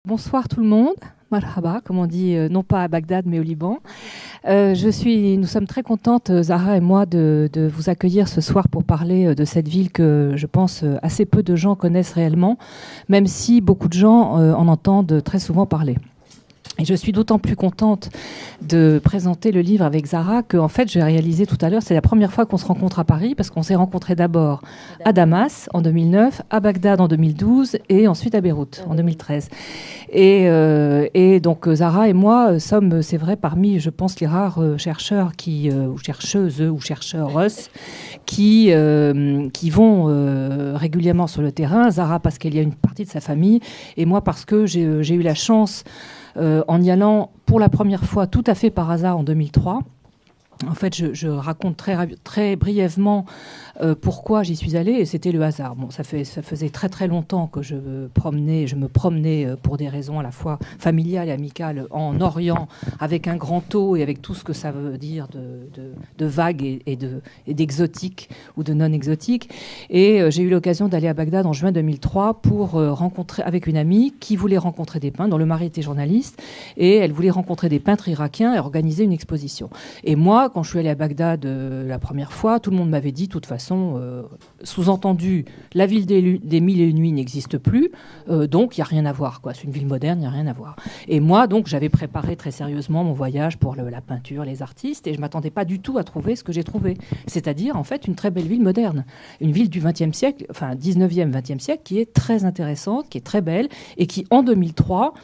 Bonsoir tout le monde, marhaba, comme on dit, non pas à Bagdad mais au Liban. Nous sommes très contentes, Zahra et moi, de vous accueillir ce soir pour parler de cette ville que je pense assez peu de gens connaissent réellement, même si beaucoup de gens en entendent très souvent parler. Et je suis d'autant plus contente de présenter le livre avec Zahra que, en fait, j'ai réalisé tout à l'heure, c'est la première fois qu'on se rencontre à Paris, parce qu'on s'est rencontrés d'abord à Damas en 2009, à Bagdad en 2012 et ensuite à Beyrouth en 2013. Et donc Zahra et moi sommes, c'est vrai, parmi, je pense, les rares chercheurs ou chercheuses ou chercheurs qui vont régulièrement sur le terrain. Zahra parce qu'il y a une partie de sa famille, et moi parce que j'ai eu la chance, en y allant pour la première fois tout à fait par hasard en 2003. En fait, je raconte très brièvement pourquoi j'y suis allée, et c'était le hasard. Bon, ça faisait très très longtemps que je me promenais pour des raisons à la fois familiales et amicales en Orient, avec un grand O et avec tout ce que ça veut dire de vague et d'exotique ou de non exotique. Et j'ai eu l'occasion d'aller à Bagdad en juin 2003 pour rencontrer avec une amie qui voulait rencontrer des peintres, dont le mari était journaliste, et elle voulait rencontrer des peintres irakiens et organiser une exposition. Et moi, quand je suis allée à Bagdad la première fois, tout le monde m'avait dit, de toute façon, sous-entendu, la ville des mille et une nuits n'existe plus, donc il n'y a rien à voir, quoi. C'est une ville moderne, il n'y a rien à voir. Et moi, donc, j'avais préparé très sérieusement mon voyage pour la peinture, les artistes, et je ne m'attendais pas du tout à trouver ce que j'ai trouvé. C'est-à-dire, en fait, une très belle ville moderne. Une ville du XXe siècle, enfin 19e, XXe siècle, qui est très intéressante, qui est très belle, et qui, en 2003,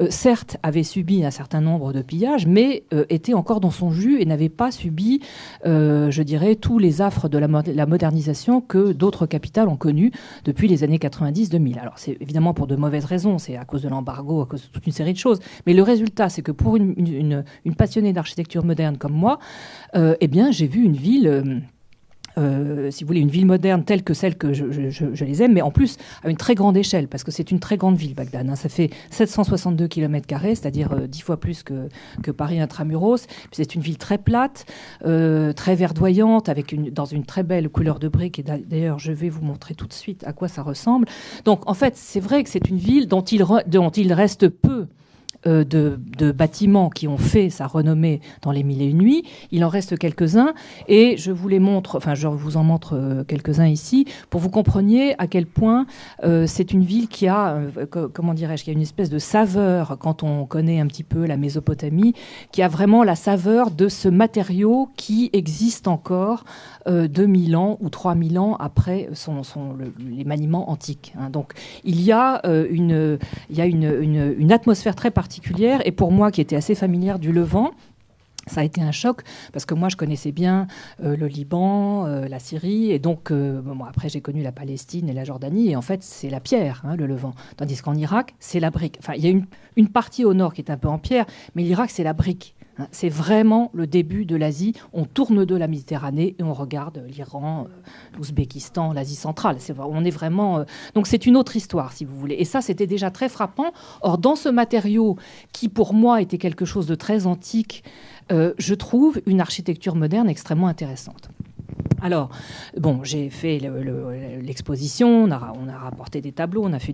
certes, avait subi un certain nombre de pillages, mais était encore dans son jus et n'avait pas subi, je dirais, tous les affres de la modernisation que d'autres capitales ont connues depuis les années 90-2000. Alors, c'est évidemment pour de mauvaises raisons, c'est à cause de l'embargo, à cause de toute une série de choses, mais le résultat, c'est que pour une passionnée d'architecture moderne comme moi, eh bien, j'ai vu une ville... si vous voulez, une ville moderne telle que celle que je les aime, mais en plus à une très grande échelle, parce que c'est une très grande ville, Bagdad. Hein. Ça fait 762 km², c'est-à-dire 10 fois plus que Paris intramuros. Puis c'est une ville très plate, très verdoyante, dans une très belle couleur de briques. Et d'ailleurs, je vais vous montrer tout de suite à quoi ça ressemble. Donc, en fait, c'est vrai que c'est une ville dont il reste peu de bâtiments qui ont fait sa renommée dans les mille et une nuits. Il en reste quelques-uns et je vous en montre quelques-uns ici pour que vous compreniez à quel point c'est une ville qui a, comment dirais-je, qui a une espèce de saveur quand on connaît un petit peu la Mésopotamie, qui a vraiment la saveur de ce matériau qui existe encore 2000 ans ou 3000 ans après les maniements antiques. Hein. Donc il y a une atmosphère très particulière, et pour moi qui était assez familière du Levant, ça a été un choc parce que moi je connaissais bien le Liban, la Syrie, et donc après j'ai connu la Palestine et la Jordanie, et en fait c'est la pierre, hein, le Levant, tandis qu'en Irak c'est la brique. Enfin il y a une partie au nord qui est un peu en pierre, mais l'Irak c'est la brique. C'est vraiment le début de l'Asie. On tourne de la Méditerranée et on regarde l'Iran, l'Ouzbékistan, l'Asie centrale. On est vraiment... Donc c'est une autre histoire, si vous voulez. Et ça, c'était déjà très frappant. Or, dans ce matériau qui, pour moi, était quelque chose de très antique, je trouve une architecture moderne extrêmement intéressante. Alors, bon, j'ai fait l'exposition, on a rapporté des tableaux, on a fait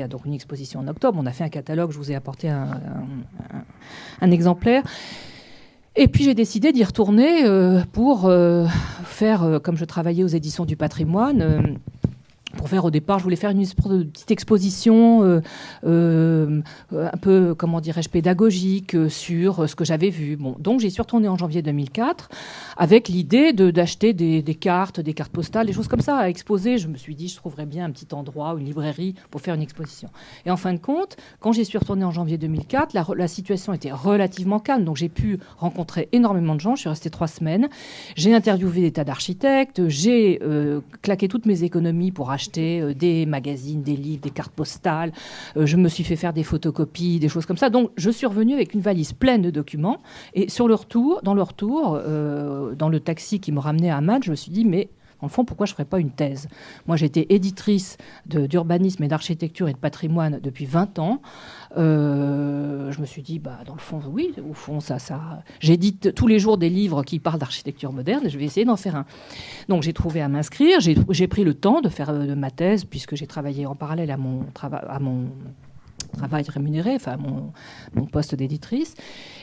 donc une exposition en octobre, on a fait un catalogue, je vous ai apporté un exemplaire. Et puis j'ai décidé d'y retourner pour faire, comme je travaillais aux éditions du patrimoine, pour faire, au départ, je voulais faire une petite exposition un peu, comment dirais-je, pédagogique sur ce que j'avais vu. Bon, donc j'y suis retournée en janvier 2004 avec l'idée d'acheter des cartes postales, des choses comme ça à exposer. Je me suis dit, je trouverais bien un petit endroit, une librairie pour faire une exposition. Et en fin de compte, quand j'y suis retournée en janvier 2004, la situation était relativement calme. Donc j'ai pu rencontrer énormément de gens. Je suis restée 3 semaines. J'ai interviewé des tas d'architectes. J'ai claqué toutes mes économies pour acheter des magazines, des livres, des cartes postales. Je me suis fait faire des photocopies, des choses comme ça. Donc, je suis revenue avec une valise pleine de documents. Et dans le retour, dans le taxi qui me ramenait à Amman, je me suis dit, mais en fond, pourquoi je ne ferais pas une thèse ? Moi, j'étais éditrice d'urbanisme et d'architecture et de patrimoine depuis 20 ans. Je me suis dit, dans le fond, oui, au fond, ça. J'édite tous les jours des livres qui parlent d'architecture moderne et je vais essayer d'en faire un. Donc, j'ai trouvé à m'inscrire. J'ai pris le temps de faire de ma thèse, puisque j'ai travaillé en parallèle à mon travail rémunéré, enfin mon poste d'éditrice.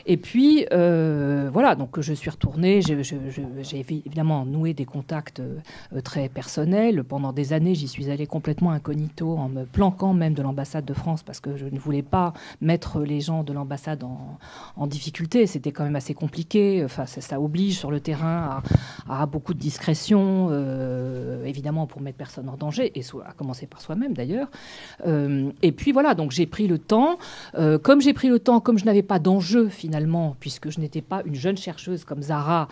Et puis, voilà, donc je suis retournée, j'ai évidemment noué des contacts très personnels. Pendant des années, j'y suis allée complètement incognito, en me planquant même de l'ambassade de France, parce que je ne voulais pas mettre les gens de l'ambassade en difficulté. C'était quand même assez compliqué. Enfin, ça oblige sur le terrain à beaucoup de discrétion, évidemment, pour mettre personne en danger, et à commencer par soi-même d'ailleurs. Et puis voilà, donc j'ai pris le temps. Comme j'ai pris le temps, comme je n'avais pas d'enjeu finalement, puisque je n'étais pas une jeune chercheuse comme Zara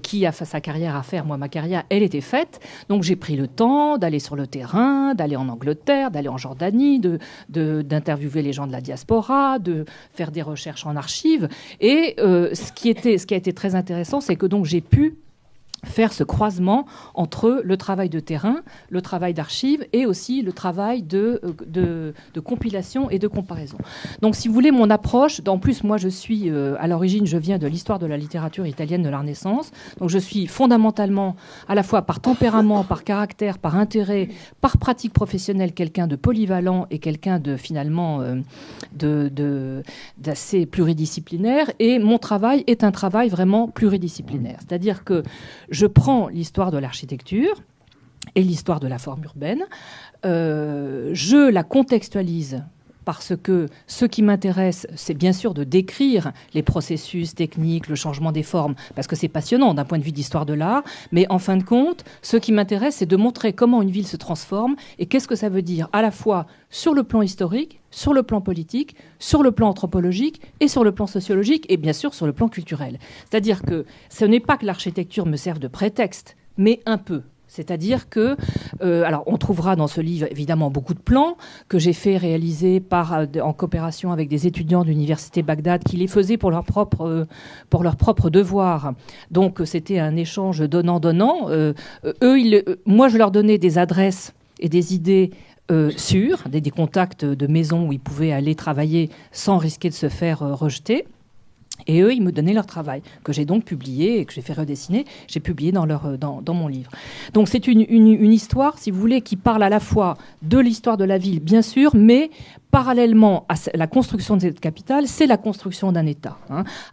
qui a fait sa carrière à faire. Moi, ma carrière, elle était faite. Donc j'ai pris le temps d'aller sur le terrain, d'aller en Angleterre, d'aller en Jordanie, d'interviewer les gens de la diaspora, de faire des recherches en archives. Et ce qui a été très intéressant, c'est que donc j'ai pu faire ce croisement entre le travail de terrain, le travail d'archives et aussi le travail de compilation et de comparaison. Donc, si vous voulez, mon approche, en plus, moi, je suis, à l'origine, je viens de l'histoire de la littérature italienne de la Renaissance. Donc, je suis fondamentalement, à la fois par tempérament, par caractère, par intérêt, par pratique professionnelle, quelqu'un de polyvalent et quelqu'un de, finalement, d'assez pluridisciplinaire. Et mon travail est un travail vraiment pluridisciplinaire. C'est-à-dire que je prends l'histoire de l'architecture et l'histoire de la forme urbaine, je la contextualise parce que ce qui m'intéresse, c'est bien sûr de décrire les processus techniques, le changement des formes, parce que c'est passionnant d'un point de vue d'histoire de l'art, mais en fin de compte, ce qui m'intéresse, c'est de montrer comment une ville se transforme et qu'est-ce que ça veut dire à la fois sur le plan historique, sur le plan politique, sur le plan anthropologique et sur le plan sociologique et bien sûr sur le plan culturel. C'est-à-dire que ce n'est pas que l'architecture me serve de prétexte, mais un peu. C'est-à-dire que, alors on trouvera dans ce livre évidemment beaucoup de plans que j'ai fait réaliser en coopération avec des étudiants de l'université Bagdad qui les faisaient pour leur propre devoir. Donc c'était un échange donnant-donnant. Moi je leur donnais des adresses et des idées sûres, des contacts de maisons où ils pouvaient aller travailler sans risquer de se faire rejeter. Et eux, ils me donnaient leur travail, que j'ai donc publié et que j'ai fait redessiner. J'ai publié dans mon livre. Donc c'est une histoire, si vous voulez, qui parle à la fois de l'histoire de la ville, bien sûr, mais parallèlement à la construction de cette capitale, c'est la construction d'un État,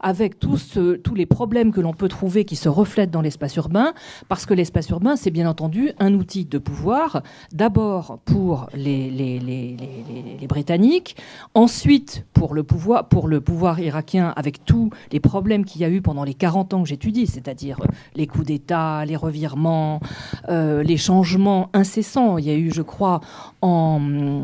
avec tous les problèmes que l'on peut trouver qui se reflètent dans l'espace urbain, parce que l'espace urbain, c'est bien entendu un outil de pouvoir, d'abord pour les Britanniques, ensuite pour le pouvoir irakien, avec tous les problèmes qu'il y a eu pendant les 40 ans que j'étudie, c'est-à-dire les coups d'État, les revirements, les changements incessants. Il y a eu, je crois, en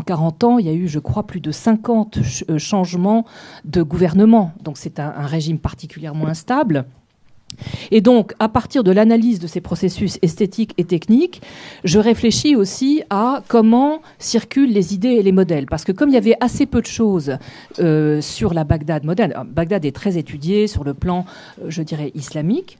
40 ans, il y a eu, je crois, plus de 50 changements de gouvernement. Donc c'est un régime particulièrement instable. Et donc, à partir de l'analyse de ces processus esthétiques et techniques, je réfléchis aussi à comment circulent les idées et les modèles. Parce que comme il y avait assez peu de choses sur la Bagdad moderne, Bagdad est très étudiée sur le plan, je dirais, islamique.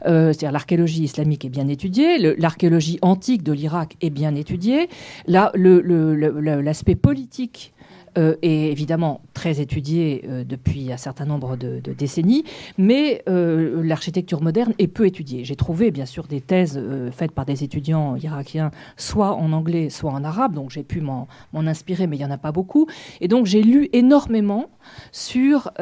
C'est-à-dire l'archéologie islamique est bien étudiée, l'archéologie antique de l'Irak est bien étudiée. Là, l'aspect politique est évidemment très étudié depuis un certain nombre de décennies, mais l'architecture moderne est peu étudiée. J'ai trouvé bien sûr des thèses faites par des étudiants irakiens, soit en anglais, soit en arabe, donc j'ai pu m'en inspirer, mais il n'y en a pas beaucoup. Et donc j'ai lu énormément sur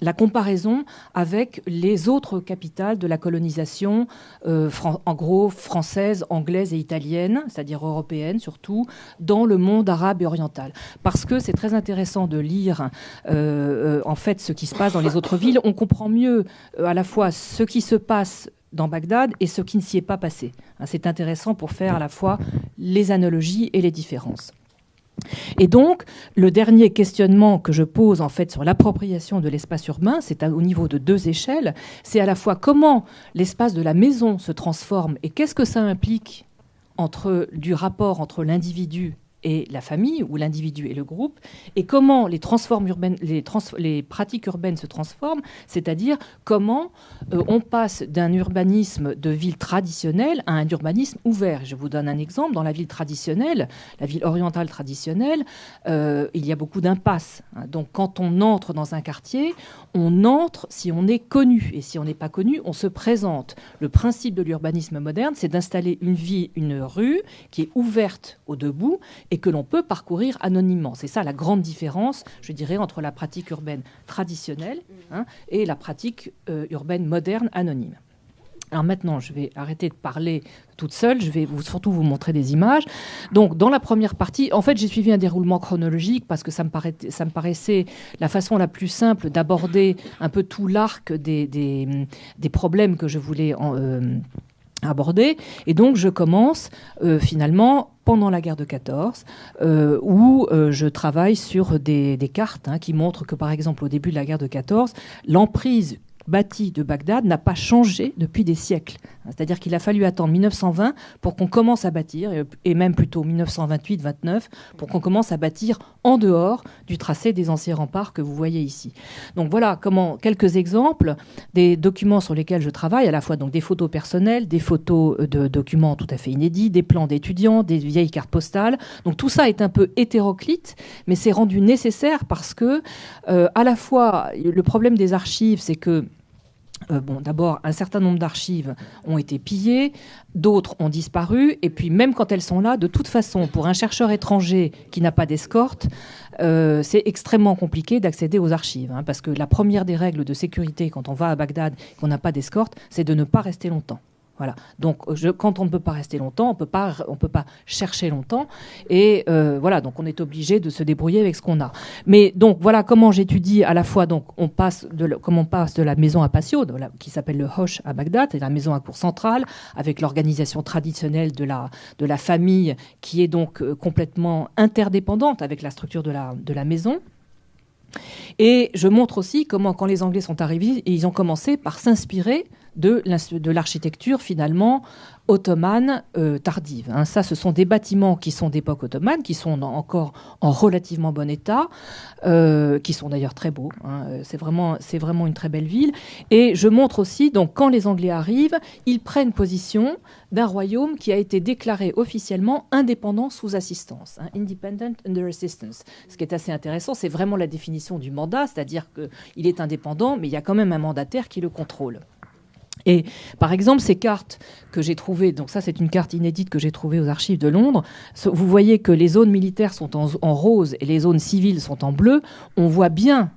la comparaison avec les autres capitales de la colonisation, en gros française, anglaise et italienne, c'est-à-dire européenne surtout, dans le monde arabe et oriental. Parce que c'est très intéressant de lire en fait ce qui se passe dans les autres villes. On comprend mieux à la fois ce qui se passe dans Bagdad et ce qui ne s'y est pas passé. C'est intéressant pour faire à la fois les analogies et les différences. Et donc, le dernier questionnement que je pose en fait sur l'appropriation de l'espace urbain, c'est au niveau de deux échelles. C'est à la fois comment l'espace de la maison se transforme et qu'est-ce que ça implique du rapport entre l'individu et la famille, ou l'individu et le groupe, et comment les pratiques urbaines se transforment, c'est-à-dire comment on passe d'un urbanisme de ville traditionnelle à un urbanisme ouvert. Je vous donne un exemple. Dans la ville traditionnelle, la ville orientale traditionnelle, il y a beaucoup d'impasses. Donc quand on entre dans un quartier, on entre si on est connu, et si on n'est pas connu, on se présente. Le principe de l'urbanisme moderne, c'est d'installer une rue qui est ouverte aux deux bouts et que l'on peut parcourir anonymement. C'est ça la grande différence, je dirais, entre la pratique urbaine traditionnelle et la pratique urbaine moderne anonyme. Alors maintenant, je vais arrêter de parler toute seule, je vais surtout vous montrer des images. Donc dans la première partie, en fait, j'ai suivi un déroulement chronologique parce que ça me paraissait la façon la plus simple d'aborder un peu tout l'arc des problèmes que je voulais aborder. Et donc je commence finalement pendant la guerre de 14, où je travaille sur des cartes qui montrent que, par exemple, au début de la guerre de 14, l'emprise bâtie de Bagdad n'a pas changé depuis des siècles. C'est-à-dire qu'il a fallu attendre 1920 pour qu'on commence à bâtir, et même plutôt 1928-29, pour qu'on commence à bâtir en dehors du tracé des anciens remparts que vous voyez ici. Donc voilà quelques exemples des documents sur lesquels je travaille, à la fois donc des photos personnelles, des photos de documents tout à fait inédits, des plans d'étudiants, des vieilles cartes postales. Donc tout ça est un peu hétéroclite, mais c'est rendu nécessaire parce que, à la fois, le problème des archives, c'est que d'abord, un certain nombre d'archives ont été pillées, d'autres ont disparu, et puis même quand elles sont là, de toute façon, pour un chercheur étranger qui n'a pas d'escorte, c'est extrêmement compliqué d'accéder aux archives, parce que la première des règles de sécurité quand on va à Bagdad et qu'on n'a pas d'escorte, c'est de ne pas rester longtemps. Voilà. Donc, quand on ne peut pas rester longtemps, on peut pas chercher longtemps. Et voilà, donc on est obligé de se débrouiller avec ce qu'on a. Mais donc, voilà comment j'étudie à la fois. Donc, on passe de la maison à patio, qui s'appelle le Hosh à Bagdad, c'est la maison à cour centrale, avec l'organisation traditionnelle de la famille, qui est donc complètement interdépendante avec la structure de la maison. Et je montre aussi comment, quand les Anglais sont arrivés, ils ont commencé par s'inspirer de l'architecture finalement ottomane tardive. Ça, ce sont des bâtiments qui sont d'époque ottomane, qui sont encore en relativement bon état, qui sont d'ailleurs très beaux. C'est vraiment une très belle ville. Et je montre aussi, donc, quand les Anglais arrivent, ils prennent position d'un royaume qui a été déclaré officiellement indépendant sous assistance, independent under assistance. Ce qui est assez intéressant, c'est vraiment la définition du mandat, c'est-à-dire qu'il est indépendant, mais il y a quand même un mandataire qui le contrôle. Et par exemple, ces cartes que j'ai trouvées, donc ça c'est une carte inédite que j'ai trouvée aux archives de Londres, vous voyez que les zones militaires sont en rose et les zones civiles sont en bleu. On voit bien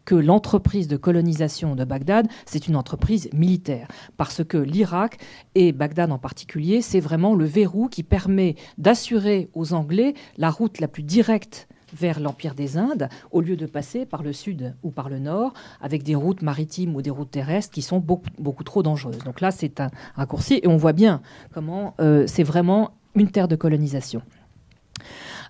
que l'entreprise de colonisation de Bagdad, c'est une entreprise militaire. Parce que l'Irak, et Bagdad en particulier, c'est vraiment le verrou qui permet d'assurer aux Anglais la route la plus directe vers l'Empire des Indes, au lieu de passer par le sud ou par le nord, avec des routes maritimes ou des routes terrestres qui sont beaucoup, beaucoup trop dangereuses. Donc là, c'est un raccourci, et on voit bien comment c'est vraiment une terre de colonisation.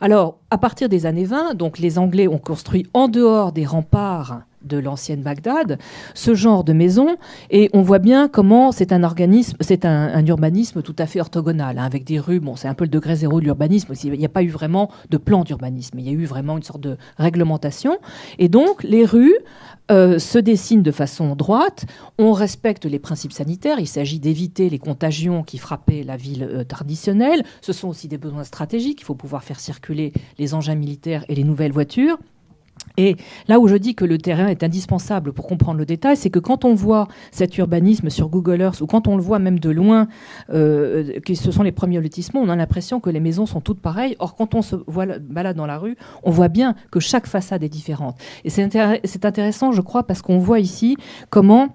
Alors, à partir des années 20, donc les Anglais ont construit en dehors des remparts de l'ancienne Bagdad ce genre de maison, et on voit bien comment c'est un urbanisme tout à fait orthogonal, avec des rues. Bon, c'est un peu le degré zéro de l'urbanisme. Il n'y a pas eu vraiment de plan d'urbanisme. Il y a eu vraiment une sorte de réglementation, et donc les rues se dessinent de façon droite. On respecte les principes sanitaires. Il s'agit d'éviter les contagions qui frappaient la ville traditionnelle. Ce sont aussi des besoins stratégiques. Il faut pouvoir faire circuler les engins militaires et les nouvelles voitures. Et là où je dis que le terrain est indispensable pour comprendre le détail, c'est que quand on voit cet urbanisme sur Google Earth, ou quand on le voit même de loin, que ce sont les premiers lotissements, on a l'impression que les maisons sont toutes pareilles. Or, quand on se balade dans la rue, on voit bien que chaque façade est différente. Et c'est intéressant, je crois, parce qu'on voit ici comment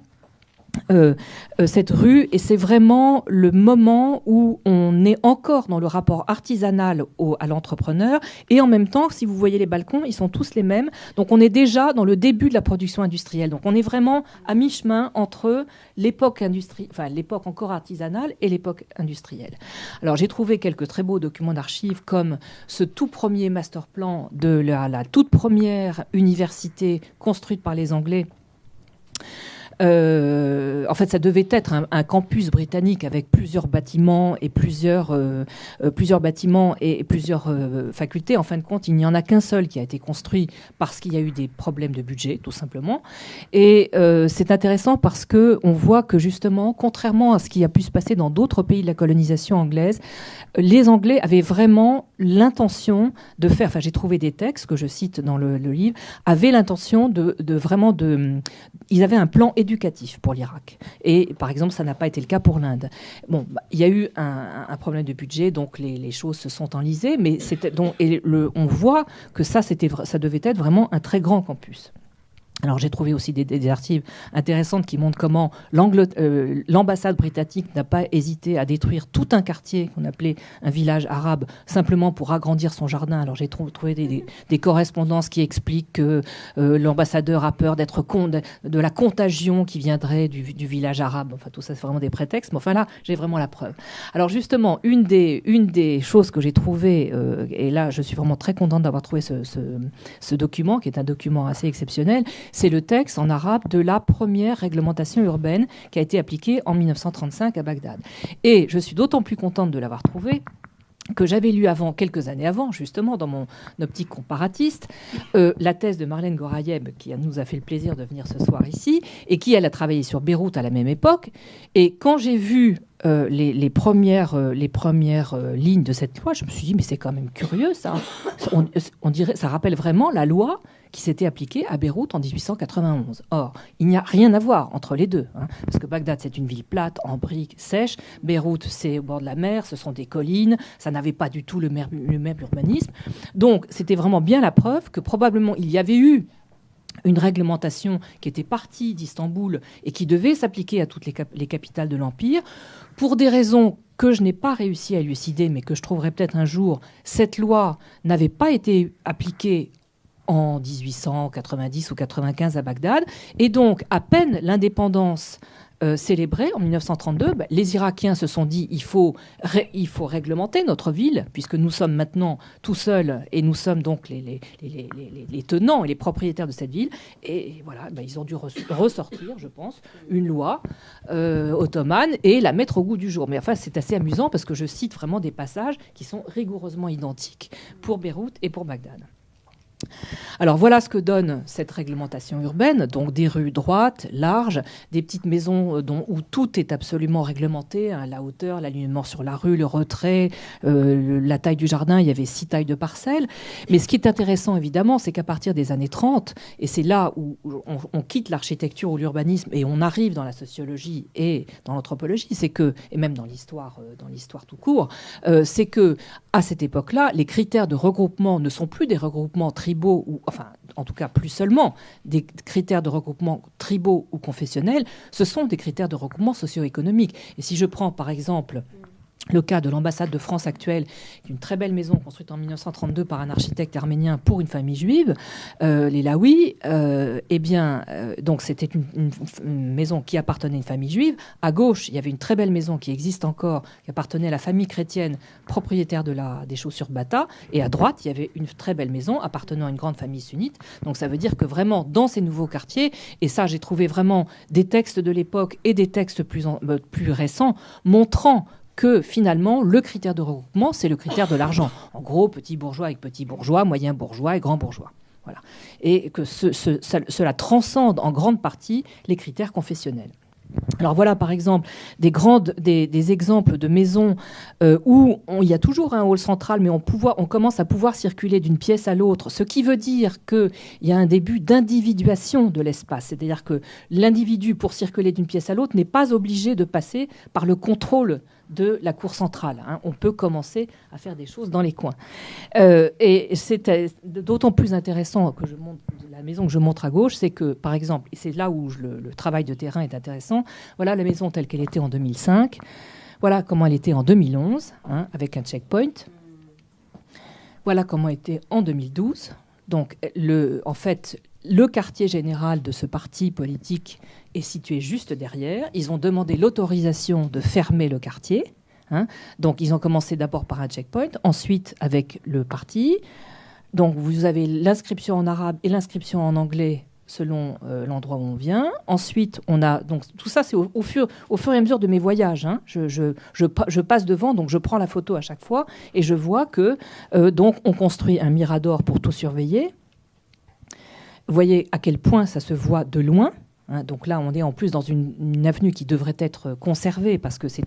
cette rue, et c'est vraiment le moment où on est encore dans le rapport artisanal à l'entrepreneur, et en même temps, si vous voyez les balcons, ils sont tous les mêmes. Donc on est déjà dans le début de la production industrielle. Donc on est vraiment à mi-chemin entre l'époque l'époque encore artisanale et l'époque industrielle. Alors j'ai trouvé quelques très beaux documents d'archives, comme ce tout premier master plan de la toute première université construite par les Anglais, en fait, ça devait être un campus britannique avec plusieurs bâtiments et plusieurs facultés. En fin de compte, il n'y en a qu'un seul qui a été construit parce qu'il y a eu des problèmes de budget, tout simplement. Et c'est intéressant parce qu'on voit que justement, contrairement à ce qui a pu se passer dans d'autres pays de la colonisation anglaise, les Anglais avaient vraiment l'intention de faire, enfin j'ai trouvé des textes que je cite dans le livre, avaient l'intention ils avaient un plan éducatif pour l'Irak. Et par exemple, ça n'a pas été le cas pour l'Inde. Bon, il y a eu un problème de budget, donc les choses se sont enlisées, mais on voit que ça devait être vraiment un très grand campus. Alors j'ai trouvé aussi des archives intéressantes qui montrent comment l'ambassade britannique n'a pas hésité à détruire tout un quartier qu'on appelait un village arabe simplement pour agrandir son jardin. Alors j'ai trouvé des correspondances qui expliquent que l'ambassadeur a peur de la contagion qui viendrait du village arabe. Enfin tout ça c'est vraiment des prétextes, mais enfin là j'ai vraiment la preuve. Alors justement une des choses que j'ai trouvées, et là je suis vraiment très contente d'avoir trouvé ce document qui est un document assez exceptionnel, c'est le texte en arabe de la première réglementation urbaine qui a été appliquée en 1935 à Bagdad. Et je suis d'autant plus contente de l'avoir trouvé que j'avais lu quelques années avant, justement, dans mon optique comparatiste, la thèse de Marlène Gorayeb, qui nous a fait le plaisir de venir ce soir ici, et qui, elle, a travaillé sur Beyrouth à la même époque. Et quand j'ai vu les premières lignes de cette loi, je me suis dit, mais c'est quand même curieux, ça. On dirait, ça rappelle vraiment la loi qui s'était appliquée à Beyrouth en 1891. Or, il n'y a rien à voir entre les deux, parce que Bagdad, c'est une ville plate, en briques, sèche. Beyrouth, c'est au bord de la mer, ce sont des collines, ça n'avait pas du tout le même urbanisme. Donc, c'était vraiment bien la preuve que probablement il y avait eu une réglementation qui était partie d'Istanbul et qui devait s'appliquer à toutes les capitales de l'Empire. Pour des raisons que je n'ai pas réussi à élucider, mais que je trouverai peut-être un jour, cette loi n'avait pas été appliquée en 1890 ou 95 à Bagdad. Et donc, à peine l'indépendance célébrée en 1932, les Irakiens se sont dit il faut réglementer notre ville, puisque nous sommes maintenant tout seuls et nous sommes donc les tenants et les propriétaires de cette ville. Et voilà, ils ont dû ressortir, je pense, une loi ottomane et la mettre au goût du jour. Mais enfin, c'est assez amusant parce que je cite vraiment des passages qui sont rigoureusement identiques pour Beyrouth et pour Bagdad. Alors voilà ce que donne cette réglementation urbaine, donc des rues droites, larges, des petites maisons où tout est absolument réglementé, la hauteur, l'alignement sur la rue, le retrait, la taille du jardin, il y avait 6 tailles de parcelles. Mais ce qui est intéressant évidemment, c'est qu'à partir des années 30, et c'est là où on quitte l'architecture ou l'urbanisme et on arrive dans la sociologie et dans l'anthropologie, c'est que, et même dans l'histoire tout court, c'est que à cette époque-là, les critères de regroupement ne sont plus des regroupements tribaux, ou enfin, en tout cas plus seulement des critères de regroupement tribaux ou confessionnels, ce sont des critères de regroupement socio-économique. Et si je prends par exemple le cas de l'ambassade de France actuelle, une très belle maison construite en 1932 par un architecte arménien pour une famille juive, les Laouis, donc c'était une maison qui appartenait à une famille juive. À gauche, il y avait une très belle maison qui existe encore, qui appartenait à la famille chrétienne propriétaire des chaussures Bata. Et à droite, il y avait une très belle maison appartenant à une grande famille sunnite. Donc ça veut dire que vraiment, dans ces nouveaux quartiers, et ça, j'ai trouvé vraiment des textes de l'époque et des textes plus récents montrant que finalement, le critère de regroupement, c'est le critère de l'argent. En gros, petit bourgeois avec petit bourgeois, moyen bourgeois et grand bourgeois. Voilà. Et que cela transcende en grande partie les critères confessionnels. Alors voilà par exemple des exemples de maisons où il y a toujours un hall central, mais on commence à pouvoir circuler d'une pièce à l'autre, ce qui veut dire qu'il y a un début d'individuation de l'espace. C'est-à-dire que l'individu, pour circuler d'une pièce à l'autre, n'est pas obligé de passer par le contrôle de la cour centrale. On peut commencer à faire des choses dans les coins. Et c'est d'autant plus intéressant que je montre la maison que je montre à gauche, c'est que, par exemple, et c'est là où le travail de terrain est intéressant, voilà la maison telle qu'elle était en 2005, voilà comment elle était en 2011, avec un checkpoint. Voilà comment elle était en 2012. Donc, en fait, le quartier général de ce parti politique est situé juste derrière. Ils ont demandé l'autorisation de fermer le quartier. Donc, ils ont commencé d'abord par un checkpoint, ensuite avec le parti. Donc, vous avez l'inscription en arabe et l'inscription en anglais selon l'endroit où on vient. Ensuite, on a donc tout ça, c'est au fur et à mesure de mes voyages. Hein. Je passe devant, donc je prends la photo à chaque fois et je vois que donc on construit un mirador pour tout surveiller. Vous voyez à quel point ça se voit de loin. Hein, donc là, on est en plus dans une avenue qui devrait être conservée parce que c'est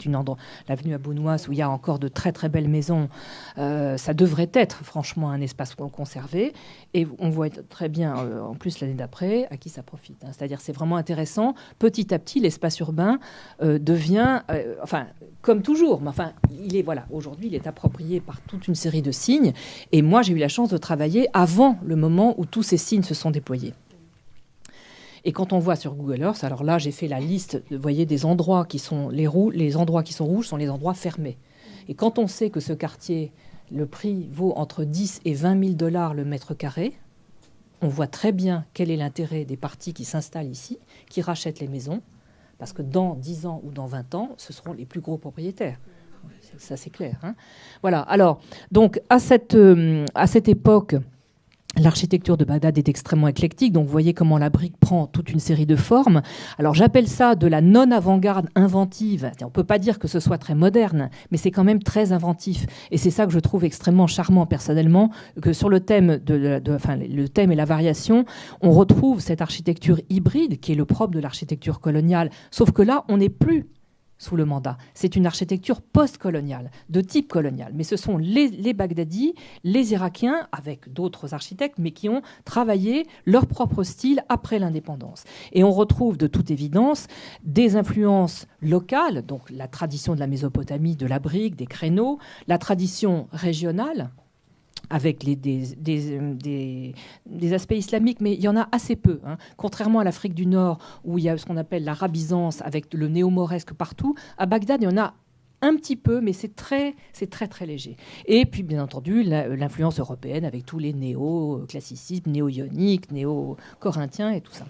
l'avenue Abou-Noas où il y a encore de très très belles maisons. Ça devrait être franchement un espace conservé. Et on voit très bien, en plus l'année d'après, à qui ça profite. Hein. C'est-à-dire c'est vraiment intéressant. Petit à petit, l'espace urbain devient, enfin, comme toujours, mais enfin, aujourd'hui, il est approprié par toute une série de signes. Et moi, j'ai eu la chance de travailler avant le moment où tous ces signes se sont déployés. Et quand on voit sur Google Earth, alors là, j'ai fait la liste, vous voyez, des endroits qui sont les endroits qui sont rouges sont les endroits fermés. Et quand on sait que ce quartier, le prix vaut entre 10 et 20 000 $ le mètre carré, on voit très bien quel est l'intérêt des partis qui s'installent ici, qui rachètent les maisons, parce que dans 10 ans ou dans 20 ans, ce seront les plus gros propriétaires. Ça, c'est clair. Hein. Voilà. Alors, donc, à cette époque, l'architecture de Bagdad est extrêmement éclectique, donc vous voyez comment la brique prend toute une série de formes. Alors j'appelle ça de la non-avant-garde inventive. On ne peut pas dire que ce soit très moderne, mais c'est quand même très inventif. Et c'est ça que je trouve extrêmement charmant personnellement, que sur le thème, le thème et la variation, on retrouve cette architecture hybride qui est le propre de l'architecture coloniale, sauf que là, on n'est plus sous le mandat. C'est une architecture post-coloniale, de type colonial. Mais ce sont les Bagdadis, les Irakiens, avec d'autres architectes, mais qui ont travaillé leur propre style après l'indépendance. Et on retrouve de toute évidence des influences locales, donc la tradition de la Mésopotamie, de la brique, des créneaux, la tradition régionale, avec des aspects islamiques, mais il y en a assez peu. Hein. Contrairement à l'Afrique du Nord, où il y a ce qu'on appelle l'arabisance, avec le néo-mauresque partout, à Bagdad, il y en a un petit peu, mais c'est très très léger. Et puis, bien entendu, l'influence européenne, avec tous les néo-classicismes, néo-ioniques, néo-corinthiens et tout ça.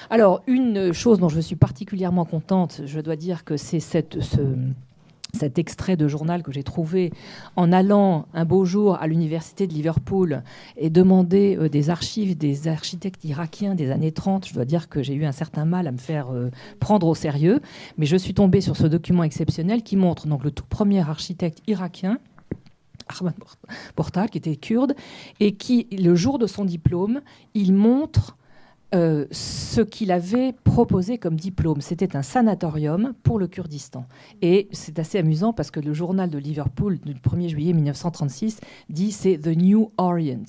Alors, une chose dont je suis particulièrement contente, je dois dire que c'est cet extrait de journal que j'ai trouvé en allant un beau jour à l'université de Liverpool et demander des archives des architectes irakiens des années 30. Je dois dire que j'ai eu un certain mal à me faire prendre au sérieux, mais je suis tombée sur ce document exceptionnel qui montre donc le tout premier architecte irakien, Ahmad Portal, qui était kurde, et qui, le jour de son diplôme, il montre ce qu'il avait proposé comme diplôme. C'était un sanatorium pour le Kurdistan. Et c'est assez amusant parce que le journal de Liverpool du 1er juillet 1936 dit c'est The New Orient.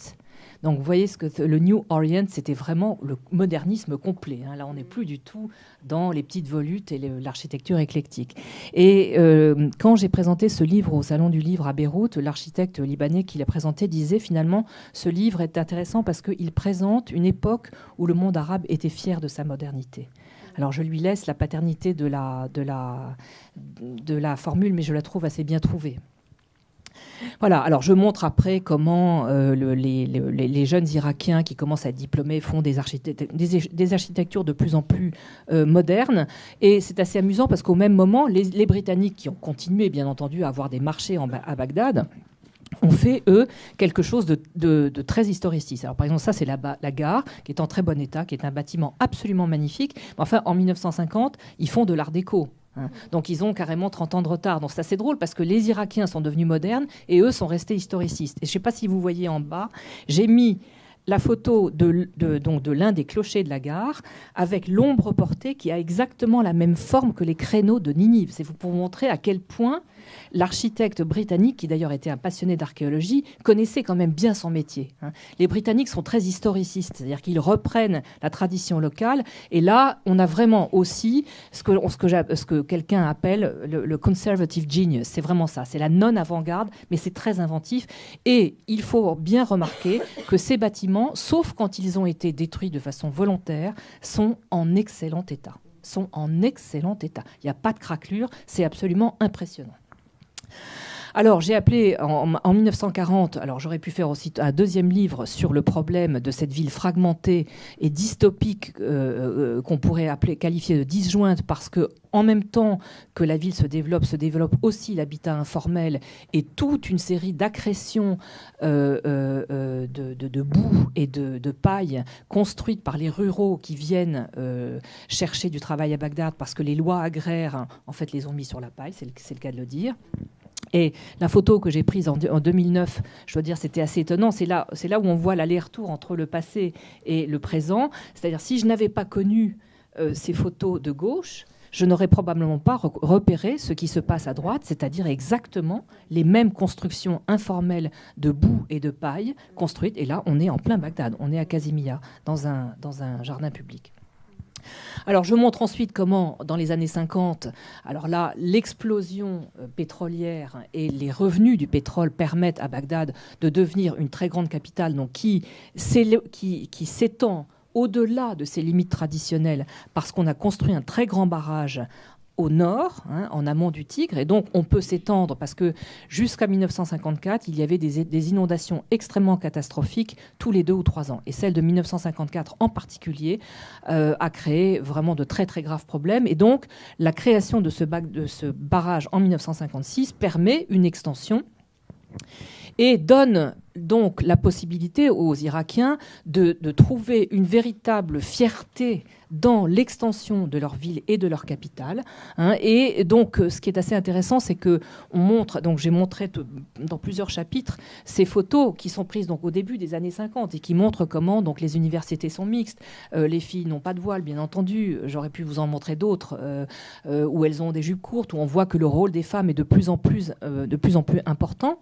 Donc vous voyez le New Orient, c'était vraiment le modernisme complet. Hein. Là, on n'est plus du tout dans les petites volutes et l'architecture éclectique. Et quand j'ai présenté ce livre au Salon du Livre à Beyrouth, l'architecte libanais qui l'a présenté disait finalement ce livre est intéressant parce qu'il présente une époque où le monde arabe était fier de sa modernité. Alors je lui laisse la paternité de la formule, mais je la trouve assez bien trouvée. Voilà, alors je montre après comment les jeunes Irakiens qui commencent à être diplômés font des architectures de plus en plus modernes. Et c'est assez amusant parce qu'au même moment, les Britanniques qui ont continué, bien entendu, à avoir des marchés à Bagdad, ont fait, eux, quelque chose de très historiciste. Alors, par exemple, ça, c'est la gare, qui est en très bon état, qui est un bâtiment absolument magnifique. Mais enfin, en 1950, ils font de l'art déco. Hein. Donc ils ont carrément 30 ans de retard. Donc c'est assez drôle parce que les Irakiens sont devenus modernes et eux sont restés historicistes. Et je ne sais pas si vous voyez en bas, j'ai mis la photo de l'un des clochers de la gare avec l'ombre portée qui a exactement la même forme que les créneaux de Ninive. C'est pour vous montrer à quel point l'architecte britannique, qui d'ailleurs était un passionné d'archéologie, connaissait quand même bien son métier. Hein. Les Britanniques sont très historicistes, c'est-à-dire qu'ils reprennent la tradition locale. Et là, on a vraiment aussi ce que quelqu'un appelle le conservative genius. C'est vraiment ça, c'est la non-avant-garde, mais c'est très inventif. Et il faut bien remarquer que ces bâtiments, sauf quand ils ont été détruits de façon volontaire, sont en excellent état. Il n'y a pas de craquelure, c'est absolument impressionnant. Alors, j'ai appelé en 1940, alors j'aurais pu faire aussi un deuxième livre sur le problème de cette ville fragmentée et dystopique qu'on pourrait qualifier de disjointe, parce que en même temps que la ville se développe aussi l'habitat informel et toute une série d'accrétions de boue et de paille construites par les ruraux qui viennent chercher du travail à Bagdad parce que les lois agraires, en fait, les ont mis sur la paille, c'est le cas de le dire. Et la photo que j'ai prise en 2009, je dois dire, c'était assez étonnant. C'est là où on voit l'aller-retour entre le passé et le présent. C'est-à-dire, si je n'avais pas connu ces photos de gauche, je n'aurais probablement pas repéré ce qui se passe à droite, c'est-à-dire exactement les mêmes constructions informelles de boue et de paille construites. Et là, on est en plein Bagdad, on est à Kazimiya, dans un jardin public. Alors, je montre ensuite comment, dans les années 50, alors là, l'explosion pétrolière et les revenus du pétrole permettent à Bagdad de devenir une très grande capitale, donc qui s'étend au-delà de ses limites traditionnelles, parce qu'on a construit un très grand barrage au nord, en amont du Tigre, et donc on peut s'étendre, parce que jusqu'à 1954, il y avait des inondations extrêmement catastrophiques tous les 2 ou 3 ans. Et celle de 1954 en particulier a créé vraiment de très très graves problèmes. Et donc la création de ce barrage en 1956 permet une extension et donne donc la possibilité aux Irakiens de trouver une véritable fierté dans l'extension de leur ville et de leur capitale. Et donc, ce qui est assez intéressant, c'est que on montre, donc j'ai montré dans plusieurs chapitres ces photos qui sont prises donc au début des années 50 et qui montrent comment donc les universités sont mixtes. Les filles n'ont pas de voile, bien entendu. J'aurais pu vous en montrer d'autres où elles ont des jupes courtes, où on voit que le rôle des femmes est de plus en plus important.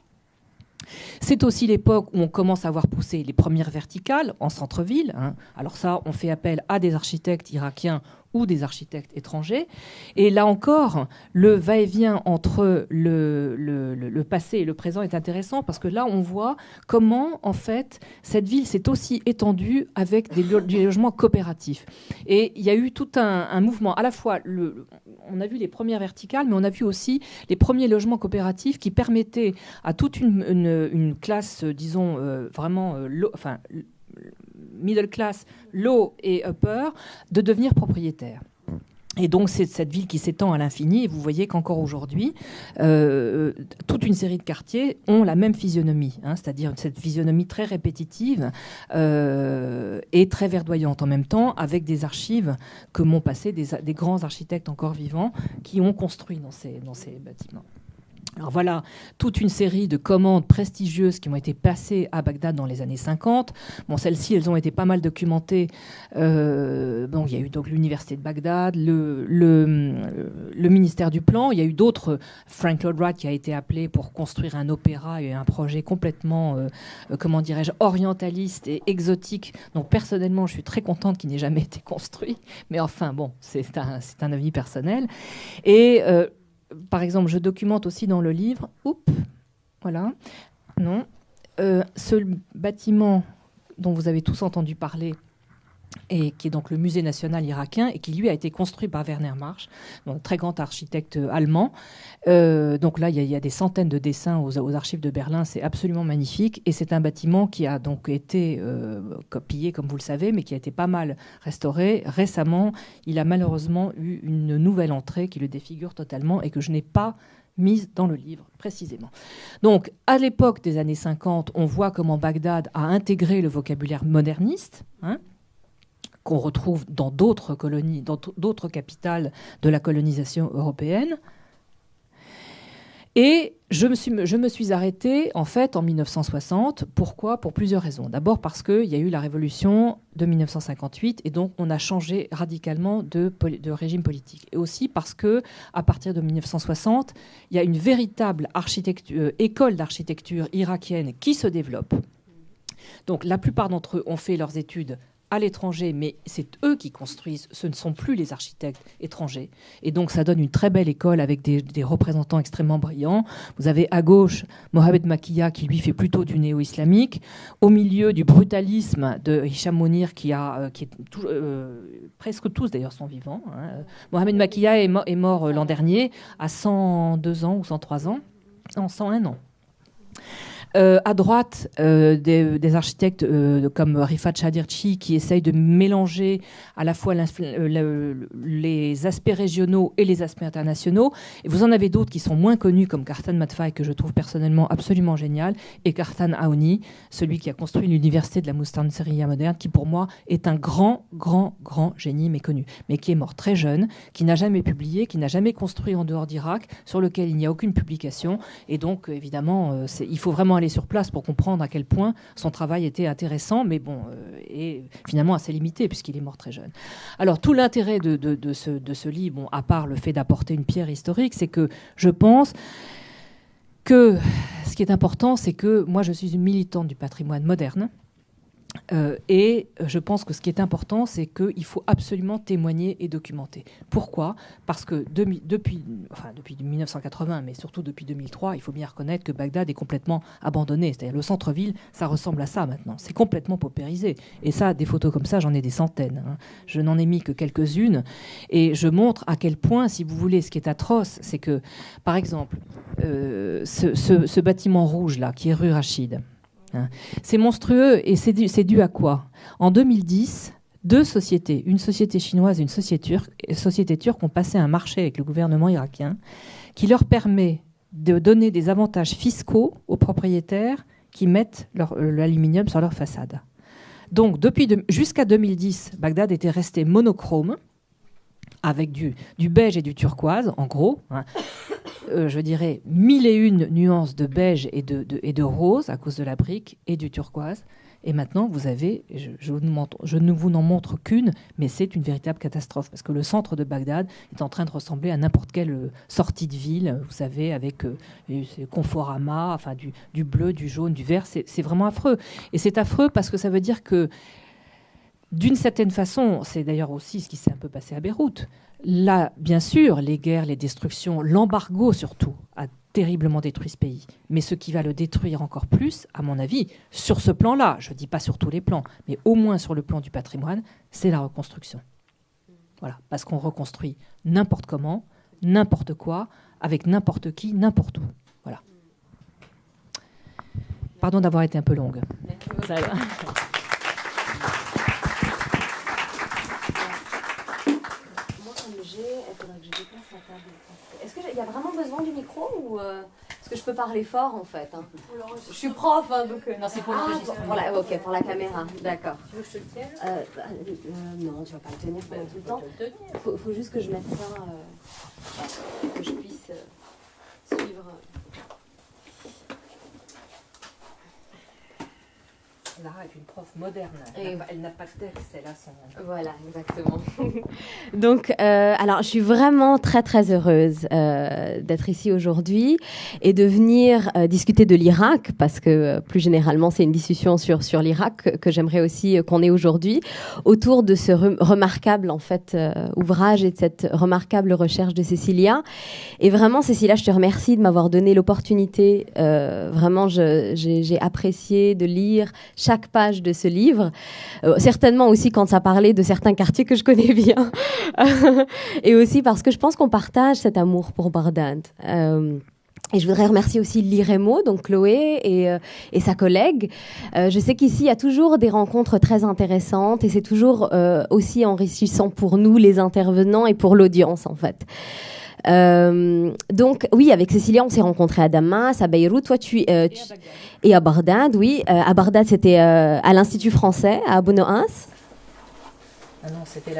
C'est aussi l'époque où on commence à voir pousser les premières verticales en centre-ville. Alors ça, on fait appel à des architectes irakiens ou des architectes étrangers. Et là encore, le va-et-vient entre le passé et le présent est intéressant parce que là, on voit comment, en fait, cette ville s'est aussi étendue avec des logements coopératifs. Et il y a eu tout un mouvement. À la fois, on a vu les premières verticales, mais on a vu aussi les premiers logements coopératifs qui permettaient à toute une classe, disons, vraiment... middle class, low et upper, de devenir propriétaire. Et donc, c'est cette ville qui s'étend à l'infini. Et vous voyez qu'encore aujourd'hui, toute une série de quartiers ont la même physionomie, c'est-à-dire cette physionomie très répétitive et très verdoyante en même temps, avec des archives que m'ont passé des grands architectes encore vivants qui ont construit dans ces bâtiments. Alors voilà, toute une série de commandes prestigieuses qui ont été passées à Bagdad dans les années 50. Bon, celles-ci, elles ont été pas mal documentées. Donc, il y a eu donc l'université de Bagdad, le ministère du Plan. Il y a eu d'autres. Frank Lloyd Wright qui a été appelé pour construire un opéra et un projet complètement, comment dirais-je, orientaliste et exotique. Donc, personnellement, je suis très contente qu'il n'ait jamais été construit. Mais enfin, bon, c'est un avis personnel. Et... par exemple, je documente aussi dans le livre, ce bâtiment dont vous avez tous entendu parler, et qui est donc le musée national irakien, et qui lui a été construit par Werner Marsch, donc un très grand architecte allemand. Donc là, il y a des centaines de dessins aux archives de Berlin, c'est absolument magnifique, et c'est un bâtiment qui a donc été pillé, comme vous le savez, mais qui a été pas mal restauré. Récemment, il a malheureusement eu une nouvelle entrée qui le défigure totalement, et que je n'ai pas mise dans le livre précisément. Donc, à l'époque des années 50, on voit comment Bagdad a intégré le vocabulaire moderniste, qu'on retrouve dans d'autres colonies, dans d'autres capitales de la colonisation européenne. Et je me suis arrêtée, en fait, en 1960. Pourquoi ? Pour plusieurs raisons. D'abord parce qu'il y a eu la révolution de 1958, et donc on a changé radicalement de régime politique. Et aussi parce qu'à partir de 1960, il y a une véritable école d'architecture irakienne qui se développe. Donc la plupart d'entre eux ont fait leurs études à l'étranger, mais c'est eux qui construisent, ce ne sont plus les architectes étrangers. Et donc ça donne une très belle école avec des représentants extrêmement brillants. Vous avez à gauche Mohamed Makiya qui lui fait plutôt du néo-islamique, au milieu du brutalisme de Hicham Monir presque tous d'ailleurs sont vivants. Mohamed Makiya est mort l'an dernier à 102 ans ou 103 ans. en 101 ans. À droite, des architectes comme Rifat Chadirchi qui essayent de mélanger à la fois les aspects régionaux et les aspects internationaux. Et vous en avez d'autres qui sont moins connus, comme Kartan Matfai, que je trouve personnellement absolument génial, et Kartan Aouni, celui qui a construit l'université de la Moustanseria moderne, qui pour moi est un grand génie méconnu, mais qui est mort très jeune, qui n'a jamais publié, qui n'a jamais construit en dehors d'Irak, sur lequel il n'y a aucune publication. Et donc, évidemment, il faut vraiment aller sur place pour comprendre à quel point son travail était intéressant, mais bon, et finalement assez limité, puisqu'il est mort très jeune. Alors, tout l'intérêt de ce livre, bon, à part le fait d'apporter une pierre historique, c'est que je pense que ce qui est important, c'est que moi, je suis une militante du patrimoine moderne. Et je pense que ce qui est important, c'est qu'il faut absolument témoigner et documenter. Pourquoi ? Parce que depuis 1980, mais surtout depuis 2003, il faut bien reconnaître que Bagdad est complètement abandonné. C'est-à-dire le centre-ville, ça ressemble à ça maintenant. C'est complètement paupérisé. Et ça, des photos comme ça, j'en ai des centaines. Je n'en ai mis que quelques-unes. Et je montre à quel point, si vous voulez, ce qui est atroce, c'est que, par exemple, ce bâtiment rouge-là, qui est rue Rachid, c'est monstrueux et c'est dû à quoi ? En 2010, deux sociétés, une société chinoise et une société turque ont passé un marché avec le gouvernement irakien qui leur permet de donner des avantages fiscaux aux propriétaires qui mettent l'aluminium sur leur façade. Donc jusqu'à 2010, Bagdad était resté monochrome, avec du beige et du turquoise, en gros. Je dirais 1001 nuances de beige et de rose à cause de la brique et du turquoise. Et maintenant, vous avez, je ne vous en montre qu'une, mais c'est une véritable catastrophe parce que le centre de Bagdad est en train de ressembler à n'importe quelle sortie de ville, vous savez, avec Conforama, enfin du bleu, du jaune, du vert. C'est vraiment affreux. Et c'est affreux parce que ça veut dire que d'une certaine façon, c'est d'ailleurs aussi ce qui s'est un peu passé à Beyrouth. Là, bien sûr, les guerres, les destructions, l'embargo surtout, a terriblement détruit ce pays. Mais ce qui va le détruire encore plus, à mon avis, sur ce plan-là, je ne dis pas sur tous les plans, mais au moins sur le plan du patrimoine, c'est la reconstruction. Voilà, parce qu'on reconstruit n'importe comment, n'importe quoi, avec n'importe qui, n'importe où. Voilà. Pardon d'avoir été un peu longue. Ça va. Il faudrait que je déplace la table. Est-ce qu'il y a vraiment besoin du micro ou est-ce que je peux parler fort en fait Je suis prof, donc... Non, c'est pour l'enregistrement. Ok, pour la caméra, d'accord. Tu veux que je te le tienne Non, tu vas pas le tenir pendant tout le temps. Faut juste que je mette ça, que je puisse suivre... Lara est une prof moderne. Elle n'a pas de texte, elle a son... Voilà, exactement. Donc, alors, je suis vraiment très, très heureuse d'être ici aujourd'hui et de venir discuter de l'Irak, parce que plus généralement, c'est une discussion sur l'Irak que j'aimerais aussi qu'on ait aujourd'hui, autour de ce remarquable, en fait, ouvrage et de cette remarquable recherche de Cécilia. Et vraiment, Cécilia, je te remercie de m'avoir donné l'opportunité. Vraiment, j'ai apprécié de lire chaque page de ce livre, certainement aussi quand ça parlait de certains quartiers que je connais bien, et aussi parce que je pense qu'on partage cet amour pour Bagdad. Et je voudrais remercier aussi l'IREMO, donc Chloé et sa collègue. Je sais qu'ici, il y a toujours des rencontres très intéressantes et c'est toujours aussi enrichissant pour nous, les intervenants, et pour l'audience, en fait. Donc oui, avec Cécilia, on s'est rencontrés à Damas, à Beyrouth, et à Bagdad, oui. À Bagdad, c'était à l'Institut français, à Abu Noas. Ah non, c'était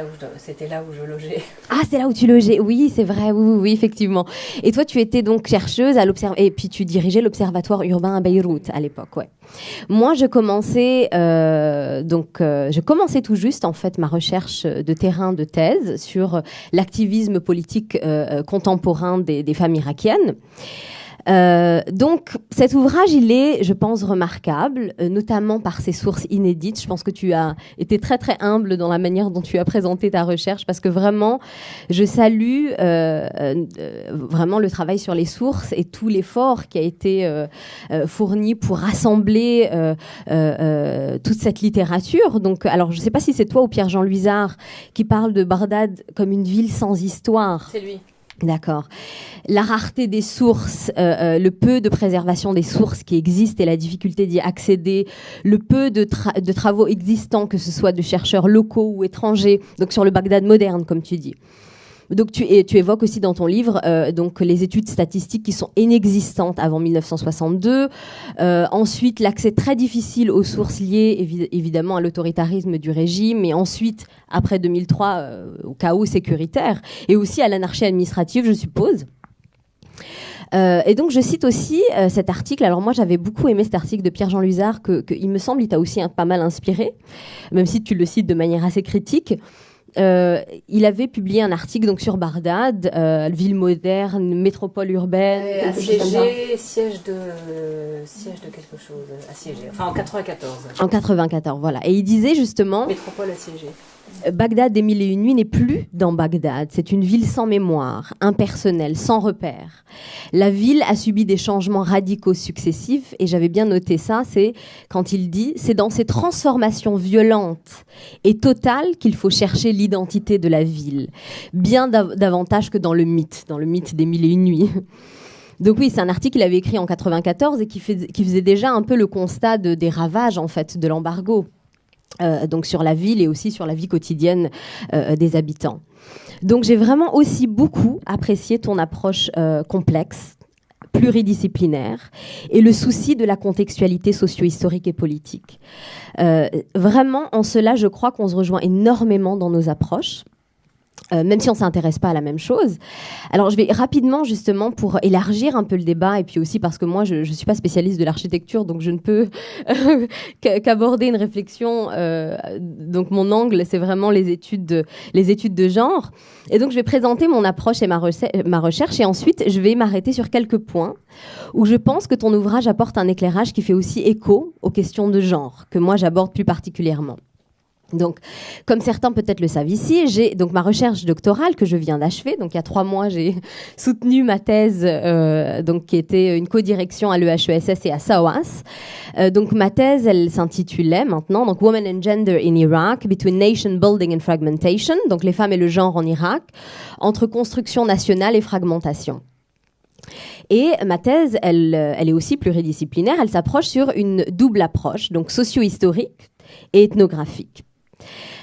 là où je logeais. Ah, c'est là où tu logeais. Oui, c'est vrai, oui, effectivement. Et toi, tu étais donc chercheuse et puis tu dirigeais l'Observatoire urbain à Beyrouth à l'époque, ouais. Moi, je commençais tout juste, en fait, ma recherche de terrain de thèse sur l'activisme politique contemporain des femmes irakiennes. Donc cet ouvrage, il est, je pense, remarquable, notamment par ses sources inédites. Je pense que tu as été très très humble dans la manière dont tu as présenté ta recherche, parce que vraiment, je salue vraiment le travail sur les sources et tout l'effort qui a été fourni pour rassembler toute cette littérature. Donc, alors, je ne sais pas si c'est toi ou Pierre-Jean Luizard qui parle de Bagdad comme une ville sans histoire. C'est lui. D'accord. La rareté des sources, le peu de préservation des sources qui existent et la difficulté d'y accéder, le peu de travaux existants, que ce soit de chercheurs locaux ou étrangers, donc sur le Bagdad moderne, comme tu dis. Donc tu évoques aussi dans ton livre donc les études statistiques qui sont inexistantes avant 1962. Ensuite, l'accès très difficile aux sources liées évidemment à l'autoritarisme du régime, et ensuite, après 2003, au chaos sécuritaire et aussi à l'anarchie administrative, je suppose. Et donc je cite aussi cet article. Alors moi j'avais beaucoup aimé cet article de Pierre-Jean Luzard que il me semble il t'a aussi pas mal inspiré, même si tu le cites de manière assez critique. Il avait publié un article donc sur Bagdad, ville moderne, métropole urbaine. Assiégé, siège de quelque chose, assiégé. Enfin en 94. En 94, voilà. Et il disait justement... Métropole assiégée. Bagdad des Mille et une nuits n'est plus dans Bagdad. C'est une ville sans mémoire, impersonnelle, sans repère. La ville a subi des changements radicaux successifs, et j'avais bien noté ça, c'est quand il dit « C'est dans ces transformations violentes et totales qu'il faut chercher l'identité de la ville, bien davantage que dans le mythe des Mille et une nuits ». Donc oui, c'est un article qu'il avait écrit en 94 et qui faisait déjà un peu le constat des ravages en fait de l'embargo. Donc sur la ville et aussi sur la vie quotidienne des habitants. Donc j'ai vraiment aussi beaucoup apprécié ton approche complexe, pluridisciplinaire, et le souci de la contextualité socio-historique et politique. Vraiment, en cela, je crois qu'on se rejoint énormément dans nos approches. Même si on ne s'intéresse pas à la même chose. Alors, je vais rapidement, justement, pour élargir un peu le débat, et puis aussi parce que moi, je ne suis pas spécialiste de l'architecture, donc je ne peux qu'aborder une réflexion. Donc, mon angle, c'est vraiment les études de genre. Et donc, je vais présenter mon approche et ma recherche, et ensuite, je vais m'arrêter sur quelques points où je pense que ton ouvrage apporte un éclairage qui fait aussi écho aux questions de genre, que moi, j'aborde plus particulièrement. Donc, comme certains peut-être le savent ici, j'ai donc ma recherche doctorale que je viens d'achever. Donc, il y a 3 mois, j'ai soutenu ma thèse, donc qui était une codirection à l'EHESS et à SAOAS. Donc, ma thèse, elle s'intitulait maintenant donc Women and Gender in Iraq, Between Nation Building and Fragmentation. Donc, les femmes et le genre en Irak, entre construction nationale et fragmentation. Et ma thèse, elle est aussi pluridisciplinaire. Elle s'approche sur une double approche, donc socio-historique et ethnographique.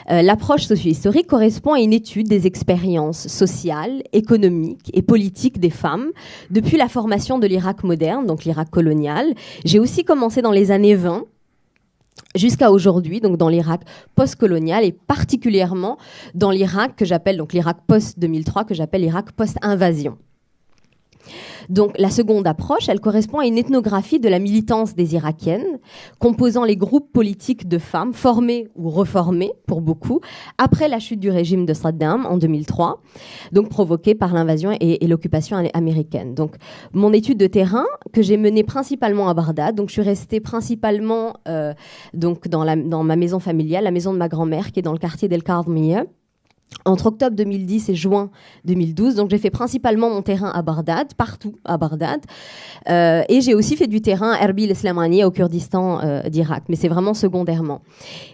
L'approche socio-historique correspond à une étude des expériences sociales, économiques et politiques des femmes depuis la formation de l'Irak moderne, donc l'Irak colonial. J'ai aussi commencé dans les années 20 jusqu'à aujourd'hui, donc dans l'Irak post-colonial et particulièrement dans l'Irak que j'appelle donc l'Irak post-2003, que j'appelle l'Irak post-invasion. Donc la seconde approche, elle correspond à une ethnographie de la militance des Irakiennes, composant les groupes politiques de femmes formés ou reformés, pour beaucoup, après la chute du régime de Saddam en 2003, donc provoquée par l'invasion et l'occupation américaine. Donc mon étude de terrain, que j'ai menée principalement à Bagdad, donc je suis restée principalement donc dans ma maison familiale, la maison de ma grand-mère, qui est dans le quartier d'El Kardmiya, entre octobre 2010 et juin 2012. Donc j'ai fait principalement mon terrain à Bagdad, partout à Bagdad, et j'ai aussi fait du terrain à Erbil Slamani au Kurdistan d'Irak, mais c'est vraiment secondairement.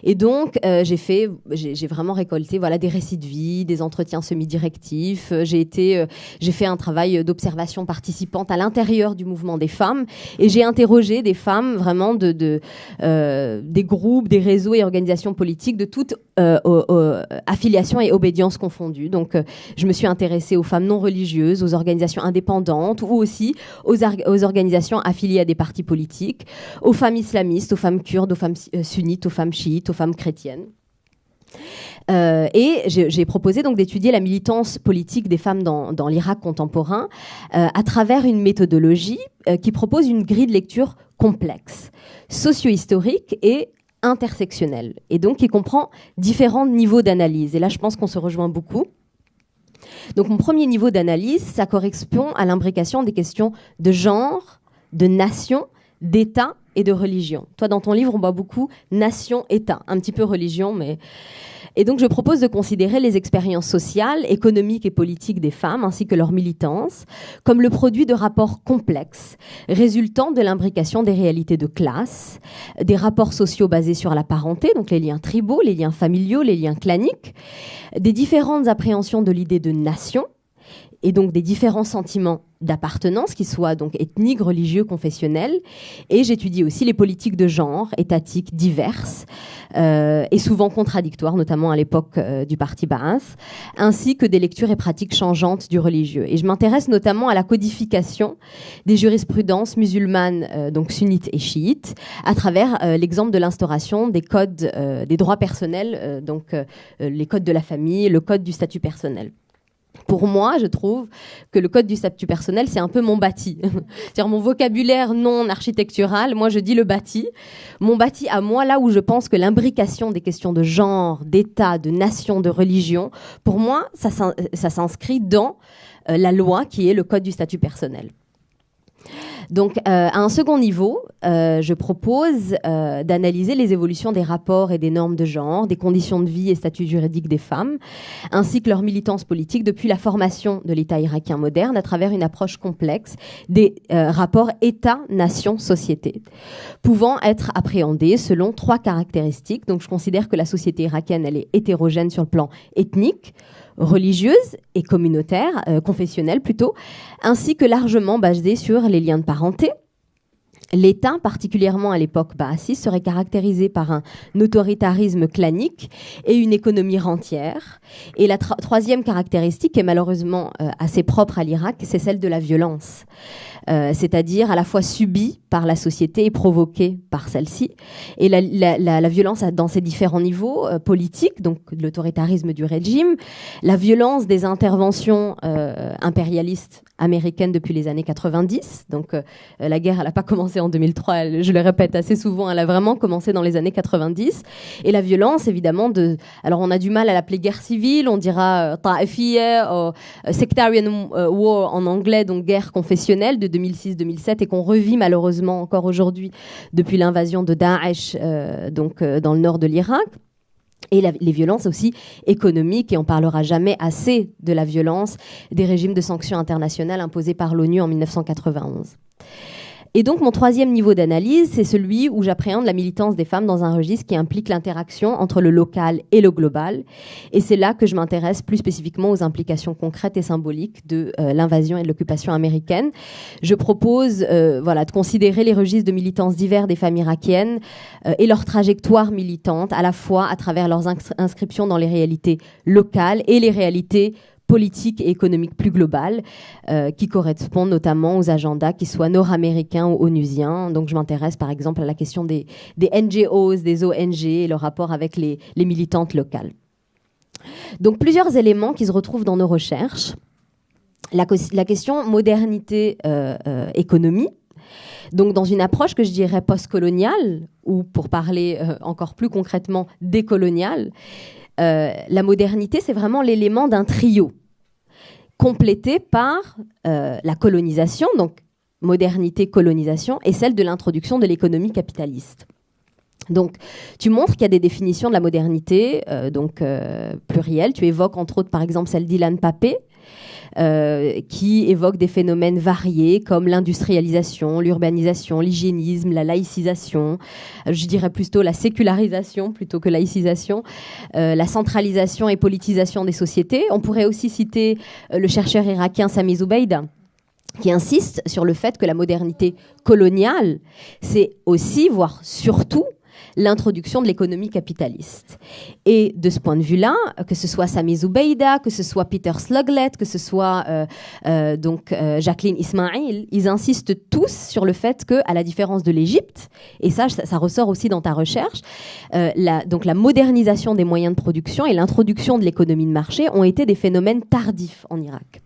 Et donc j'ai vraiment récolté des récits de vie, des entretiens semi-directifs. J'ai fait un travail d'observation participante à l'intérieur du mouvement des femmes, et j'ai interrogé des femmes vraiment des groupes, des réseaux et organisations politiques de toutes affiliations et obédience confondues. Donc, je me suis intéressée aux femmes non religieuses, aux organisations indépendantes ou aussi aux organisations affiliées à des partis politiques, aux femmes islamistes, aux femmes kurdes, aux femmes sunnites, aux femmes chiites, aux femmes chrétiennes. Et j'ai proposé donc d'étudier la militance politique des femmes dans l'Irak contemporain à travers une méthodologie qui propose une grille de lecture complexe, socio-historique et intersectionnelle, et donc qui comprend différents niveaux d'analyse. Et là, je pense qu'on se rejoint beaucoup. Donc, mon premier niveau d'analyse, ça correspond à l'imbrication des questions de genre, de nation, d'État et de religion. Toi, dans ton livre, on voit beaucoup nation, État, un petit peu religion, mais... Et donc, je propose de considérer les expériences sociales, économiques et politiques des femmes, ainsi que leur militance, comme le produit de rapports complexes, résultant de l'imbrication des réalités de classe, des rapports sociaux basés sur la parenté, donc les liens tribaux, les liens familiaux, les liens claniques, des différentes appréhensions de l'idée de nation, et donc des différents sentiments d'appartenance, qu'ils soient donc ethniques, religieux, confessionnels. Et j'étudie aussi les politiques de genre étatiques diverses et souvent contradictoires, notamment à l'époque du parti Ba'ath, ainsi que des lectures et pratiques changeantes du religieux. Et je m'intéresse notamment à la codification des jurisprudences musulmanes, donc sunnites et chiites, à travers l'exemple de l'instauration des codes des droits personnels, donc les codes de la famille, le code du statut personnel. Pour moi, je trouve que le code du statut personnel, c'est un peu mon bâti. C'est-à-dire mon vocabulaire non architectural, moi je dis le bâti. Mon bâti à moi, là où je pense que l'imbrication des questions de genre, d'état, de nation, de religion, pour moi, ça s'inscrit dans la loi qui est le code du statut personnel. Donc, à un second niveau, je propose d'analyser les évolutions des rapports et des normes de genre, des conditions de vie et statut juridique des femmes, ainsi que leur militance politique depuis la formation de l'État irakien moderne à travers une approche complexe des rapports État-nation-société, pouvant être appréhendés selon 3 caractéristiques. Donc, je considère que la société irakienne, elle est hétérogène sur le plan ethnique, religieuse et communautaire, confessionnelle plutôt, ainsi que largement basée sur les liens de parenté. L'État, particulièrement à l'époque ba'athiste, serait caractérisé par un autoritarisme clanique et une économie rentière. Et la troisième caractéristique, qui est malheureusement assez propre à l'Irak, c'est celle de la violence. C'est-à-dire à la fois subie par la société et provoquée par celle-ci. Et la violence dans ses différents niveaux politiques, donc l'autoritarisme du régime, la violence des interventions impérialistes américaines depuis les années 90. Donc la guerre, elle n'a pas commencé en 2003, je le répète assez souvent, elle a vraiment commencé dans les années 90. Et la violence, évidemment, alors on a du mal à l'appeler guerre civile, on dira ta'ifiyya, sectarian war en anglais, donc guerre confessionnelle de 2006-2007 et qu'on revit malheureusement encore aujourd'hui depuis l'invasion de Daesh dans le nord de l'Irak. Et les violences aussi économiques, et on parlera jamais assez de la violence des régimes de sanctions internationales imposés par l'ONU en 1991. Et donc, mon troisième niveau d'analyse, c'est celui où j'appréhende la militance des femmes dans un registre qui implique l'interaction entre le local et le global. Et c'est là que je m'intéresse plus spécifiquement aux implications concrètes et symboliques de l'invasion et de l'occupation américaine. Je propose de considérer les registres de militance divers des femmes irakiennes et leur trajectoire militante, à la fois à travers leurs inscriptions dans les réalités locales et les réalités politiques et économiques plus globales qui correspondent notamment aux agendas qui soient nord-américains ou onusiens. Donc je m'intéresse par exemple à la question des NGOs, des ONG et leur rapport avec les militantes locales. Donc plusieurs éléments qui se retrouvent dans nos recherches. La question modernité-économie. Donc dans une approche que je dirais postcoloniale, ou pour parler encore plus concrètement décoloniale, la modernité, c'est vraiment l'élément d'un trio complété par la colonisation, donc modernité, colonisation, et celle de l'introduction de l'économie capitaliste. Donc, tu montres qu'il y a des définitions de la modernité, plurielles. Tu évoques entre autres, par exemple, celle d'Ilan Pappé, qui évoque des phénomènes variés comme l'industrialisation, l'urbanisation, l'hygiénisme, la laïcisation, je dirais plutôt la sécularisation plutôt que laïcisation, la centralisation et politisation des sociétés. On pourrait aussi citer le chercheur irakien Sami Zubeida, qui insiste sur le fait que la modernité coloniale, c'est aussi, voire surtout, l'introduction de l'économie capitaliste. Et de ce point de vue-là, que ce soit Sami Zubeida, que ce soit Peter Sluglet, que ce soit Jacqueline Ismail, ils insistent tous sur le fait que, à la différence de l'Égypte, et ça ressort aussi dans ta recherche, la modernisation des moyens de production et l'introduction de l'économie de marché ont été des phénomènes tardifs en Irak.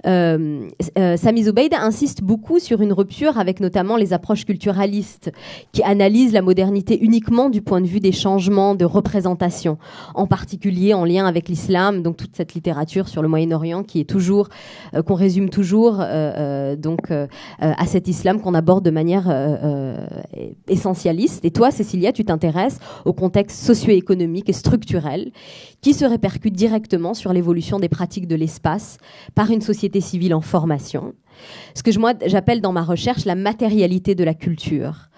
Sami Zubeida insiste beaucoup sur une rupture avec notamment les approches culturalistes qui analysent la modernité uniquement du point de vue des changements de représentation, en particulier en lien avec l'islam, donc toute cette littérature sur le Moyen-Orient qui est toujours, qu'on résume toujours à cet islam qu'on aborde de manière essentialiste. Et toi, Cécilia, tu t'intéresses au contexte socio-économique et structurel qui se répercute directement sur l'évolution des pratiques de l'espace par une société civile en formation. Ce que j'appelle dans ma recherche la matérialité de la culture.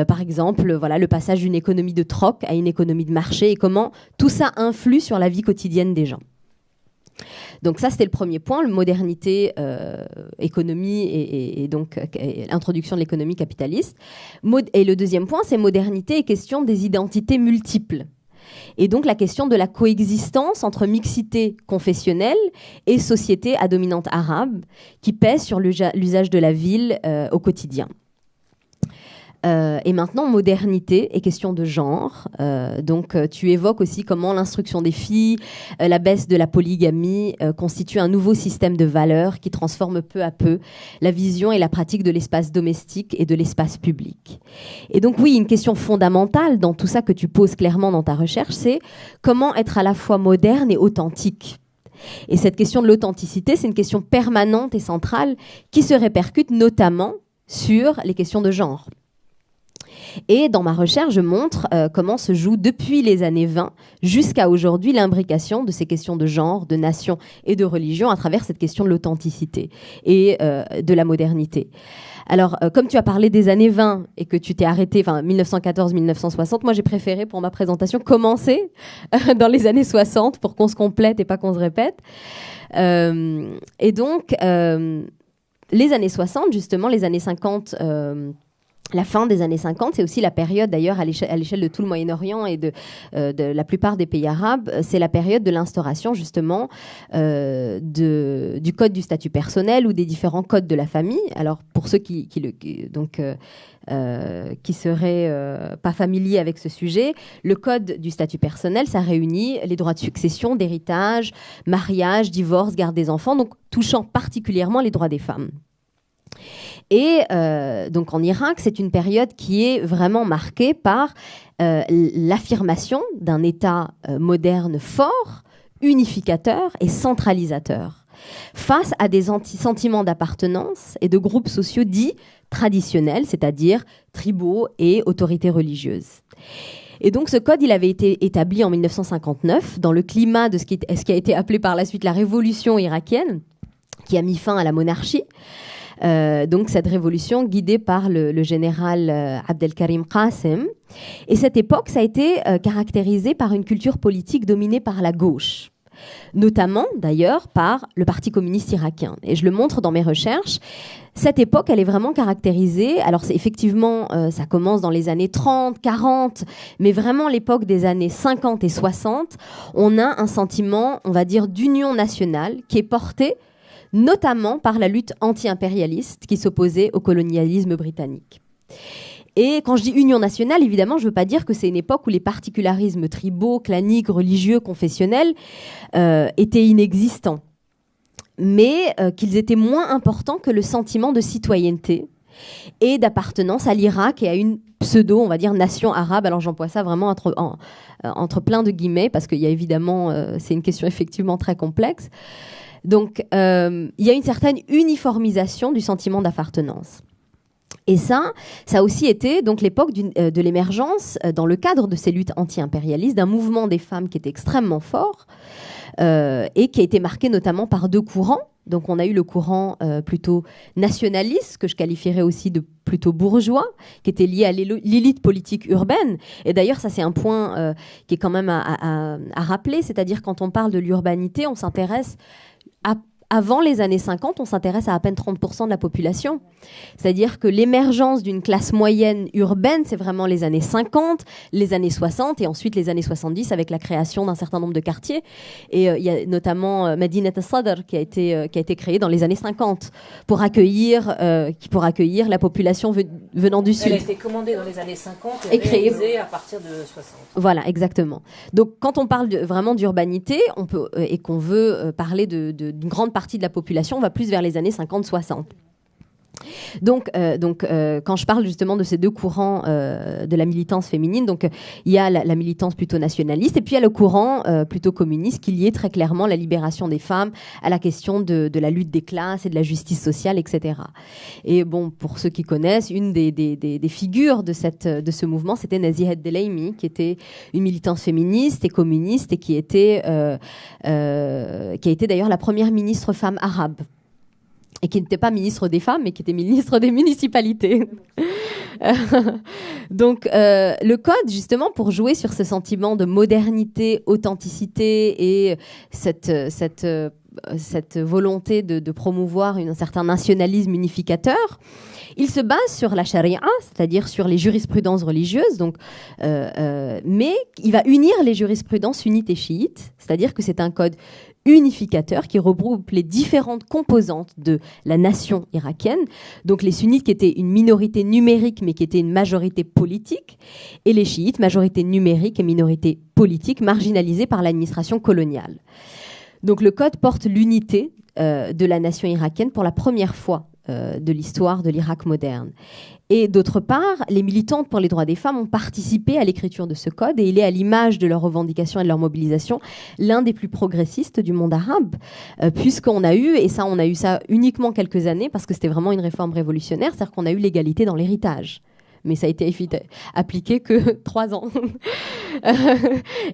Par exemple, le passage d'une économie de troc à une économie de marché et comment tout ça influe sur la vie quotidienne des gens. Donc ça, c'était le premier point, modernité, économie et donc introduction de l'économie capitaliste. Et le deuxième point, c'est modernité et question des identités multiples. Et donc la question de la coexistence entre mixité confessionnelle et société à dominante arabe qui pèse sur l'usage de la ville au quotidien. Et maintenant, modernité et question de genre. Donc, tu évoques aussi comment l'instruction des filles, la baisse de la polygamie constitue un nouveau système de valeurs qui transforme peu à peu la vision et la pratique de l'espace domestique et de l'espace public. Et donc, oui, une question fondamentale dans tout ça que tu poses clairement dans ta recherche, c'est comment être à la fois moderne et authentique. Et cette question de l'authenticité, c'est une question permanente et centrale qui se répercute notamment sur les questions de genre. Et dans ma recherche, je montre comment se joue depuis les années 20 jusqu'à aujourd'hui l'imbrication de ces questions de genre, de nation et de religion à travers cette question de l'authenticité et de la modernité. Alors, comme tu as parlé des années 20 et que tu t'es arrêté, 1914-1960, moi j'ai préféré pour ma présentation commencer dans les années 60 pour qu'on se complète et pas qu'on se répète. Et donc, les années 60, justement, les années 50... la fin des années 50, c'est aussi la période, d'ailleurs, à l'échelle de tout le Moyen-Orient et de la plupart des pays arabes, c'est la période de l'instauration, justement, du code du statut personnel ou des différents codes de la famille. Alors, pour ceux qui seraient pas familiers avec ce sujet, le code du statut personnel, ça réunit les droits de succession, d'héritage, mariage, divorce, garde des enfants, donc touchant particulièrement les droits des femmes. Et donc en Irak, c'est une période qui est vraiment marquée par l'affirmation d'un État moderne fort, unificateur et centralisateur, face à des sentiments d'appartenance et de groupes sociaux dits traditionnels, c'est-à-dire tribaux et autorités religieuses. Et donc ce code, il avait été établi en 1959 dans le climat de ce qui a été appelé par la suite la révolution irakienne, qui a mis fin à la monarchie. Donc cette révolution guidée par le général Abdelkarim Qasem. Et cette époque, ça a été caractérisé par une culture politique dominée par la gauche, notamment d'ailleurs par le Parti communiste irakien. Et je le montre dans mes recherches. Cette époque, elle est vraiment caractérisée, alors c'est effectivement, ça commence dans les années 30, 40, mais vraiment l'époque des années 50 et 60, on a un sentiment, on va dire, d'union nationale qui est porté notamment par la lutte anti-impérialiste qui s'opposait au colonialisme britannique. Et quand je dis union nationale, évidemment, je ne veux pas dire que c'est une époque où les particularismes tribaux, claniques, religieux, confessionnels étaient inexistants, mais qu'ils étaient moins importants que le sentiment de citoyenneté et d'appartenance à l'Irak et à une pseudo, on va dire, nation arabe. Alors j'emploie ça vraiment entre plein de guillemets, parce qu'il y a évidemment, c'est une question effectivement très complexe. Donc, il y a une certaine uniformisation du sentiment d'appartenance. Et ça a aussi été donc l'époque de l'émergence, dans le cadre de ces luttes anti-impérialistes, d'un mouvement des femmes qui était extrêmement fort et qui a été marqué notamment par deux courants. Donc, on a eu le courant plutôt nationaliste, que je qualifierais aussi de plutôt bourgeois, qui était lié à l'élite politique urbaine. Et d'ailleurs, ça, c'est un point qui est quand même à rappeler. C'est-à-dire, quand on parle de l'urbanité, on s'intéresse avant les années 50, on s'intéresse à peine 30% de la population. C'est-à-dire que l'émergence d'une classe moyenne urbaine, c'est vraiment les années 50, les années 60 et ensuite les années 70 avec la création d'un certain nombre de quartiers. Et il y a notamment Medinat al-Sadr qui a été créé dans les années 50 pour accueillir la population venant du Sud. Elle a été commandée dans les années 50 et réalisée à partir de 60. Voilà, exactement. Donc quand on parle vraiment d'urbanité, on peut, et qu'on veut parler d'une grande partie de la population, on va plus vers les années 50-60. Donc, quand je parle justement de ces deux courants de la militance féminine, donc il y a la militance plutôt nationaliste et puis il y a le courant plutôt communiste qui liait très clairement la libération des femmes à la question de la lutte des classes et de la justice sociale, etc. Et bon, pour ceux qui connaissent, une des figures de ce mouvement, c'était Nazihet Delaimi, qui était une militante féministe et communiste et qui a été d'ailleurs la première ministre femme arabe. Et qui n'était pas ministre des femmes, mais qui était ministre des municipalités. Donc, le code, justement, pour jouer sur ce sentiment de modernité, authenticité et cette cette volonté de promouvoir un certain nationalisme unificateur, il se base sur la charia, c'est-à-dire sur les jurisprudences religieuses, mais il va unir les jurisprudences sunnites et chiites, c'est-à-dire que c'est un code unificateur qui regroupe les différentes composantes de la nation irakienne, donc les sunnites qui étaient une minorité numérique mais qui étaient une majorité politique, et les chiites, majorité numérique et minorité politique marginalisée par l'administration coloniale. Donc le code porte l'unité de la nation irakienne pour la première fois de l'histoire de l'Irak moderne. Et d'autre part, les militantes pour les droits des femmes ont participé à l'écriture de ce code et il est à l'image de leurs revendications et de leur mobilisation l'un des plus progressistes du monde arabe, puisqu'on a eu, et ça on a eu ça uniquement quelques années parce que c'était vraiment une réforme révolutionnaire, c'est-à-dire qu'on a eu l'égalité dans l'héritage. Mais ça a été appliqué que 3 ans.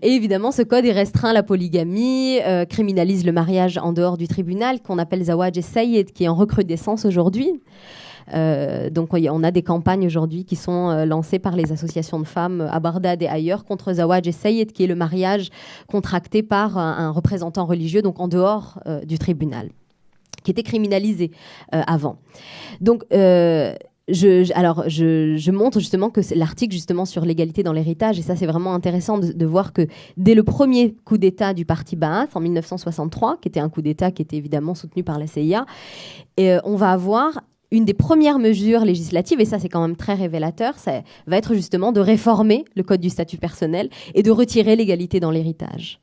Et évidemment, ce code est restreint à la polygamie, criminalise le mariage en dehors du tribunal, qu'on appelle Zawaj et Sayyid, qui est en recrudescence aujourd'hui. Donc on a des campagnes aujourd'hui qui sont lancées par les associations de femmes à Bagdad et ailleurs contre Zawaj et Sayyid, qui est le mariage contracté par un représentant religieux, donc en dehors du tribunal, qui était criminalisé avant. Donc je montre justement que c'est l'article justement sur l'égalité dans l'héritage, et ça c'est vraiment intéressant de voir que dès le premier coup d'État du parti Ba'ath en 1963, qui était un coup d'État qui était évidemment soutenu par la CIA, on va avoir une des premières mesures législatives, et ça c'est quand même très révélateur, ça va être justement de réformer le code du statut personnel et de retirer l'égalité dans l'héritage.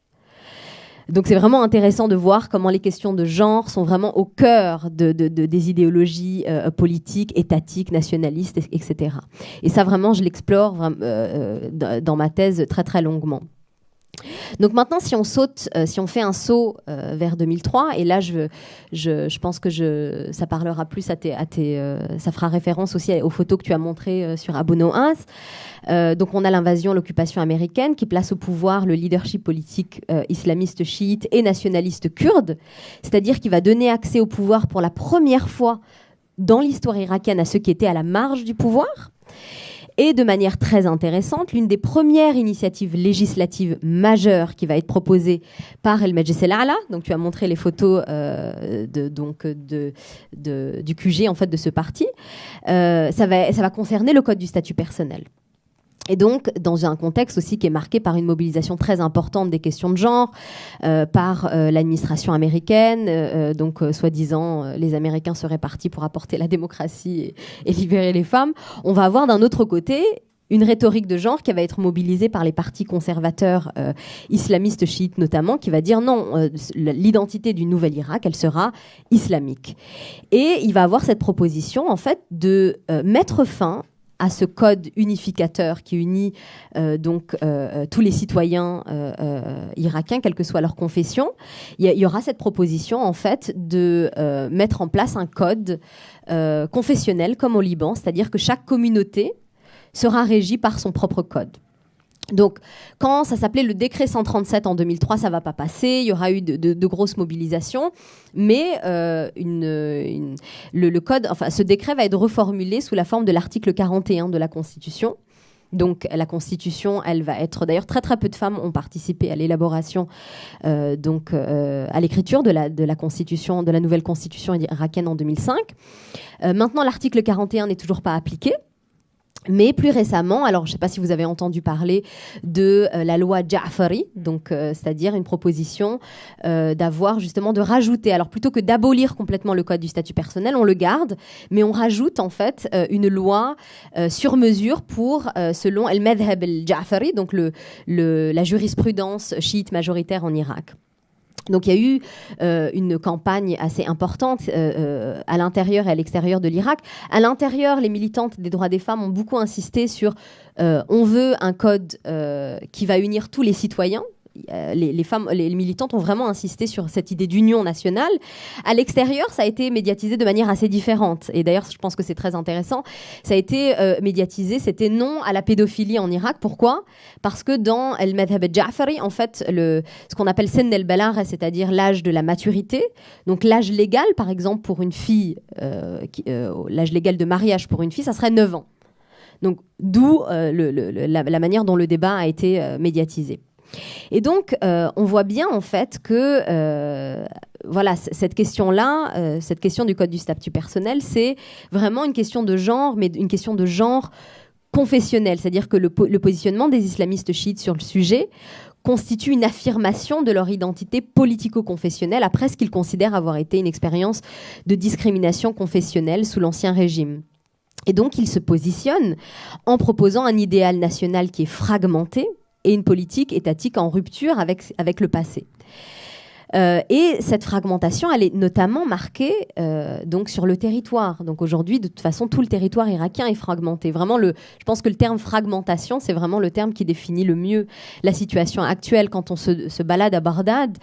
Donc c'est vraiment intéressant de voir comment les questions de genre sont vraiment au cœur des idéologies politiques, étatiques, nationalistes, etc. Et ça vraiment, je l'explore dans ma thèse très très longuement. Donc maintenant, si on fait un saut vers 2003, et là je pense que ça parlera plus ça fera référence aussi aux photos que tu as montrées sur Abu Noas. Donc on a l'invasion, l'occupation américaine qui place au pouvoir le leadership politique islamiste chiite et nationaliste kurde, c'est-à-dire qui va donner accès au pouvoir pour la première fois dans l'histoire irakienne à ceux qui étaient à la marge du pouvoir. Et de manière très intéressante, l'une des premières initiatives législatives majeures qui va être proposée par El Majlis El-A'la, donc tu as montré les photos du QG en fait de ce parti, ça va concerner le code du statut personnel. Et donc, dans un contexte aussi qui est marqué par une mobilisation très importante des questions de genre, par l'administration américaine, donc soi-disant les Américains seraient partis pour apporter la démocratie et libérer les femmes, on va avoir d'un autre côté une rhétorique de genre qui va être mobilisée par les partis conservateurs islamistes chiites notamment, qui va dire non, l'identité du nouvel Irak, elle sera islamique. Et il va avoir cette proposition en fait de mettre fin à ce code unificateur qui unit tous les citoyens irakiens, quelle que soit leur confession. Il y aura cette proposition en fait de mettre en place un code confessionnel comme au Liban, c'est-à-dire que chaque communauté sera régie par son propre code. Donc, quand ça s'appelait le décret 137 en 2003, ça ne va pas passer. Il y aura eu de grosses mobilisations. Mais le code, enfin, ce décret va être reformulé sous la forme de l'article 41 de la Constitution. Donc, la Constitution, elle va être... D'ailleurs, très, très peu de femmes ont participé à l'élaboration, à l'écriture de la Constitution, de la nouvelle Constitution irakienne en 2005. Maintenant, l'article 41 n'est toujours pas appliqué. Mais plus récemment, alors je ne sais pas si vous avez entendu parler de la loi Ja'fari, donc c'est-à-dire une proposition de rajouter, alors plutôt que d'abolir complètement le code du statut personnel, on le garde, mais on rajoute en fait une loi sur mesure pour, selon El Madhhab al-Ja'fari, donc la jurisprudence chiite majoritaire en Irak. Donc il y a eu une campagne assez importante à l'intérieur et à l'extérieur de l'Irak. À l'intérieur, les militantes des droits des femmes ont beaucoup insisté sur on veut un code qui va unir tous les citoyens. Les militantes ont vraiment insisté sur cette idée d'union nationale. À l'extérieur, ça a été médiatisé de manière assez différente. Et d'ailleurs, je pense que c'est très intéressant. Ça a été médiatisé, c'était non à la pédophilie en Irak. Pourquoi ? Parce que dans El Madhhab al-Ja'fari, en fait, ce qu'on appelle Senn el-Balagha, c'est-à-dire l'âge de la maturité, donc l'âge légal, par exemple, pour une fille, l'âge légal de mariage pour une fille, ça serait 9 ans. Donc, d'où la manière dont le débat a été médiatisé. Et donc, on voit bien en fait que voilà, cette question-là, cette question du code du statut personnel, c'est vraiment une question de genre, mais une question de genre confessionnel. C'est-à-dire que le positionnement des islamistes chiites sur le sujet constitue une affirmation de leur identité politico-confessionnelle après ce qu'ils considèrent avoir été une expérience de discrimination confessionnelle sous l'Ancien Régime. Et donc, ils se positionnent en proposant un idéal national qui est fragmenté et une politique étatique en rupture avec le passé. Et cette fragmentation, elle est notamment marquée donc sur le territoire. Donc aujourd'hui, de toute façon, tout le territoire irakien est fragmenté. Vraiment, je pense que le terme fragmentation, c'est vraiment le terme qui définit le mieux la situation actuelle. Quand on se balade à Bagdad,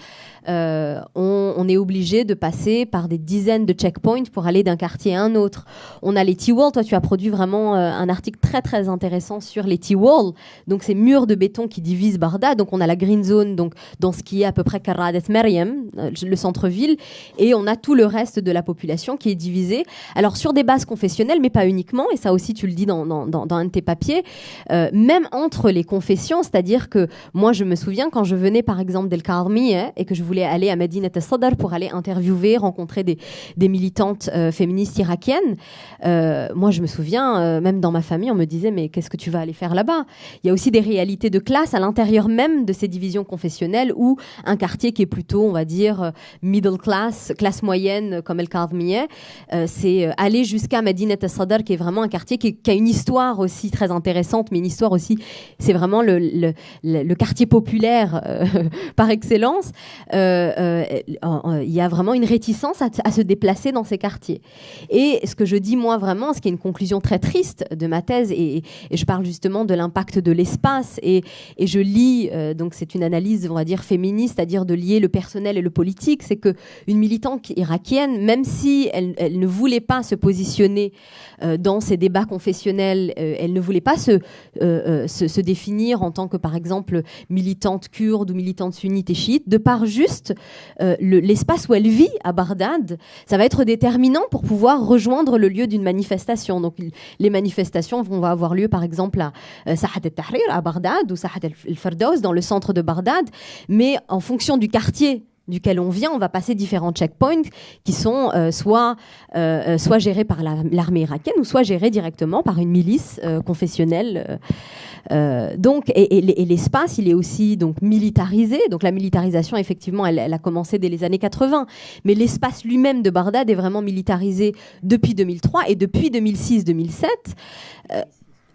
on est obligé de passer par des dizaines de checkpoints pour aller d'un quartier à un autre. On a les T-walls. Toi, tu as produit vraiment un article très, très intéressant sur les T-walls. Donc, ces murs de béton qui divisent Bagdad. Donc, on a la Green Zone, donc, dans ce qui est à peu près Karadet Maryam, le centre-ville, et on a tout le reste de la population qui est divisée. Alors, sur des bases confessionnelles, mais pas uniquement, et ça aussi, tu le dis dans un de tes papiers, même entre les confessions, c'est-à-dire que moi, je me souviens, quand je venais, par exemple, d'El Karmi, et que je voulais aller à Medinat al-Sadr pour aller interviewer, rencontrer des militantes féministes irakiennes. Moi, je me souviens, même dans ma famille, on me disait, mais qu'est-ce que tu vas aller faire là-bas ? Il y a aussi des réalités de classe à l'intérieur même de ces divisions confessionnelles où un quartier qui est plutôt, on va dire, middle class, classe moyenne, comme El Karmieh, c'est aller jusqu'à Medinat al-Sadr, qui est vraiment un quartier qui a une histoire aussi très intéressante, mais une histoire aussi, c'est vraiment le quartier populaire par excellence. Il y a vraiment une réticence à se déplacer dans ces quartiers. Et ce que je dis, moi, vraiment, ce qui est une conclusion très triste de ma thèse, et je parle justement de l'impact de l'espace, et je lis, donc c'est une analyse, on va dire, féministe, c'est-à-dire de lier le personnel et le politique, c'est qu'une militante irakienne, même si elle ne voulait pas se positionner dans ces débats confessionnels, elle ne voulait pas se définir en tant que, par exemple, militante kurde ou militante sunnite et chiite, de par juste l'espace où elle vit à Bagdad, ça va être déterminant pour pouvoir rejoindre le lieu d'une manifestation. Donc les manifestations vont avoir lieu par exemple à Sahat al-Tahrir à Bagdad ou Sahat al-Firdaus dans le centre de Bagdad, mais en fonction du quartier duquel on vient, on va passer différents checkpoints qui sont soit gérés par l'armée irakienne ou soit gérés directement par une milice confessionnelle. Donc, et l'espace, il est aussi donc militarisé. Donc la militarisation, effectivement, elle a commencé dès les années 80. Mais l'espace lui-même de Bagdad est vraiment militarisé depuis 2003 et depuis 2006-2007.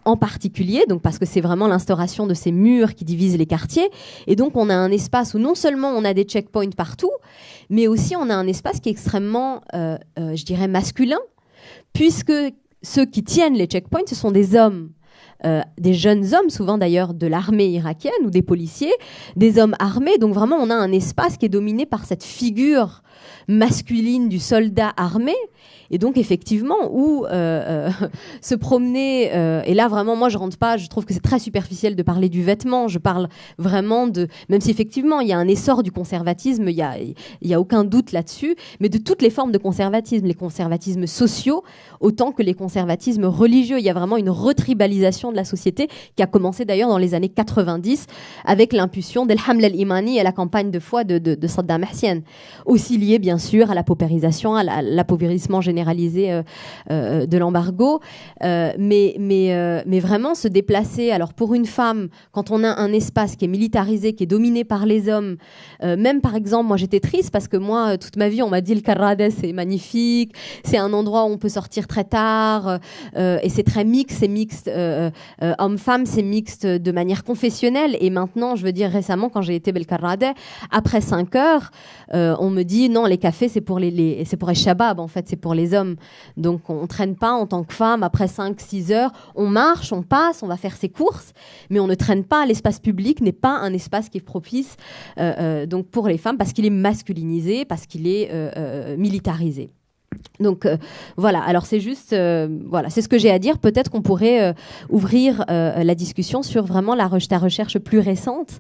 En particulier, donc parce que c'est vraiment l'instauration de ces murs qui divisent les quartiers. Et donc, on a un espace où non seulement on a des checkpoints partout, mais aussi on a un espace qui est extrêmement, je dirais, masculin, puisque ceux qui tiennent les checkpoints, ce sont des hommes. Des jeunes hommes, souvent d'ailleurs de l'armée irakienne ou des policiers, des hommes armés. Donc vraiment, on a un espace qui est dominé par cette figure masculine du soldat armé. Et donc, effectivement, où se promener... et là, vraiment, moi, je rentre pas... Je trouve que c'est très superficiel de parler du vêtement. Je parle vraiment de... Même si, effectivement, il y a un essor du conservatisme, il y a aucun doute là-dessus, mais de toutes les formes de conservatisme, les conservatismes sociaux, autant que les conservatismes religieux. Il y a vraiment une retribalisation de la société qui a commencé, d'ailleurs, dans les années 90, avec l'impulsion d'El Hamla al-Imani et la campagne de foi de Saddam Hussein. Aussi lié, bien sûr, à la paupérisation, à l'appauvrissement généralisé de l'embargo, mais vraiment se déplacer. Alors pour une femme, quand on a un espace qui est militarisé, qui est dominé par les hommes, même par exemple, moi j'étais triste parce que moi toute ma vie on m'a dit le Karrades c'est magnifique, c'est un endroit où on peut sortir très tard et c'est très mixte, c'est mixte homme-femme, c'est mixte de manière confessionnelle. Et maintenant, je veux dire récemment quand j'ai été Belkarrade, après 5 heures, on me dit non, les cafés c'est pour c'est pour les shabab en fait, c'est pour les hommes. Donc on traîne pas en tant que femme après 5-6 heures, on marche, on passe, on va faire ses courses, mais on ne traîne pas. L'espace public n'est pas un espace qui est propice donc pour les femmes parce qu'il est masculinisé, parce qu'il est militarisé. Donc voilà, alors c'est juste voilà, c'est ce que j'ai à dire. Peut-être qu'on pourrait ouvrir la discussion sur vraiment ta recherche plus récente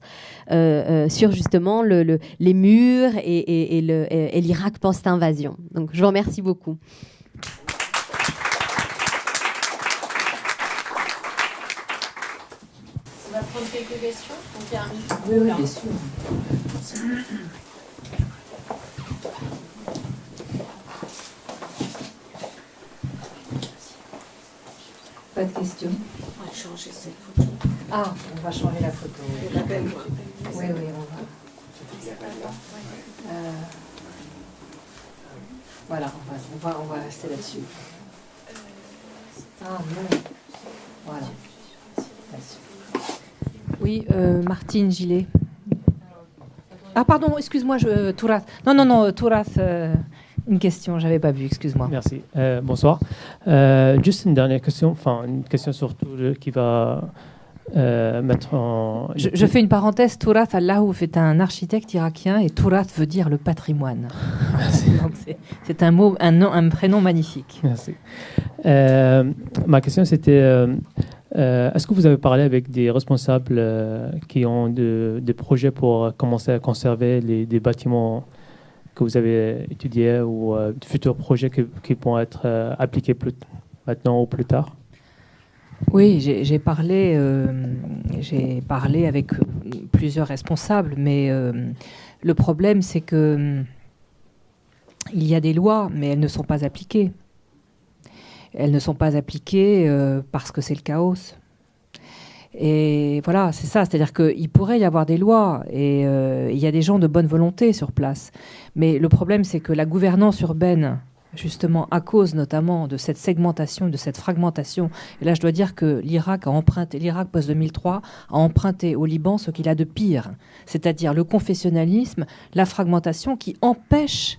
sur justement les murs et l'Irak post-invasion. Donc je vous remercie beaucoup. On va prendre quelques questions. Donc, il y a un micro. Oui, oui, bien sûr. Pas de questions. On va changer cette photo. Ah, on va changer la photo. Je l'appelle, moi. Oui, oui, on va. Voilà, on va rester là-dessus. Ah non. Voilà. Oui, Martine Gillet. Ah pardon, excuse-moi, Tourath. Non, Tourath, une question, j'avais pas vu, excuse-moi. Merci. Bonsoir. Juste une dernière question, enfin une question surtout qui va mettre en... Je fais une parenthèse, Tourath Allahouf est un architecte irakien et Tourath veut dire le patrimoine. Donc c'est un mot, un prénom magnifique. Merci. Ma question c'était, est-ce que vous avez parlé avec des responsables qui ont des projets pour commencer à conserver des bâtiments que vous avez étudiés ou de futurs projets qui pourront être appliqués maintenant ou plus tard? Oui, j'ai parlé avec plusieurs responsables, mais le problème c'est que il y a des lois, mais elles ne sont pas appliquées. Elles ne sont pas appliquées parce que c'est le chaos. Et voilà, c'est ça. C'est-à-dire qu'il pourrait y avoir des lois et il y a des gens de bonne volonté sur place. Mais le problème, c'est que la gouvernance urbaine, justement à cause notamment de cette segmentation, de cette fragmentation, et là je dois dire que l'Irak post-2003 a emprunté au Liban ce qu'il a de pire, c'est-à-dire le confessionnalisme, la fragmentation qui empêche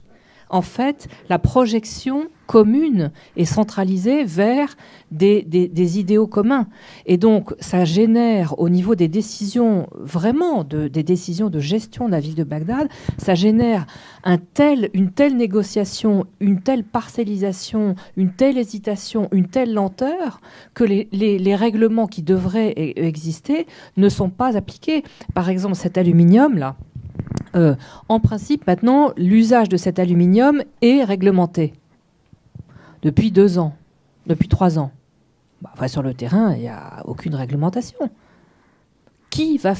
en fait la projection commune et centralisée vers des idéaux communs. Et donc, ça génère au niveau des décisions, vraiment des décisions de gestion de la ville de Bagdad, ça génère une telle négociation, une telle parcellisation, une telle hésitation, une telle lenteur que les règlements qui devraient exister ne sont pas appliqués. Par exemple, cet aluminium-là, en principe, maintenant, l'usage de cet aluminium est réglementé depuis 2 ans, depuis 3 ans. Enfin, sur le terrain, il n'y a aucune réglementation. Qui va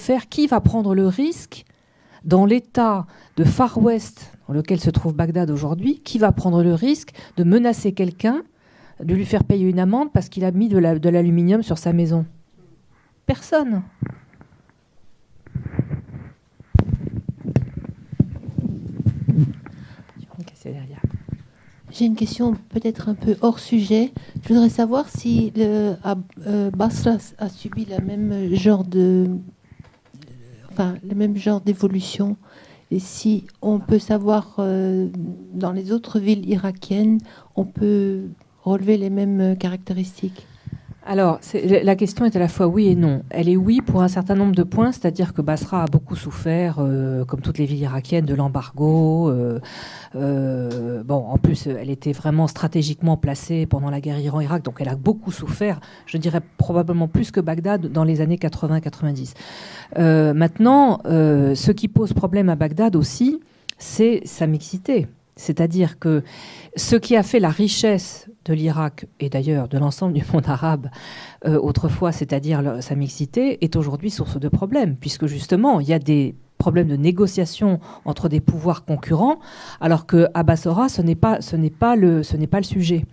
prendre le risque dans l'état de Far West dans lequel se trouve Bagdad aujourd'hui, qui va prendre le risque de menacer quelqu'un, de lui faire payer une amende parce qu'il a mis de l'aluminium sur sa maison? Personne. J'ai une question peut-être un peu hors sujet. Je voudrais savoir si Basra a subi le même genre d'évolution, et si on peut savoir dans les autres villes irakiennes, on peut relever les mêmes caractéristiques. Alors, la question est à la fois oui et non. Elle est oui pour un certain nombre de points, c'est-à-dire que Basra a beaucoup souffert, comme toutes les villes irakiennes, de l'embargo. En plus, elle était vraiment stratégiquement placée pendant la guerre Iran-Irak, donc elle a beaucoup souffert, je dirais probablement plus que Bagdad dans les années 80-90. Maintenant, ce qui pose problème à Bagdad aussi, c'est sa mixité. C'est-à-dire que ce qui a fait la richesse de l'Irak et d'ailleurs de l'ensemble du monde arabe autrefois, c'est-à-dire sa mixité, est aujourd'hui source de problèmes, puisque justement, il y a des problèmes de négociation entre des pouvoirs concurrents, alors qu'à Bassora, ce n'est pas le sujet.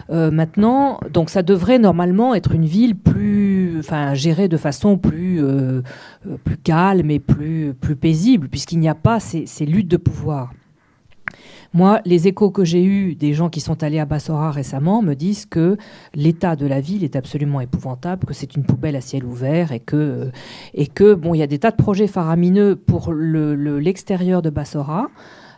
Maintenant, donc ça devrait normalement être une ville gérée de façon plus calme et plus paisible, puisqu'il n'y a pas ces luttes de pouvoir. Moi, les échos que j'ai eus des gens qui sont allés à Bassora récemment me disent que l'état de la ville est absolument épouvantable, que c'est une poubelle à ciel ouvert et que il y a des tas de projets faramineux pour l'extérieur de Bassora,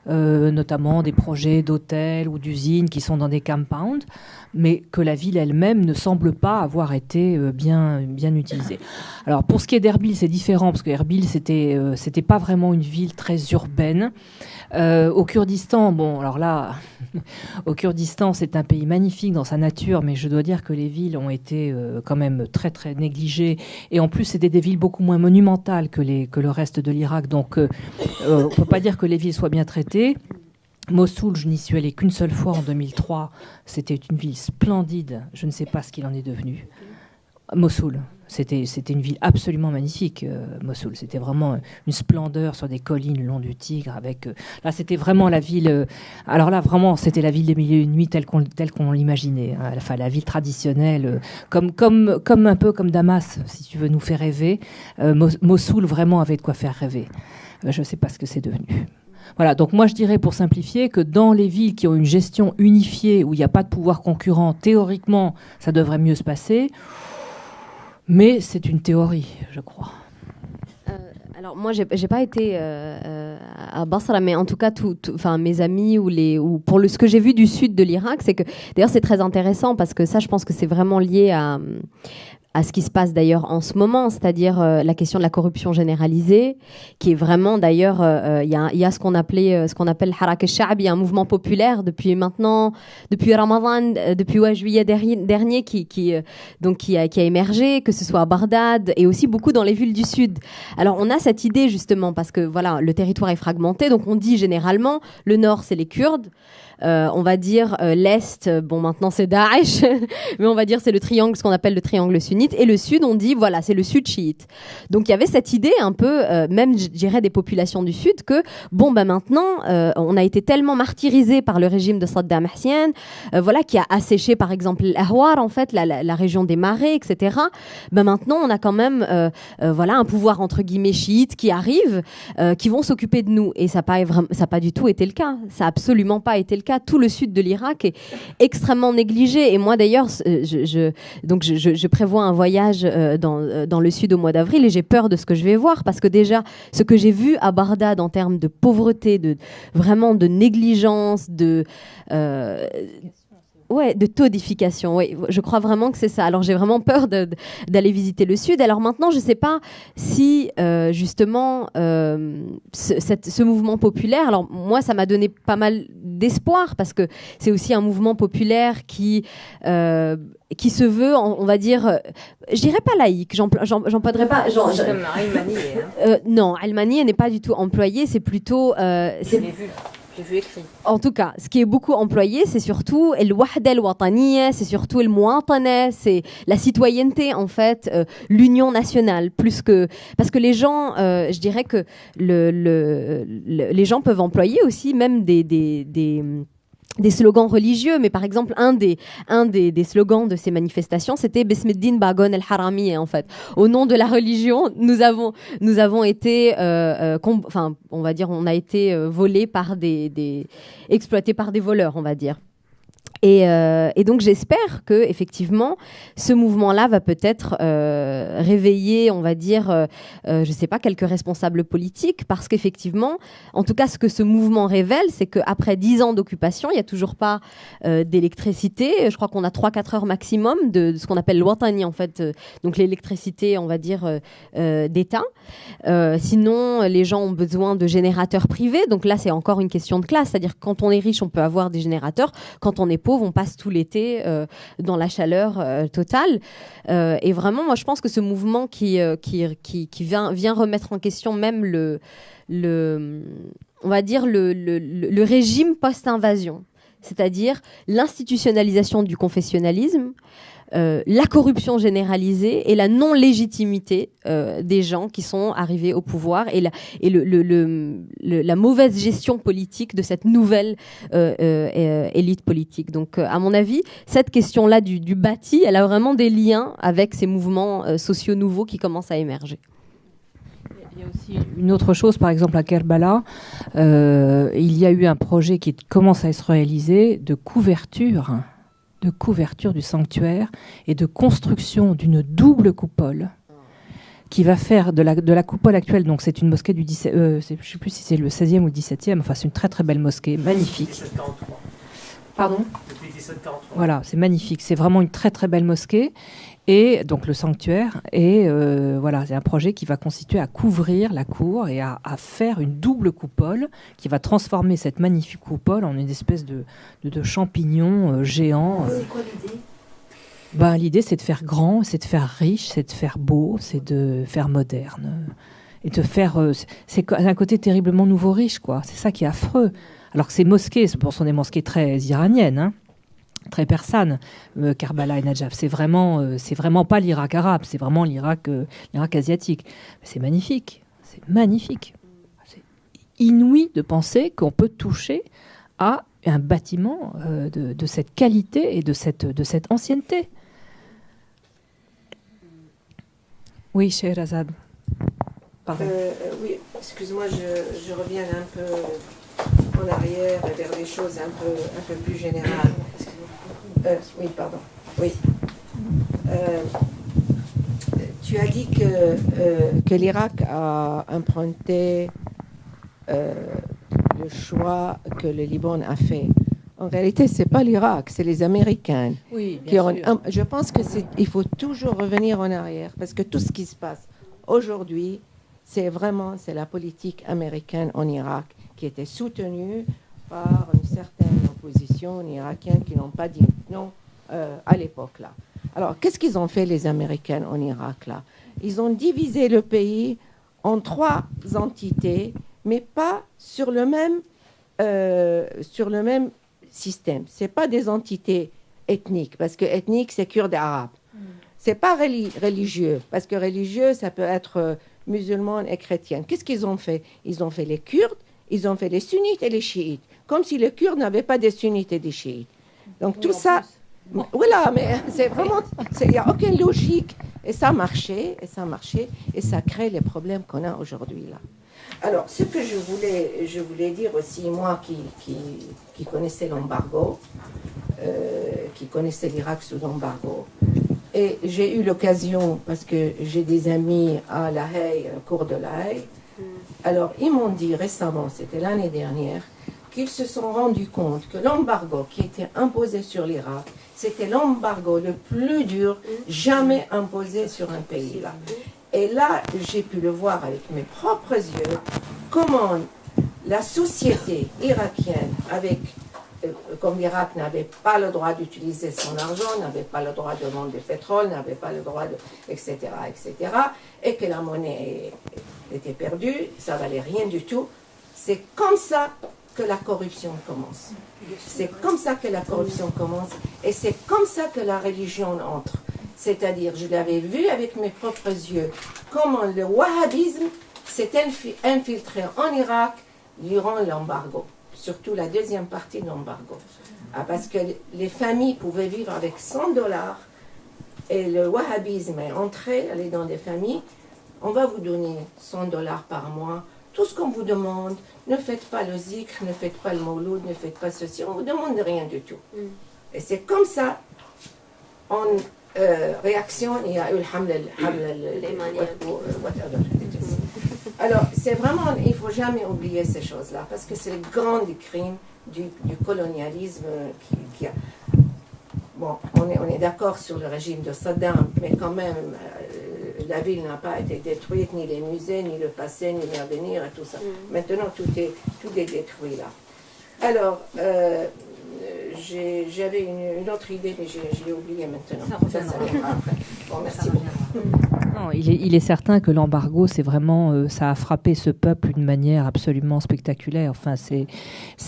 notamment des projets d'hôtels ou d'usines qui sont dans des compounds, mais que la ville elle-même ne semble pas avoir été bien utilisée. Alors pour ce qui est d'Erbil, c'est différent parce que Erbil c'était pas vraiment une ville très urbaine. Au Kurdistan, au Kurdistan, c'est un pays magnifique dans sa nature, mais je dois dire que les villes ont été quand même très très négligées. Et en plus, c'était des villes beaucoup moins monumentales que le reste de l'Irak. Donc, on ne peut pas dire que les villes soient bien traitées. Mossoul, je n'y suis allée qu'une seule fois en 2003. C'était une ville splendide. Je ne sais pas ce qu'il en est devenu. Mossoul. C'était une ville absolument magnifique, Mossoul. C'était vraiment une splendeur sur des collines le long du Tigre. Là, c'était vraiment la ville. Alors là, vraiment, c'était la ville des milieux de nuit telle qu'on l'imaginait. Hein. Enfin, la ville traditionnelle, comme un peu comme Damas, si tu veux nous faire rêver. Mossoul vraiment avait de quoi faire rêver. Je ne sais pas ce que c'est devenu. Voilà, donc moi je dirais pour simplifier que dans les villes qui ont une gestion unifiée, où il n'y a pas de pouvoir concurrent, théoriquement, ça devrait mieux se passer. Mais c'est une théorie, je crois. Alors moi, j'ai pas été à Basra, mais en tout cas, mes amis ou pour ce que j'ai vu du sud de l'Irak, c'est que d'ailleurs c'est très intéressant parce que ça, je pense que c'est vraiment lié à ce qui se passe d'ailleurs en ce moment, c'est-à-dire la question de la corruption généralisée, qui est vraiment d'ailleurs, il y a ce qu'on appelle Harak al-Sha'b, il y a un mouvement populaire depuis Ramadan, depuis juillet dernier, qui a émergé, que ce soit à Bagdad et aussi beaucoup dans les villes du sud. Alors on a cette idée justement parce que voilà, le territoire est fragmenté, donc on dit généralement le nord c'est les Kurdes. On va dire l'Est, bon maintenant c'est Daesh, mais on va dire c'est le triangle, ce qu'on appelle le triangle sunnite, et le Sud on dit voilà c'est le Sud chiite. Donc il y avait cette idée un peu, même je dirais des populations du Sud, que bon ben maintenant on a été tellement martyrisé par le régime de Saddam Hussein, voilà qui a asséché par exemple l'Ahwar en fait, la région des marais, etc. Ben maintenant on a quand même voilà un pouvoir entre guillemets chiite qui arrive, qui vont s'occuper de nous, et ça n'a pas du tout été le cas, ça n'a absolument pas été le cas. Tout le sud de l'Irak est extrêmement négligé. Et moi, d'ailleurs, je prévois un voyage dans le sud au mois d'avril et j'ai peur de ce que je vais voir parce que déjà, ce que j'ai vu à Bagdad en termes de pauvreté, vraiment de négligence, de taudification. Ouais, je crois vraiment que c'est ça. Alors, j'ai vraiment peur d'aller visiter le Sud. Alors maintenant, je ne sais pas si, justement, ce mouvement populaire, alors moi, ça m'a donné pas mal d'espoir parce que c'est aussi un mouvement populaire qui se veut, on va dire, je dirais pas laïque, j'emploierais pas... C'est comme Almani. Non, Almani n'est pas du tout employé, c'est plutôt... Je l'ai vu écrit. En tout cas, ce qui est beaucoup employé, c'est surtout le wahda al-wataniya, c'est surtout le muwatana, c'est la citoyenneté en fait, l'union nationale, plus que parce que les gens, je dirais que les gens peuvent employer aussi même des slogans religieux, mais par exemple un des slogans de ces manifestations, c'était Bismiddin Bagon el Harami, en fait. Au nom de la religion, nous avons été, on va dire, on a été volés par exploités par des voleurs, on va dire. Et donc j'espère que effectivement ce mouvement-là va peut-être réveiller, on va dire, je sais pas, quelques responsables politiques, parce qu'effectivement, en tout cas, ce que ce mouvement révèle, c'est qu'après 10 ans d'occupation, il n'y a toujours pas d'électricité. Je crois qu'on a 3-4 heures maximum de ce qu'on appelle l'Ouattani, en fait, donc l'électricité, on va dire, d'État. Sinon, les gens ont besoin de générateurs privés. Donc là, c'est encore une question de classe, c'est-à-dire que quand on est riche, on peut avoir des générateurs. Quand on est pauvre, on passe tout l'été dans la chaleur totale. Et vraiment, moi, je pense que ce mouvement qui vient remettre en question même on va dire le régime post-invasion, c'est-à-dire l'institutionnalisation du confessionnalisme, la corruption généralisée et la non-légitimité des gens qui sont arrivés au pouvoir et la mauvaise gestion politique de cette nouvelle élite politique. Donc, à mon avis, cette question-là du bâti, elle a vraiment des liens avec ces mouvements sociaux nouveaux qui commencent à émerger. Il y a aussi une autre chose, par exemple à Kerbala, il y a eu un projet qui commence à se réaliser de couverture du sanctuaire et de construction d'une double coupole qui va faire de la coupole actuelle, donc c'est une mosquée du 17, je ne sais plus si c'est le 16e ou le 17e, enfin c'est une très très belle mosquée, magnifique. 1743. Pardon ? Depuis 1743. Voilà, c'est magnifique, c'est vraiment une très très belle mosquée. Et donc le sanctuaire, et voilà, c'est un projet qui va constituer à couvrir la cour et à faire une double coupole qui va transformer cette magnifique coupole en une espèce de champignon géant. C'est quoi l'idée ? L'idée, c'est de faire grand, c'est de faire riche, c'est de faire beau, c'est de faire moderne. Et de faire... c'est un côté terriblement nouveau riche, quoi. C'est ça qui est affreux. Alors que ces mosquées, ce sont des mosquées très iraniennes, hein, très persane, Karbala et Najaf. C'est vraiment pas l'Irak arabe, c'est vraiment l'Irak asiatique. C'est magnifique, c'est magnifique. C'est inouï de penser qu'on peut toucher à un bâtiment de cette qualité et de cette ancienneté. Oui, Scheherazade. Pardon. Oui, excuse-moi, je reviens un peu en arrière vers des choses un peu plus générales. Oui, pardon. Oui. Tu as dit que l'Irak a emprunté le choix que le Liban a fait. En réalité, c'est pas l'Irak, c'est les Américains. Oui, qui ont, je pense qu'il faut toujours revenir en arrière parce que tout ce qui se passe aujourd'hui, c'est la politique américaine en Irak qui était soutenue par une certaine opposition irakienne qui n'ont pas dit non à l'époque là. Alors, qu'est-ce qu'ils ont fait les Américains en Irak là? Ils ont divisé le pays en 3 entités, mais pas sur le même système. C'est pas des entités ethniques, parce que ethnique, c'est kurde et arabe. C'est pas religieux, parce que religieux, ça peut être musulman et chrétien. Qu'est-ce qu'ils ont fait? Ils ont fait les Kurdes, ils ont fait les sunnites et les chiites, comme si les Kurdes n'avaient pas des sunnites et des chiites. Donc tout ça, voilà, mais c'est vraiment, il n'y a aucune logique. Et ça marchait, et ça crée les problèmes qu'on a aujourd'hui là. Alors, ce que je voulais dire aussi, moi qui connaissais l'embargo, qui connaissais l'Irak sous l'embargo, et j'ai eu l'occasion, parce que j'ai des amis à La Haye, au cours de La Haye, alors ils m'ont dit récemment, c'était l'année dernière, qu'ils se sont rendus compte que l'embargo qui était imposé sur l'Irak, c'était l'embargo le plus dur jamais imposé sur un pays là. Et là, j'ai pu le voir avec mes propres yeux, comment la société irakienne, comme l'Irak n'avait pas le droit d'utiliser son argent, n'avait pas le droit de vendre du pétrole, n'avait pas le droit de... etc., et que la monnaie était perdue, ça valait rien du tout. C'est comme ça que la corruption commence. C'est comme ça que la corruption commence, et c'est comme ça que la religion entre. C'est-à-dire, je l'avais vu avec mes propres yeux, comment le wahhabisme s'est infiltré en Irak durant l'embargo, surtout la deuxième partie de l'embargo. Parce que les familles pouvaient vivre avec $100, et le wahhabisme est entré, aller dans des familles, on va vous donner $100 par mois, tout ce qu'on vous demande, ne faites pas le zikr, ne faites pas le mawloud, ne faites pas ceci, on ne vous demande rien du tout. Et c'est comme ça, en réaction, il y a eu le whatever. Alors, c'est vraiment, il ne faut jamais oublier ces choses-là, parce que c'est le grand crime du colonialisme qui a... Bon, on est d'accord sur le régime de Saddam, mais quand même, la ville n'a pas été détruite, ni les musées, ni le passé, ni l'avenir, et tout ça. Maintenant, tout est détruit là. Alors, j'avais une autre idée, mais je l'ai oubliée maintenant. Ça reviendra après. Bon, merci beaucoup. Non, il est certain que l'embargo, c'est vraiment, ça a frappé ce peuple d'une manière absolument spectaculaire. Enfin,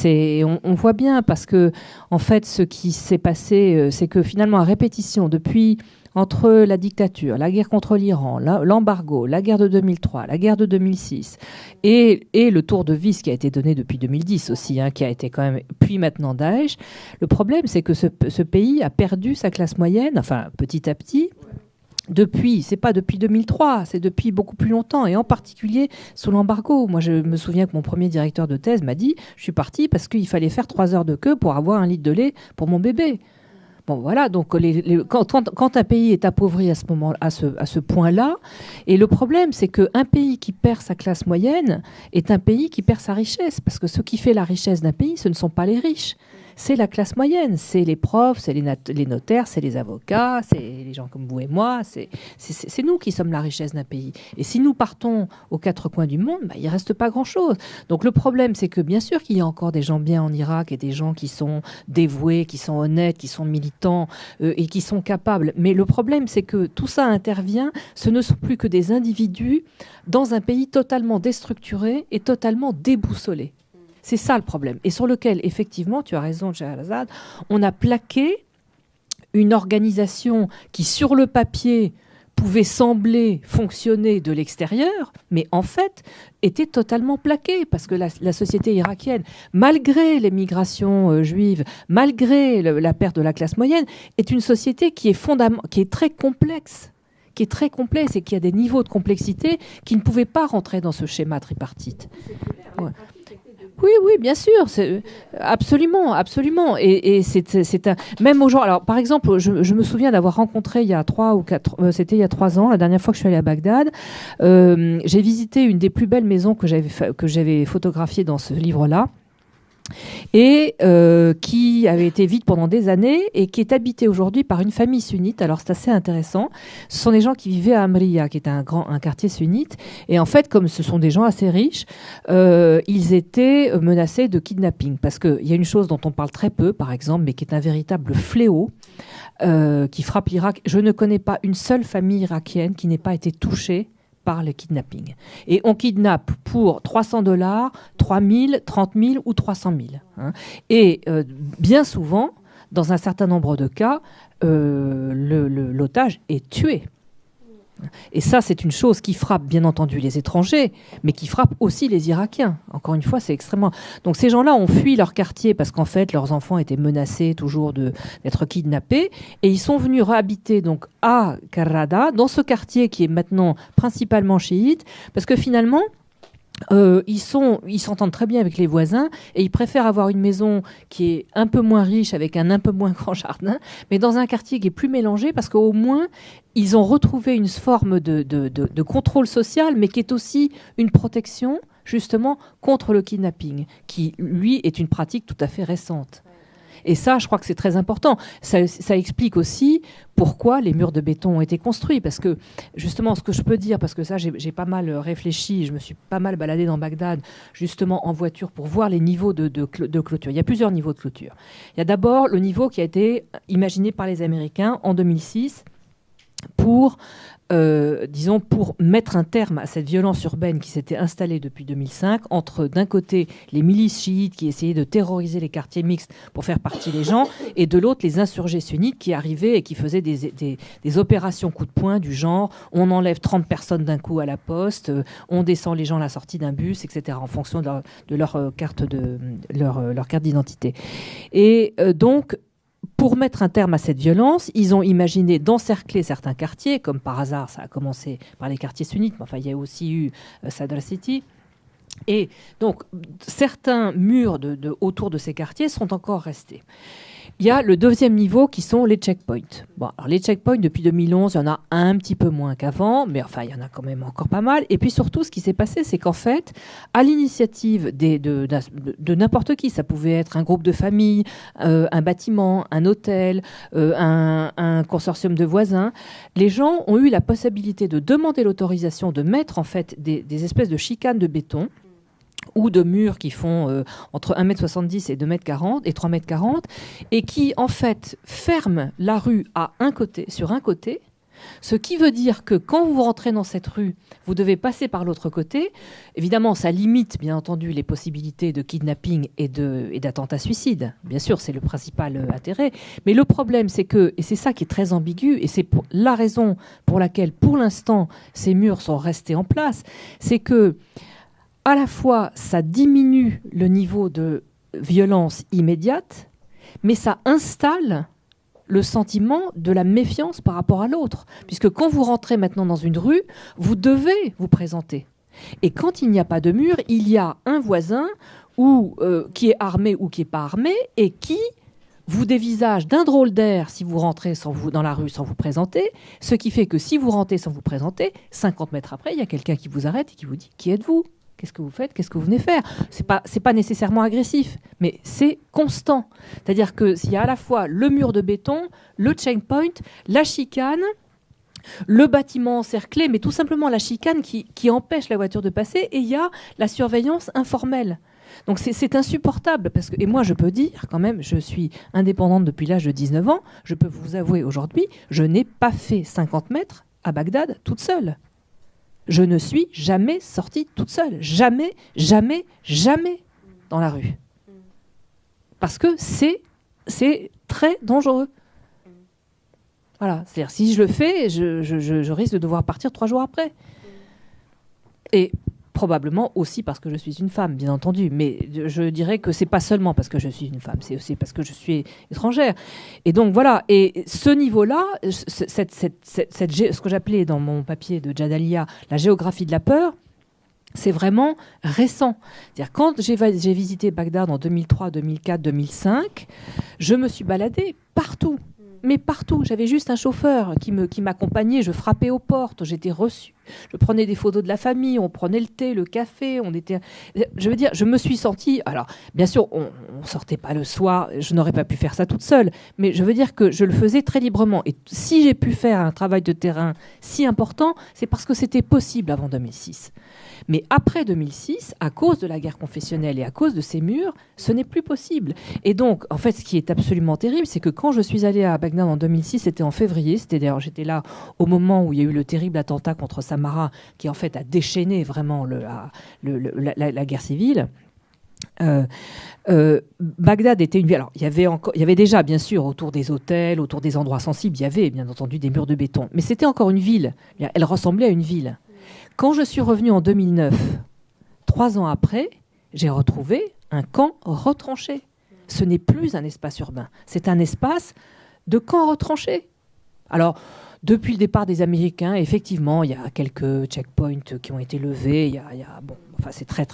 on voit bien, parce que en fait, ce qui s'est passé, c'est que finalement, à répétition, depuis entre la dictature, la guerre contre l'Iran, l'embargo, la guerre de 2003, la guerre de 2006, et le tour de vis qui a été donné depuis 2010 aussi, qui a été quand même, puis maintenant Daesh. Le problème, c'est que ce pays a perdu sa classe moyenne, enfin petit à petit. C'est pas depuis 2003, c'est depuis beaucoup plus longtemps, et en particulier sous l'embargo. Moi, je me souviens que mon premier directeur de thèse m'a dit, je suis partie parce qu'il fallait faire 3 heures de queue pour avoir 1 litre de lait pour mon bébé. Bon, voilà, donc quand un pays est appauvri à ce moment, à ce point-là, et le problème, c'est qu'un pays qui perd sa classe moyenne est un pays qui perd sa richesse, parce que ce qui fait la richesse d'un pays, ce ne sont pas les riches. C'est la classe moyenne, c'est les profs, c'est les notaires, c'est les avocats, c'est les gens comme vous et moi, c'est nous qui sommes la richesse d'un pays. Et si nous partons aux 4 coins du monde, il ne reste pas grand-chose. Donc le problème, c'est que bien sûr qu'il y a encore des gens bien en Irak et des gens qui sont dévoués, qui sont honnêtes, qui sont militants et qui sont capables. Mais le problème, c'est que tout ça intervient, ce ne sont plus que des individus dans un pays totalement déstructuré et totalement déboussolé. C'est ça le problème. Et sur lequel, effectivement, tu as raison, Scheherazade, on a plaqué une organisation qui, sur le papier, pouvait sembler fonctionner de l'extérieur, mais en fait était totalement plaquée, parce que la société irakienne, malgré les migrations juives, malgré la perte de la classe moyenne, est une société qui est très complexe, et qui a des niveaux de complexité qui ne pouvaient pas rentrer dans ce schéma tripartite. Ouais. Oui, bien sûr, absolument. Et c'est même aujourd'hui. Alors, par exemple, je me souviens d'avoir rencontré il y a 3 ans, la dernière fois que je suis allée à Bagdad. J'ai visité une des plus belles maisons que j'avais photographiées dans ce livre-là. Et qui avait été vide pendant des années et qui est habitée aujourd'hui par une famille sunnite. Alors c'est assez intéressant. Ce sont des gens qui vivaient à Amriya, qui est un quartier sunnite. Et en fait, comme ce sont des gens assez riches, ils étaient menacés de kidnapping. Parce qu'il y a une chose dont on parle très peu, par exemple, mais qui est un véritable fléau qui frappe l'Irak. Je ne connais pas une seule famille irakienne qui n'ait pas été touchée par le kidnapping. Et on kidnappe pour $300, 3 000, 30 000 ou 300 000. Hein. Et bien souvent, dans un certain nombre de cas, l'otage est tué. Et ça, c'est une chose qui frappe, bien entendu, les étrangers, mais qui frappe aussi les Irakiens. Encore une fois, c'est extrêmement... Donc ces gens-là ont fui leur quartier parce qu'en fait, leurs enfants étaient menacés toujours d'être kidnappés. Et ils sont venus réhabiter donc, à Karrada, dans ce quartier qui est maintenant principalement chiite, parce que finalement... ils s'entendent très bien avec les voisins et ils préfèrent avoir une maison qui est un peu moins riche avec un peu moins grand jardin, mais dans un quartier qui est plus mélangé parce qu'au moins ils ont retrouvé une forme de contrôle social, mais qui est aussi une protection justement contre le kidnapping, qui lui est une pratique tout à fait récente. Et ça, je crois que c'est très important. Ça explique aussi pourquoi les murs de béton ont été construits. Parce que, justement, ce que je peux dire, parce que ça, j'ai pas mal réfléchi, je me suis pas mal baladée dans Bagdad, justement en voiture, pour voir les niveaux de clôture. Il y a plusieurs niveaux de clôture. Il y a d'abord le niveau qui a été imaginé par les Américains en 2006 pour mettre un terme à cette violence urbaine qui s'était installée depuis 2005 entre, d'un côté, les milices chiites qui essayaient de terroriser les quartiers mixtes pour faire partie des gens, et de l'autre, les insurgés sunnites qui arrivaient et qui faisaient des opérations coup de poing du genre on enlève 30 personnes d'un coup à la poste, on descend les gens à la sortie d'un bus, etc., en fonction de leur carte d'identité. Et donc, pour mettre un terme à cette violence, ils ont imaginé d'encercler certains quartiers, comme par hasard, ça a commencé par les quartiers sunnites, mais enfin, il y a aussi eu Sadr City. Et donc, certains murs autour de ces quartiers sont encore restés. Il y a le deuxième niveau qui sont les checkpoints. Bon, alors les checkpoints, depuis 2011, il y en a un petit peu moins qu'avant, mais enfin, il y en a quand même encore pas mal. Et puis surtout, ce qui s'est passé, c'est qu'en fait, à l'initiative de n'importe qui, ça pouvait être un groupe de famille, un bâtiment, un hôtel, un consortium de voisins, les gens ont eu la possibilité de demander l'autorisation de mettre en fait des espèces de chicanes de béton ou de murs qui font entre 1,70 m et 2,40 m et 3,40 m, et qui, en fait, ferment la rue sur un côté, ce qui veut dire que quand vous rentrez dans cette rue, vous devez passer par l'autre côté. Évidemment, ça limite, bien entendu, les possibilités de kidnapping et d'attentats suicides. Bien sûr, c'est le principal intérêt. Mais le problème, c'est que, et c'est ça qui est très ambigu, et c'est la raison pour laquelle, pour l'instant, ces murs sont restés en place, c'est que à la fois, ça diminue le niveau de violence immédiate, mais ça installe le sentiment de la méfiance par rapport à l'autre. Puisque quand vous rentrez maintenant dans une rue, vous devez vous présenter. Et quand il n'y a pas de mur, il y a un voisin qui est armé ou qui n'est pas armé et qui vous dévisage d'un drôle d'air si vous rentrez dans la rue sans vous présenter, ce qui fait que si vous rentrez sans vous présenter, 50 mètres après, il y a quelqu'un qui vous arrête et qui vous dit « Qui êtes-vous ? Qu'est-ce que vous faites ? Qu'est-ce que vous venez faire ?» C'est pas nécessairement agressif, mais c'est constant. C'est-à-dire que s'il y a à la fois le mur de béton, le checkpoint, la chicane, le bâtiment encerclé, mais tout simplement la chicane qui empêche la voiture de passer, et il y a la surveillance informelle. Donc c'est insupportable, et moi je peux dire quand même, je suis indépendante depuis l'âge de 19 ans, je peux vous avouer aujourd'hui, je n'ai pas fait 50 mètres à Bagdad toute seule. Je ne suis jamais sortie toute seule. Jamais, jamais, jamais dans la rue. Parce que c'est très dangereux. Voilà, c'est-à-dire si je le fais, je risque de devoir partir 3 jours après. Et probablement aussi parce que je suis une femme, bien entendu. Mais je dirais que c'est pas seulement parce que je suis une femme, c'est aussi parce que je suis étrangère. Et donc voilà. Et ce niveau-là, ce que j'appelais dans mon papier de Jadalia la géographie de la peur, c'est vraiment récent. C'est-à-dire quand j'ai visité Bagdad en 2003, 2004, 2005, je me suis baladée partout. Mais partout, j'avais juste un chauffeur qui m'accompagnait, je frappais aux portes, j'étais reçue, je prenais des photos de la famille, on prenait le thé, le café, je veux dire, je me suis sentie, alors bien sûr, on sortait pas le soir, je n'aurais pas pu faire ça toute seule, mais je veux dire que je le faisais très librement. Et si j'ai pu faire un travail de terrain si important, c'est parce que c'était possible avant 2006. Mais après 2006, à cause de la guerre confessionnelle et à cause de ces murs, ce n'est plus possible. Et donc, en fait, ce qui est absolument terrible, c'est que quand je suis allée à Bagdad en 2006, c'était en février, j'étais là au moment où il y a eu le terrible attentat contre Samarra, qui en fait a déchaîné vraiment la guerre civile. Bagdad était une ville. Alors, il y avait déjà, bien sûr, autour des hôtels, autour des endroits sensibles, il y avait bien entendu des murs de béton. Mais c'était encore une ville. Elle ressemblait à une ville. Quand je suis revenue en 2009, 3 ans après, j'ai retrouvé un camp retranché. Ce n'est plus un espace urbain, c'est un espace de camp retranché. Alors, depuis le départ des Américains, effectivement, il y a quelques checkpoints qui ont été levés. C'est très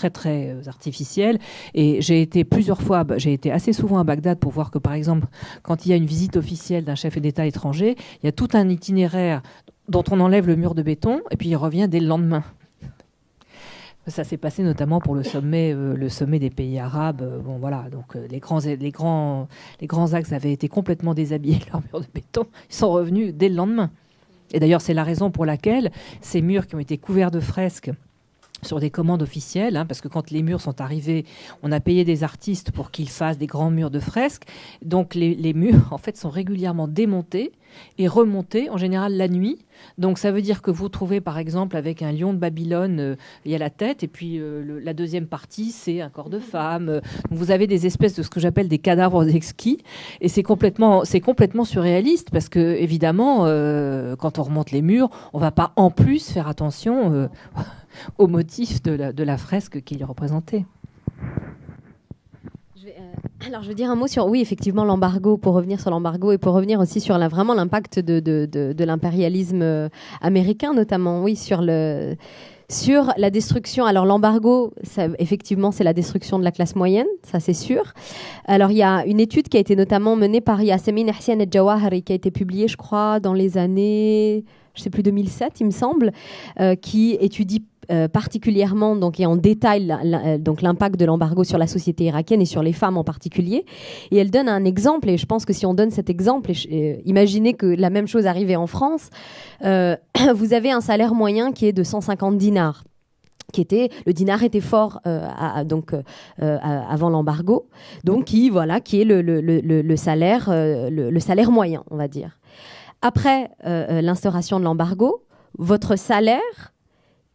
très artificiel. Et j'ai été assez souvent à Bagdad pour voir que, par exemple, quand il y a une visite officielle d'un chef d'État étranger, il y a tout un itinéraire dont on enlève le mur de béton et puis il revient dès le lendemain. Ça s'est passé notamment pour le sommet des pays arabes. Donc les grands axes avaient été complètement déshabillés de leurs murs de béton. Ils sont revenus dès le lendemain. Et d'ailleurs, c'est la raison pour laquelle ces murs qui ont été couverts de fresques sur des commandes officielles, parce que quand les murs sont arrivés, on a payé des artistes pour qu'ils fassent des grands murs de fresques. Donc les murs, en fait, sont régulièrement démontés et remontés, en général la nuit. Donc ça veut dire que vous trouvez, par exemple, avec un lion de Babylone, il y a la tête, et puis la deuxième partie, c'est un corps de femme. Vous avez des espèces de ce que j'appelle des cadavres exquis, et c'est complètement surréaliste, parce que, évidemment, quand on remonte les murs, on ne va pas en plus faire attention au motif de la fresque qu'il représentait. Alors, je veux dire un mot sur, oui, effectivement, l'embargo, pour revenir sur l'embargo et pour revenir aussi sur vraiment l'impact de l'impérialisme américain, notamment, oui, sur la destruction. Alors, l'embargo, effectivement, c'est la destruction de la classe moyenne, ça c'est sûr. Alors, il y a une étude qui a été notamment menée par Yasemin Hussein El-Jawahari, qui a été publiée, je crois, dans les années, je ne sais plus, 2007, il me semble, qui étudie particulièrement et en détail l'impact de l'embargo sur la société irakienne et sur les femmes en particulier. Et elle donne un exemple, et je pense que si on donne cet exemple, imaginez que la même chose arrivait en France, vous avez un salaire moyen qui est de 150 dinars. Le dinar était fort avant l'embargo, donc qui est le salaire moyen, on va dire. Après l'instauration de l'embargo, votre salaire,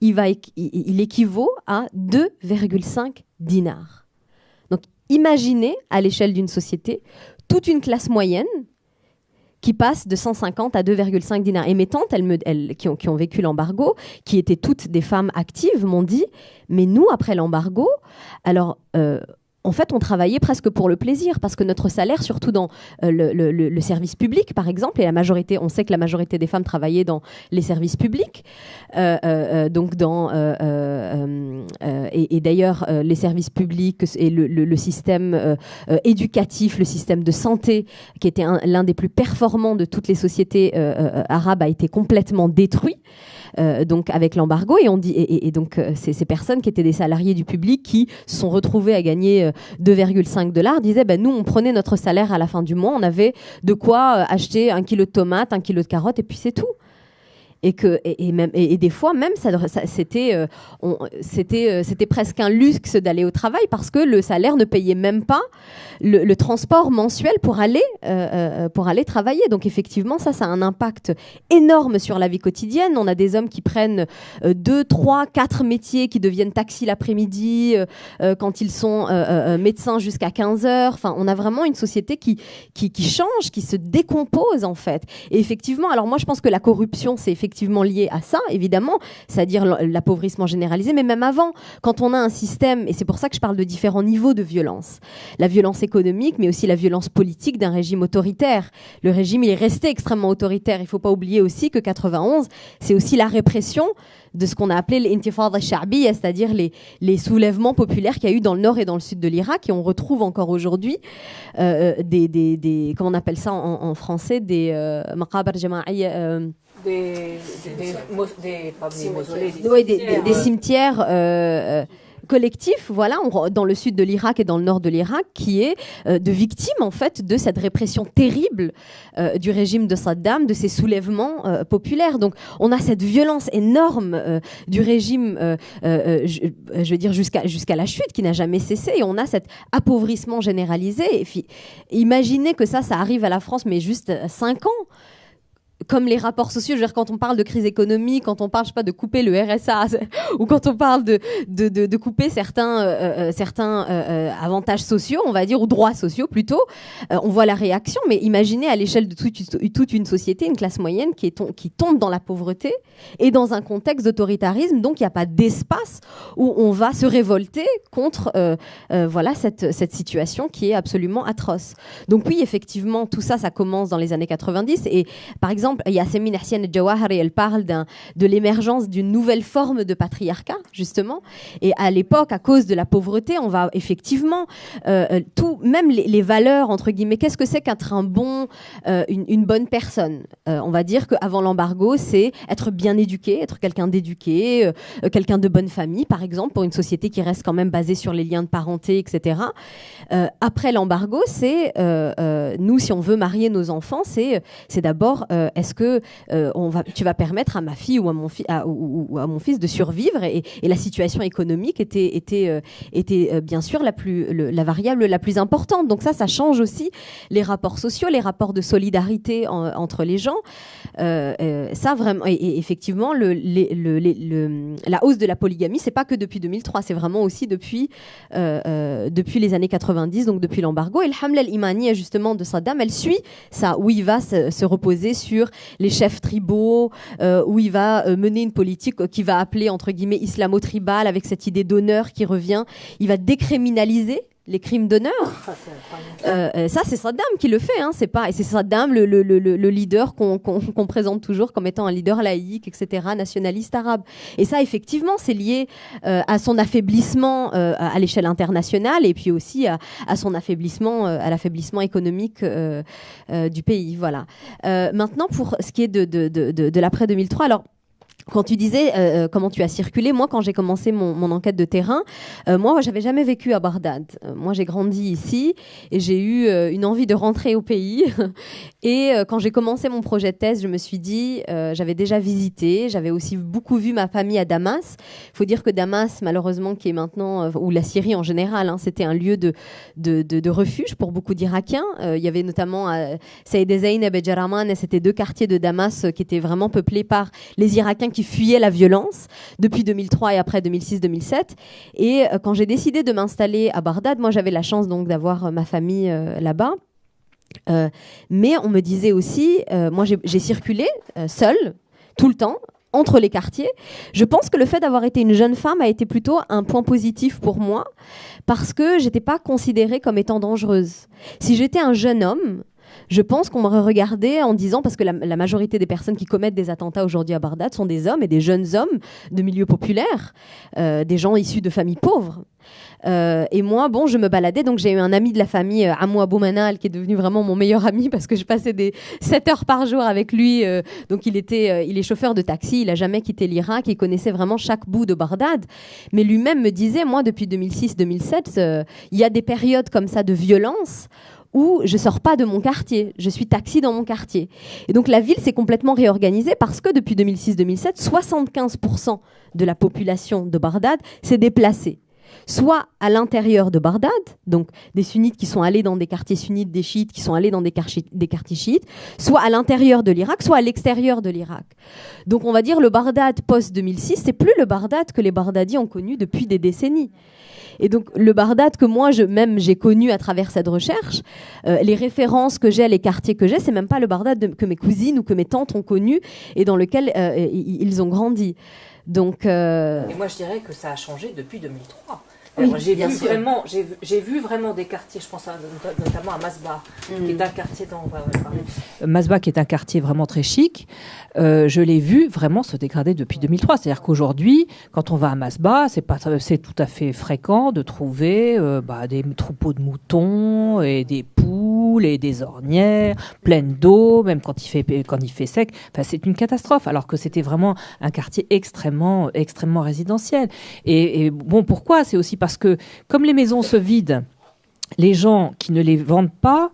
il équivaut à 2,5 dinars. Donc, imaginez, à l'échelle d'une société, toute une classe moyenne qui passe de 150 à 2,5 dinars. Et mes tantes, qui ont vécu l'embargo, qui étaient toutes des femmes actives, m'ont dit, mais nous, après l'embargo, alors... en fait, on travaillait presque pour le plaisir, parce que notre salaire, surtout dans le service public, par exemple, et on sait que la majorité des femmes travaillaient dans les services publics, et d'ailleurs, les services publics et le système éducatif, le système de santé, qui était l'un des plus performants de toutes les sociétés arabes, a été complètement détruit. Donc avec l'embargo, et donc ces personnes qui étaient des salariés du public qui se sont retrouvés à gagner 2,5 $ disaient nous on prenait notre salaire à la fin du mois, on avait de quoi acheter 1 kilo de tomates, 1 kilo de carottes, et puis c'est tout. et des fois même c'était presque un luxe d'aller au travail parce que le salaire ne payait même pas le transport mensuel pour aller travailler. Donc effectivement, ça a un impact énorme sur la vie quotidienne. On a des hommes qui prennent 2, 3, 4 métiers, qui deviennent taxis l'après-midi, quand ils sont médecins jusqu'à 15h. Enfin, on a vraiment une société qui change, qui se décompose en fait. Et effectivement, alors moi je pense que la corruption c'est effectivement lié à ça, évidemment, c'est-à-dire l'appauvrissement généralisé, mais même avant, quand on a un système, et c'est pour ça que je parle de différents niveaux de violence, la violence économique, mais aussi la violence politique d'un régime autoritaire. Le régime, il est resté extrêmement autoritaire. Il ne faut pas oublier aussi que 91, c'est aussi la répression de ce qu'on a appelé l'intifada sha'biya, c'est-à-dire les soulèvements populaires qu'il y a eu dans le nord et dans le sud de l'Irak, et on retrouve encore aujourd'hui des comment on appelle ça en français, des maqabar jama'iyya, des cimetières collectif, voilà, dans le sud de l'Irak et dans le nord de l'Irak, qui est de victimes en fait de cette répression terrible du régime de Saddam, de ces soulèvements populaires. Donc on a cette violence énorme du régime, je veux dire jusqu'à la chute, qui n'a jamais cessé, et on a cet appauvrissement généralisé. Et puis, imaginez que ça arrive à la France, mais juste 5 ans. Comme les rapports sociaux, je veux dire, quand on parle de crise économique, quand on parle, je sais pas, de couper le RSA, ou quand on parle de couper certains avantages sociaux, on va dire, ou droits sociaux plutôt, on voit la réaction. Mais imaginez à l'échelle de toute une société, une classe moyenne qui tombe dans la pauvreté et dans un contexte d'autoritarisme, donc il n'y a pas d'espace où on va se révolter contre voilà cette situation qui est absolument atroce. Donc oui, effectivement, tout ça commence dans les années 90, et par exemple, Yasemin Hassian El-Jawahari, elle parle de l'émergence d'une nouvelle forme de patriarcat, justement. Et à l'époque, à cause de la pauvreté, on va effectivement, même les valeurs, entre guillemets, qu'est-ce que c'est qu'être une bonne personne? On va dire qu'avant l'embargo, c'est être bien éduqué, être quelqu'un d'éduqué, quelqu'un de bonne famille, par exemple, pour une société qui reste quand même basée sur les liens de parenté, etc. Après l'embargo, c'est, nous, si on veut marier nos enfants, c'est d'abord... est-ce que tu vas permettre à ma fille ou à mon mon fils de survivre, et la situation économique était bien sûr la variable la plus importante. Donc ça change aussi les rapports sociaux, les rapports de solidarité entre les gens. Ça vraiment, et effectivement, la hausse de la polygamie, c'est pas que depuis 2003, c'est vraiment aussi depuis les années 90, donc depuis l'embargo. Et le Hamla al-Imaniya, justement, de Saddam, elle suit ça, où il va se reposer sur les chefs tribaux, où il va mener une politique qui va appeler, entre guillemets, islamo-tribal, avec cette idée d'honneur qui revient. Il va décriminaliser les crimes d'honneur. Ça, c'est Saddam qui le fait, hein, et c'est Saddam le leader qu'on présente toujours comme étant un leader laïque, etc., nationaliste arabe. Et ça, effectivement, c'est lié à son affaiblissement à l'échelle internationale, et puis aussi à son affaiblissement, à l'affaiblissement économique du pays. Voilà. Maintenant, pour ce qui est de l'après 2003, alors, quand tu disais comment tu as circulé, moi, quand j'ai commencé mon enquête de terrain, moi, j'avais jamais vécu à Bagdad. Moi, j'ai grandi ici et j'ai eu une envie de rentrer au pays. Et quand j'ai commencé mon projet de thèse, je me suis dit, j'avais déjà visité, j'avais aussi beaucoup vu ma famille à Damas. Il faut dire que Damas, malheureusement, qui est maintenant, ou la Syrie en général, hein, c'était un lieu de refuge pour beaucoup d'Irakiens. Il y avait notamment Saïd Zeynep et Jaraman, et c'était 2 quartiers de Damas qui étaient vraiment peuplés par les Irakiens qui fuyaient la violence depuis 2003 et après 2006-2007. Et quand j'ai décidé de m'installer à Bagdad, moi j'avais la chance donc d'avoir ma famille là-bas. Mais on me disait aussi, moi j'ai circulé seule tout le temps entre les quartiers. Je pense que le fait d'avoir été une jeune femme a été plutôt un point positif pour moi, parce que j'étais pas considérée comme étant dangereuse. Si j'étais un jeune homme, je pense qu'on m'aurait regardé en disant, parce que la majorité des personnes qui commettent des attentats aujourd'hui à Bagdad sont des hommes, et des jeunes hommes de milieux populaires, des gens issus de familles pauvres. Et moi, bon, je me baladais, donc j'ai eu un ami de la famille, Amou Abou Manal, qui est devenu vraiment mon meilleur ami, parce que je passais des 7 heures par jour avec lui. Donc il est chauffeur de taxi, il n'a jamais quitté l'Irak, il connaissait vraiment chaque bout de Bagdad. Mais lui-même me disait, moi, depuis 2006-2007, il y a des périodes comme ça de violence où je sors pas de mon quartier, je suis taxi dans mon quartier. Et donc la ville s'est complètement réorganisée parce que depuis 2006-2007, 75% de la population de Bagdad s'est déplacée. Soit à l'intérieur de Bagdad, donc des sunnites qui sont allés dans des quartiers sunnites, des chiites qui sont allés dans des quartiers chiites, soit à l'intérieur de l'Irak, soit à l'extérieur de l'Irak. Donc on va dire le Bagdad post-2006, c'est plus le Bagdad que les Baghdadis ont connu depuis des décennies. Et donc le Bagdad que moi j'ai connu à travers cette recherche, les références que j'ai, les quartiers que j'ai, c'est même pas le Bagdad que mes cousines ou que mes tantes ont connu et dans lequel ils ont grandi. Donc, Et moi, je dirais que ça a changé depuis 2003. Oui, Alors, j'ai vu vraiment des quartiers, je pense notamment à Masbah, qui est un quartier dont on va parler. Masbah, qui est un quartier vraiment très chic, je l'ai vu vraiment se dégrader depuis 2003. C'est-à-dire qu'aujourd'hui, quand on va à Masbah, c'est tout à fait fréquent de trouver des troupeaux de moutons et des poules et des ornières pleines d'eau, même quand il fait sec. Enfin, c'est une catastrophe, alors que c'était vraiment un quartier extrêmement résidentiel. Et bon, pourquoi ? C'est aussi parce que comme les maisons se vident, les gens qui ne les vendent pas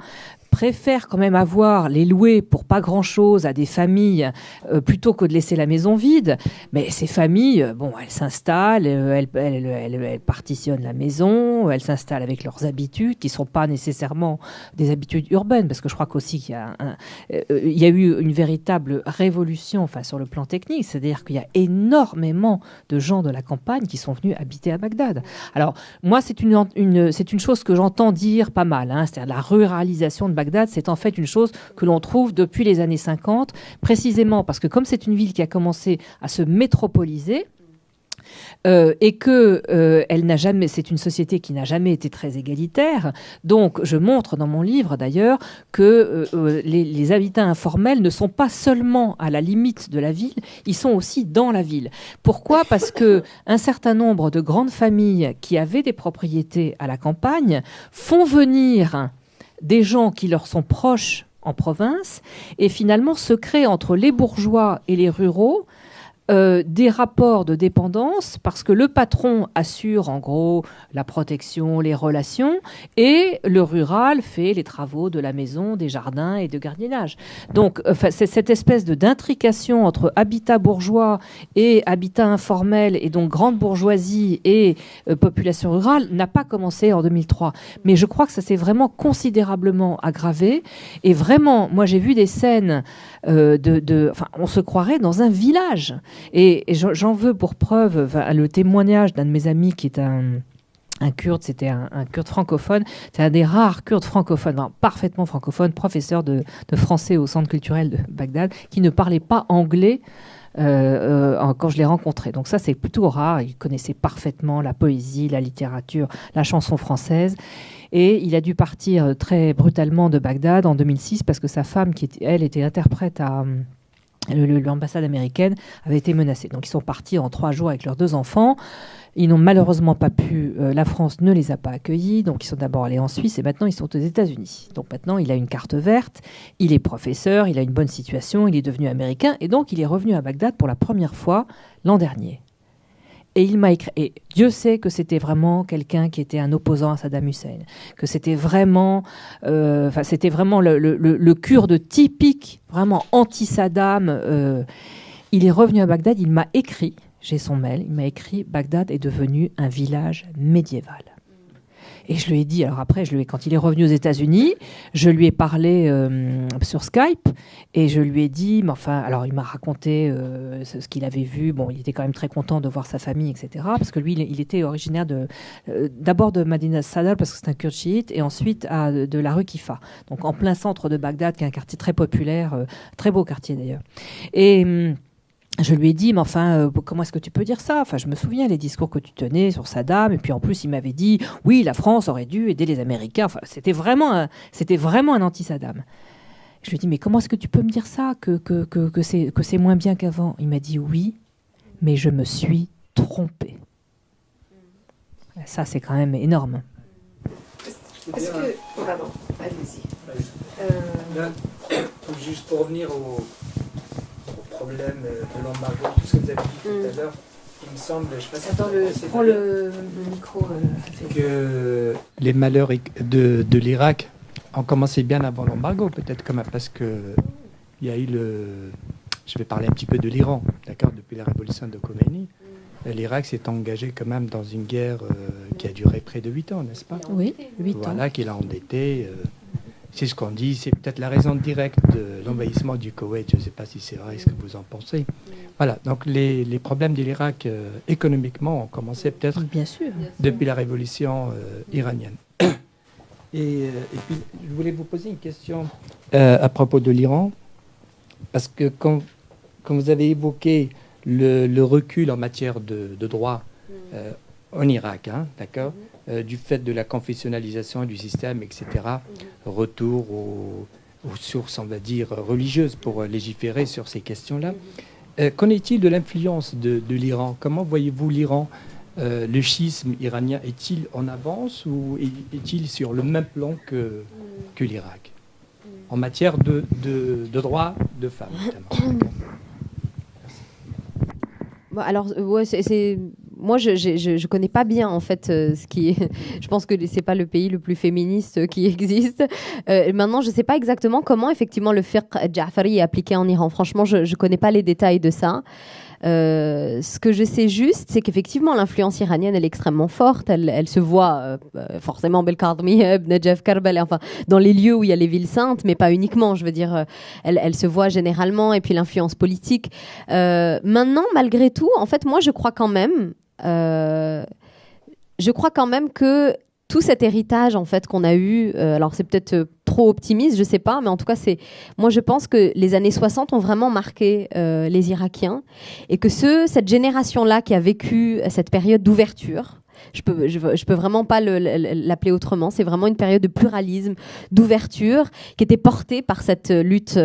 préfèrent quand même les louer pour pas grand-chose à des familles plutôt que de laisser la maison vide. Mais ces familles, elles s'installent, elles partitionnent la maison, elles s'installent avec leurs habitudes qui sont pas nécessairement des habitudes urbaines, parce que je crois qu'aussi qu'il y a eu une véritable révolution, sur le plan technique, c'est-à-dire qu'il y a énormément de gens de la campagne qui sont venus habiter à Bagdad. Alors moi, c'est une chose que j'entends dire pas mal, c'est-à-dire la ruralisation de Bagdad, c'est en fait une chose que l'on trouve depuis les années 50, précisément parce que comme c'est une ville qui a commencé à se métropoliser, et que c'est une société qui n'a jamais été très égalitaire. Donc, je montre dans mon livre, d'ailleurs, que les habitats informels ne sont pas seulement à la limite de la ville, ils sont aussi dans la ville. Pourquoi ? Parce que un certain nombre de grandes familles qui avaient des propriétés à la campagne font venir des gens qui leur sont proches en province, et finalement se créent entre les bourgeois et les ruraux des rapports de dépendance, parce que le patron assure en gros la protection, les relations, et le rural fait les travaux de la maison, des jardins et de gardiennage. Donc c'est cette espèce d'intrication entre habitat bourgeois et habitat informel, et donc grande bourgeoisie et population rurale, n'a pas commencé en 2003. Mais je crois que ça s'est vraiment considérablement aggravé, et vraiment, moi j'ai vu des scènes on se croirait dans un village. Et j'en veux pour preuve le témoignage d'un de mes amis qui est un Kurde, c'était un Kurde francophone. C'est un des rares Kurdes francophones, parfaitement francophone, professeur de français au centre culturel de Bagdad, qui ne parlait pas anglais quand je l'ai rencontré. Donc ça, c'est plutôt rare. Il connaissait parfaitement la poésie, la littérature, la chanson française. Et il a dû partir très brutalement de Bagdad en 2006 parce que sa femme, qui elle était interprète à l'ambassade américaine, avait été menacée. Donc ils sont partis en 3 jours avec leurs 2 enfants. Ils n'ont malheureusement pas pu, la France ne les a pas accueillis, donc ils sont d'abord allés en Suisse et maintenant ils sont aux États-Unis. Donc maintenant il a une carte verte, il est professeur, il a une bonne situation, il est devenu américain et donc il est revenu à Bagdad pour la première fois l'an dernier. Et il m'a écrit, et Dieu sait que c'était vraiment quelqu'un qui était un opposant à Saddam Hussein, que c'était vraiment, le Kurde typique, vraiment anti-Saddam. Il est revenu à Bagdad, il m'a écrit, j'ai son mail, il m'a écrit « Bagdad est devenu un village médiéval ». Et je lui ai dit, alors après, quand il est revenu aux États-Unis, je lui ai parlé sur Skype et je lui ai dit, alors il m'a raconté ce qu'il avait vu. Bon, il était quand même très content de voir sa famille, etc. Parce que lui, il était originaire d'abord de Madinat Sadr, parce que c'est un Kurde chiite, et ensuite de la rue Kifa. Donc en plein centre de Bagdad, qui est un quartier très populaire, très beau quartier d'ailleurs. Et je lui ai dit, comment est-ce que tu peux dire ça ? Je me souviens les discours que tu tenais sur Saddam, et puis en plus, il m'avait dit, oui, la France aurait dû aider les Américains. C'était vraiment un anti-Saddam. Je lui ai dit, mais comment est-ce que tu peux me dire ça, que c'est moins bien qu'avant ? Il m'a dit, oui, mais je me suis trompé. Ça, c'est quand même énorme. Est-ce que... Pardon, allez-y. Juste pour revenir au problème de l'embargo, tout ce que vous avez dit tout à l'heure, il me semble, je sais pas si prends le micro, que les malheurs de l'Irak on commençait bien avant l'embargo, peut-être quand même, parce que il y a eu je vais parler un petit peu de l'Iran, d'accord, depuis la révolution de Khomeini. L'Irak s'est engagé quand même dans une guerre qui a duré près de 8 ans, n'est-ce pas? Oui, 8 ans. Voilà, qu'il a endetté. C'est ce qu'on dit, c'est peut-être la raison directe de l'envahissement du Koweït. Je ne sais pas si c'est vrai, ce que vous en pensez. Voilà, donc les problèmes de l'Irak économiquement ont commencé peut-être Bien sûr. depuis la révolution iranienne. Et puis, je voulais vous poser une question à propos de l'Iran, parce que quand vous avez évoqué le recul en matière de droit en Irak, hein, d'accord, du fait de la confessionnalisation du système, etc., retour aux sources, on va dire, religieuses pour légiférer sur ces questions-là. Qu'en est-il de l'influence de l'Iran? Comment voyez-vous l'Iran? Le schisme iranien est-il en avance ou est-il sur le même plan que l'Irak en matière de droits de femmes, notamment? Bon, alors, ouais, moi, je connais pas bien en fait ce qui est. Je pense que c'est pas le pays le plus féministe qui existe. Maintenant, je sais pas exactement comment effectivement le fiqh Ja'fari est appliqué en Iran. Franchement, je connais pas les détails de ça. Ce que je sais juste, c'est qu'effectivement l'influence iranienne elle est extrêmement forte. Elle se voit forcément Belkadmiya, Najaf, Karbala, enfin dans les lieux où il y a les villes saintes, mais pas uniquement. Je veux dire, elle se voit généralement. Et puis l'influence politique. Maintenant, malgré tout, en fait, moi, je crois quand même que tout cet héritage en fait qu'on a eu, alors c'est peut-être trop optimiste, je sais pas, mais en tout cas moi je pense que les années 60 ont vraiment marqué les Irakiens et que cette génération-là qui a vécu cette période d'ouverture, je peux vraiment pas l'appeler autrement. C'est vraiment une période de pluralisme, d'ouverture, qui était portée par cette lutte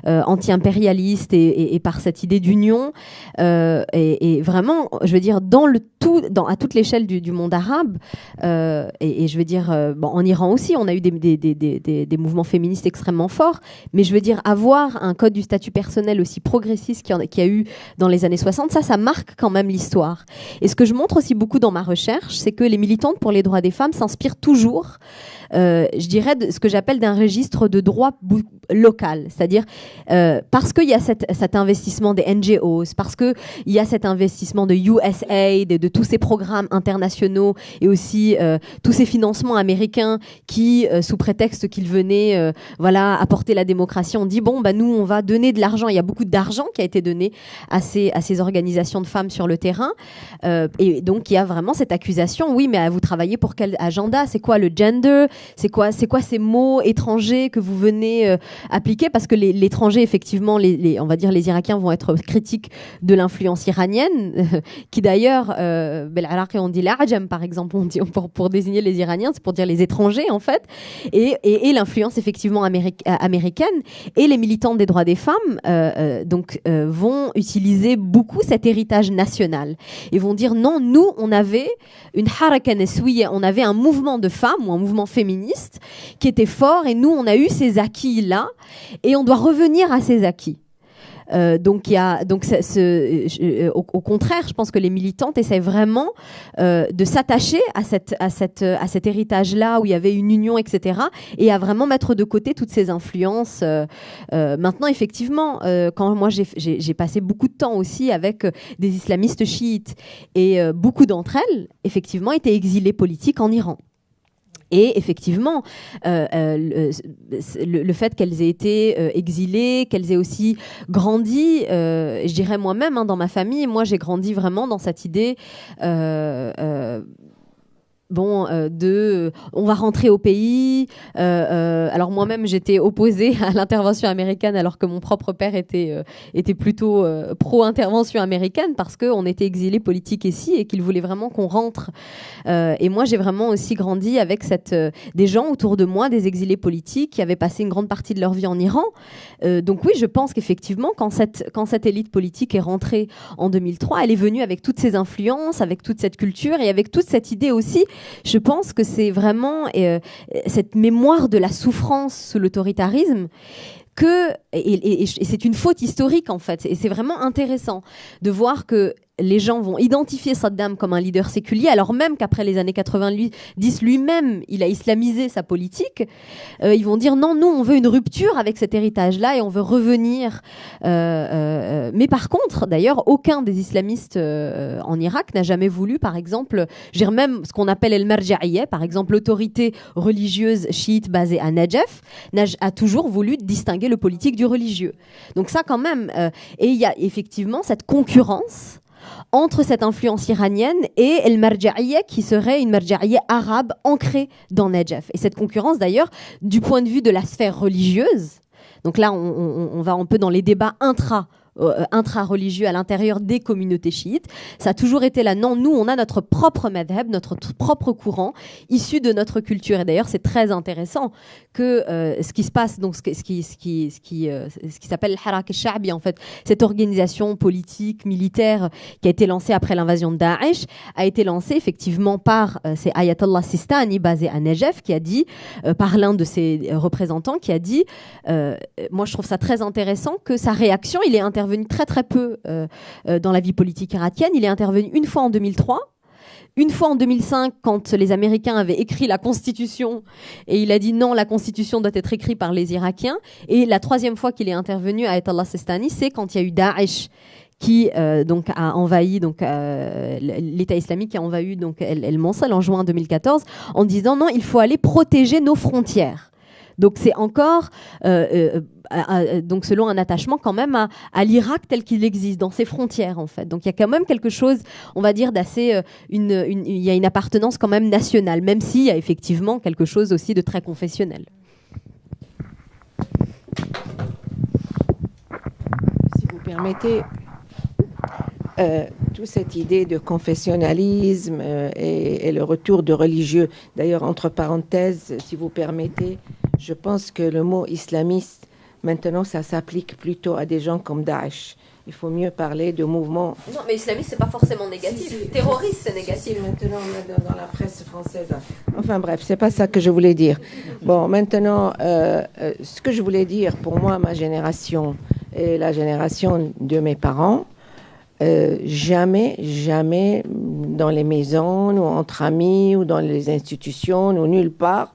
anti-impérialiste et par cette idée d'union. Et vraiment, je veux dire, à toute l'échelle du monde arabe, et je veux dire, en Iran aussi, on a eu des mouvements féministes extrêmement forts. Mais je veux dire, avoir un code du statut personnel aussi progressiste qu'il y a eu dans les années 60, ça marque quand même l'histoire. Et ce que je montre aussi beaucoup dans ma recherche, c'est que les militantes pour les droits des femmes s'inspirent toujours, je dirais, de ce que j'appelle d'un registre de droit local. C'est-à-dire, parce qu'il y a cet investissement des NGOs, parce qu'il y a cet investissement de USAID, de tous ces programmes internationaux et aussi tous ces financements américains qui, sous prétexte qu'ils venaient apporter la démocratie, on dit, nous, on va donner de l'argent. Il y a beaucoup d'argent qui a été donné à ces organisations de femmes sur le terrain. Et donc, il y a vraiment cette accusation, oui, mais vous travaillez pour quel agenda? C'est quoi le gender? C'est quoi ces mots étrangers que vous venez appliquer? Parce que l'étranger, effectivement, on va dire les Irakiens vont être critiques de l'influence iranienne, qui d'ailleurs, on dit l'Ajam, par exemple, on dit, pour désigner les Iraniens, c'est pour dire les étrangers, en fait, et l'influence, effectivement, américaine. Et les militantes des droits des femmes vont utiliser beaucoup cet héritage national et vont dire non, nous, on avait une haraka neswiya, on avait un mouvement de femmes ou un mouvement féministe qui était fort et nous, on a eu ces acquis-là et on doit revenir à ces acquis. Au contraire, je pense que les militantes essaient vraiment de s'attacher à cet héritage-là où il y avait une union, etc., et à vraiment mettre de côté toutes ces influences. Maintenant, effectivement, quand moi j'ai passé beaucoup de temps aussi avec des islamistes chiites et beaucoup d'entre elles, effectivement, étaient exilées politiques en Iran. Et effectivement, le fait qu'elles aient été exilées, qu'elles aient aussi grandi, je dirais moi-même, dans ma famille, moi j'ai grandi vraiment dans cette idée on va rentrer au pays. Alors moi-même, j'étais opposée à l'intervention américaine, alors que mon propre père était plutôt pro-intervention américaine, parce qu'on était exilés politiques ici et qu'il voulait vraiment qu'on rentre. Et moi, j'ai vraiment aussi grandi avec des gens autour de moi, des exilés politiques, qui avaient passé une grande partie de leur vie en Iran. Donc oui, je pense qu'effectivement, quand cette élite politique est rentrée en 2003, elle est venue avec toutes ces influences, avec toute cette culture et avec toute cette idée aussi. Je pense que c'est vraiment cette mémoire de la souffrance sous l'autoritarisme et c'est une faute historique en fait. Et c'est vraiment intéressant de voir que les gens vont identifier Saddam comme un leader séculier, alors même qu'après les années 90, lui-même, il a islamisé sa politique. Ils vont dire non, nous, on veut une rupture avec cet héritage-là et on veut revenir. Mais par contre, d'ailleurs, aucun des islamistes en Irak n'a jamais voulu, par exemple, même ce qu'on appelle el-Marja'iyya, par exemple, l'autorité religieuse chiite basée à Najaf, a toujours voulu distinguer le politique du religieux. Donc ça, quand même, et il y a effectivement cette concurrence entre cette influence iranienne et El Marja'iyya, qui serait une Marja'iyya arabe ancrée dans Najaf. Et cette concurrence, d'ailleurs, du point de vue de la sphère religieuse, donc là, on va un peu dans les débats intra-religieux à l'intérieur des communautés chiites. Ça a toujours été là. Non, nous, on a notre propre madhab, notre propre courant, issu de notre culture. Et d'ailleurs, c'est très intéressant que ce qui se passe, donc ce qui s'appelle le Harak al-Sha'bi, en fait, cette organisation politique, militaire, qui a été lancée après l'invasion de Daesh, a été lancée effectivement par c'est Ayatollah Sistani, basé à Najaf, qui a dit, par l'un de ses représentants, qui a dit, moi je trouve ça très intéressant, que sa réaction, il est intervenu très très peu dans la vie politique irakienne. Il est intervenu une fois en 2003, une fois en 2005 quand les Américains avaient écrit la Constitution et il a dit non, la Constitution doit être écrite par les Irakiens. Et la troisième fois qu'il est intervenu à Ayatollah Sistani, c'est quand il y a eu Daesh qui donc a envahi l'État islamique a envahi donc El Mosul en juin 2014 en disant non, il faut aller protéger nos frontières. Donc c'est encore donc selon un attachement quand même à l'Irak tel qu'il existe dans ses frontières en fait. Donc il y a quand même quelque chose, on va dire, d'assez il y a une appartenance quand même nationale, même s'il y a effectivement quelque chose aussi de très confessionnel. Si vous permettez, toute cette idée de confessionnalisme et le retour de religieux. D'ailleurs, entre parenthèses, si vous permettez, je pense que le mot islamiste, maintenant, ça s'applique plutôt à des gens comme Daesh. Il faut mieux parler de mouvements... Non, mais islamiste, c'est pas forcément négatif. Si. Terroriste, c'est négatif. Si, maintenant, dans la presse française. Enfin bref, c'est pas ça que je voulais dire. Bon, maintenant, ce que je voulais dire, pour moi, ma génération et la génération de mes parents, jamais dans les maisons ou entre amis ou dans les institutions ou nulle part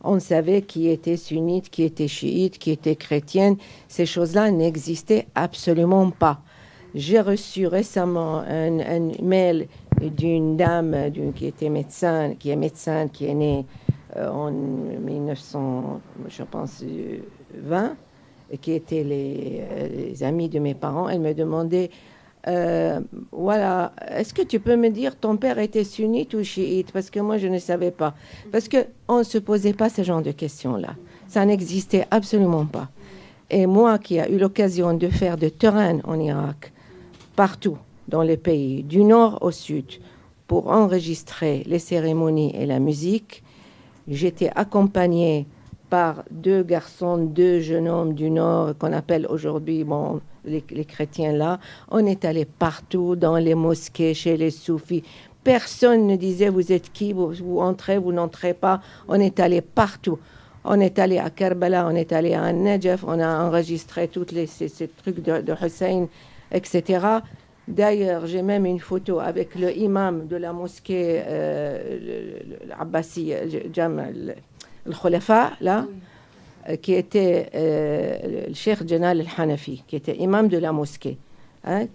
on savait qui était sunnite, qui était chiite, qui était chrétienne. Ces choses-là n'existaient absolument pas. J'ai reçu récemment un mail d'une dame qui était médecin, qui est née en 1900, je pense, 20, et qui étaient les amis de mes parents. Elle me demandait voilà, est-ce que tu peux me dire ton père était sunnite ou chiite? Parce que moi je ne savais pas. Parce qu'on ne se posait pas ce genre de questions-là. Ça n'existait absolument pas. Et moi qui ai eu l'occasion de faire de terrain en Irak, partout dans les pays, du nord au sud, pour enregistrer les cérémonies et la musique, j'étais accompagnée par deux jeunes hommes du nord qu'on appelle aujourd'hui, les chrétiens là. On est allé partout, dans les mosquées, chez les soufis. Personne ne disait vous êtes qui, vous entrez, vous n'entrez pas. On est allé partout. On est allé à Karbala, on est allé à Najaf, on a enregistré tous ces trucs de Hussein, etc. D'ailleurs, j'ai même une photo avec le imam de la mosquée l'Abbasi, le Khulafa, là, qui était le Cheikh Janal al-Hanafi, qui était imam de la mosquée, hein,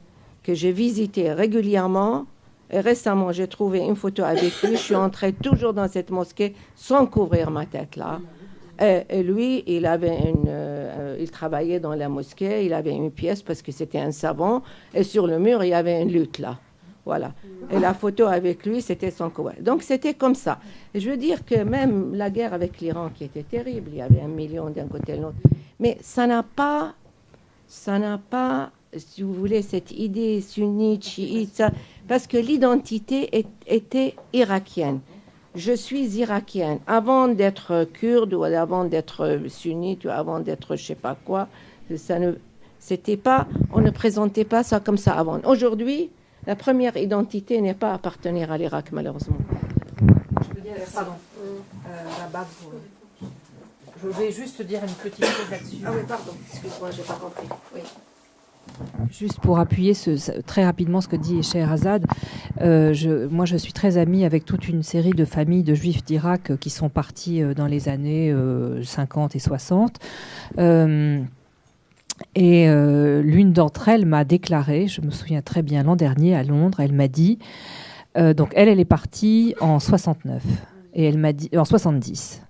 que j'ai visité régulièrement. Et récemment, j'ai trouvé une photo avec lui. Je suis entrée toujours dans cette mosquée sans couvrir ma tête, là. Et lui, il travaillait dans la mosquée, il avait une pièce parce que c'était un savant. Et sur le mur, il y avait une lutte, là. Voilà. Et la photo avec lui, c'était son couvert. Donc, c'était comme ça. Et je veux dire que même la guerre avec l'Iran, qui était terrible, il y avait 1 million d'un côté et de l'autre. Mais ça n'a pas, si vous voulez, cette idée sunnite, chiite, ça, parce que l'identité était irakienne. Je suis irakienne. Avant d'être kurde ou avant d'être sunnite ou avant d'être je sais pas quoi, on ne présentait pas ça comme ça avant. Aujourd'hui, la première identité n'est pas appartenir à l'Irak, malheureusement. Je veux dire, pardon, je vais juste dire une petite chose là-dessus. Ah oui, pardon, excuse-moi, j'ai pas compris. Oui. Juste pour appuyer très rapidement ce que dit Scheherazade, moi je suis très amie avec toute une série de familles de juifs d'Irak qui sont partis dans les années 50 et 60. L'une d'entre elles m'a déclaré, je me souviens très bien l'an dernier à Londres, elle m'a dit, donc elle est partie en 69, et elle m'a dit, en 70,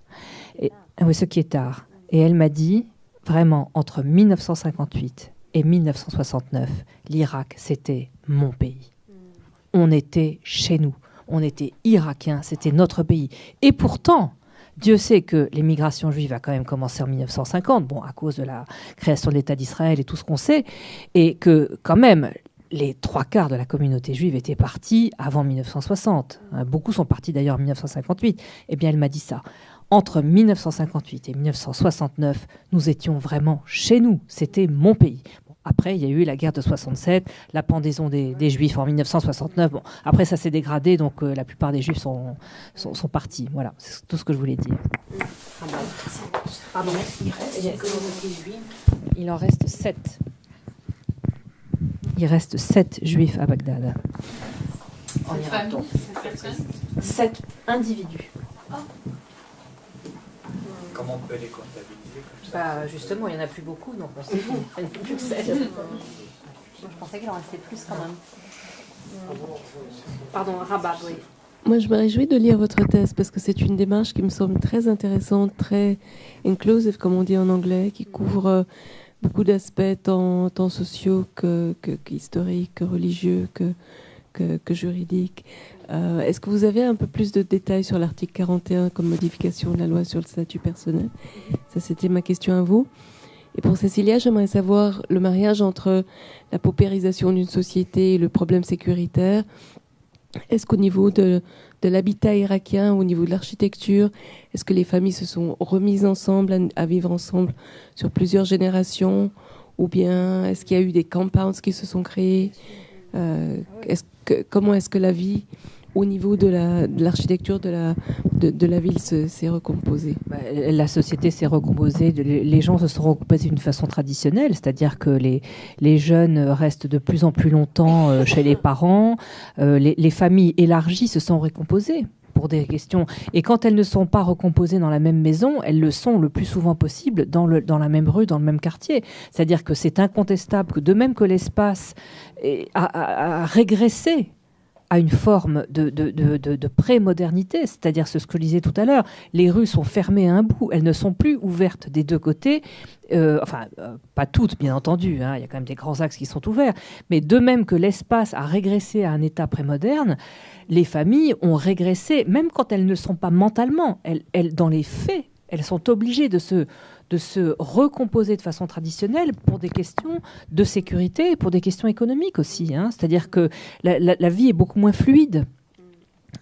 oui, ce qui est tard, et elle m'a dit, vraiment, entre 1958 et 1969, l'Irak, c'était mon pays. On était chez nous, on était irakiens, c'était notre pays. Et pourtant, Dieu sait que l'émigration juive a quand même commencé en 1950, bon, à cause de la création de l'État d'Israël et tout ce qu'on sait, et que quand même, les 3/4 de la communauté juive étaient partis avant 1960. Beaucoup sont partis d'ailleurs en 1958. Eh bien, elle m'a dit ça. Entre 1958 et 1969, nous étions vraiment chez nous. C'était mon pays. Bon, après, il y a eu la guerre de 67, la pendaison des Juifs en 1969. Bon, après, ça s'est dégradé, donc la plupart des Juifs sont partis. Voilà, c'est tout ce que je voulais dire. Pardon. Il en reste 7. Il reste 7 Juifs à Bagdad. En Irak. 7 individus. Comment on peut les comptabiliser comme ça? Justement, il n'y en a plus beaucoup, donc on sait il n'y en a plus que 7. Je pensais qu'il en restait plus quand même. Pardon, Rabat, oui. Moi, je me réjouis de lire votre thèse parce que c'est une démarche qui me semble très intéressante, très inclusive, comme on dit en anglais, qui couvre beaucoup d'aspects tant sociaux qu'historiques, que religieux, que juridiques. Est-ce que vous avez un peu plus de détails sur l'article 41 comme modification de la loi sur le statut personnel? Ça, c'était ma question à vous. Et pour Cécilia, j'aimerais savoir le mariage entre la paupérisation d'une société et le problème sécuritaire. Est-ce qu'au niveau de l'habitat irakien, au niveau de l'architecture, est-ce que les familles se sont remises ensemble à vivre ensemble sur plusieurs générations? Ou bien est-ce qu'il y a eu des compounds qui se sont créés? Comment est-ce que la vie au niveau de l'architecture de la ville s'est recomposée? La société s'est recomposée, les gens se sont recomposés d'une façon traditionnelle, c'est-à-dire que les jeunes restent de plus en plus longtemps chez les parents, les familles élargies se sont recomposées pour des questions. Et quand elles ne sont pas recomposées dans la même maison, elles le sont le plus souvent possible dans la même rue, dans le même quartier. C'est-à-dire que c'est incontestable que de même que l'espace a régressé à une forme de pré-modernité, c'est-à-dire ce que je disais tout à l'heure, les rues sont fermées à un bout, elles ne sont plus ouvertes des deux côtés, pas toutes bien entendu, hein, il y a quand même des grands axes qui sont ouverts, mais de même que l'espace a régressé à un état pré-moderne, les familles ont régressé, même quand elles ne sont pas mentalement, elles dans les faits, elles sont obligées de se recomposer de façon traditionnelle pour des questions de sécurité et pour des questions économiques aussi. Hein. C'est-à-dire que la vie est beaucoup moins fluide.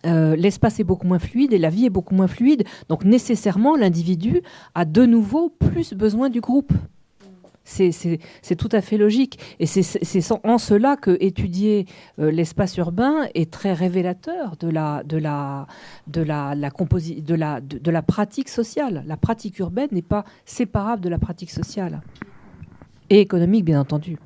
L'espace est beaucoup moins fluide et la vie est beaucoup moins fluide. Donc nécessairement, l'individu a de nouveau plus besoin du groupe. C'est tout à fait logique. Et c'est en cela que étudier l'espace urbain est très révélateur de la pratique sociale. La pratique urbaine n'est pas séparable de la pratique sociale. Et économique, bien entendu.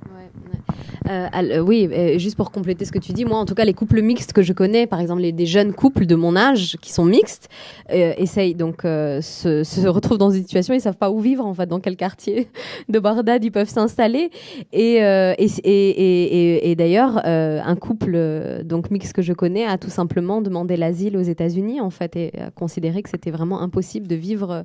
Oui, juste pour compléter ce que tu dis, moi, en tout cas, les couples mixtes que je connais, par exemple, des jeunes couples de mon âge qui sont mixtes, essayent donc se retrouvent dans une situation, ils ne savent pas où vivre, en fait, dans quel quartier de Bagdad ils peuvent s'installer. Et d'ailleurs, un couple donc mixte que je connais a tout simplement demandé l'asile aux États-Unis, en fait, et a considéré que c'était vraiment impossible de vivre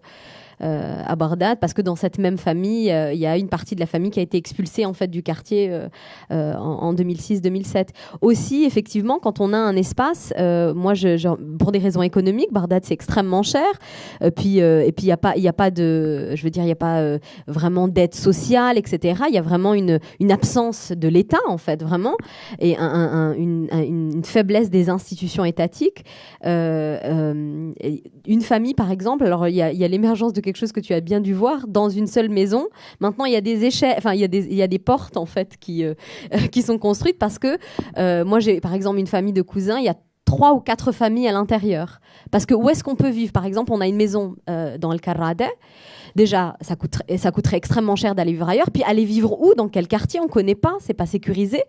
à Bagdad, parce que dans cette même famille, il y a une partie de la famille qui a été expulsée en fait du quartier en 2006-2007. Aussi, effectivement, quand on a un espace, moi, pour des raisons économiques, Bagdad c'est extrêmement cher. Et puis il y a pas de, je veux dire, il y a pas vraiment d'aide sociale, etc. Il y a vraiment une absence de l'État en fait, vraiment, et une faiblesse des institutions étatiques. Une famille, par exemple, alors il y a l'émergence de quelque chose que tu as bien dû voir dans une seule maison. Maintenant, il y a des échelles, enfin, il y a des portes en fait qui sont construites parce que moi, j'ai par exemple une famille de cousins. Il y a 3 ou 4 familles à l'intérieur. Parce que où est-ce qu'on peut vivre? Par exemple, on a une maison dans le Karrada. déjà, ça coûterait extrêmement cher d'aller vivre ailleurs. Puis aller vivre où? Dans quel quartier? On ne connaît pas, c'est pas sécurisé.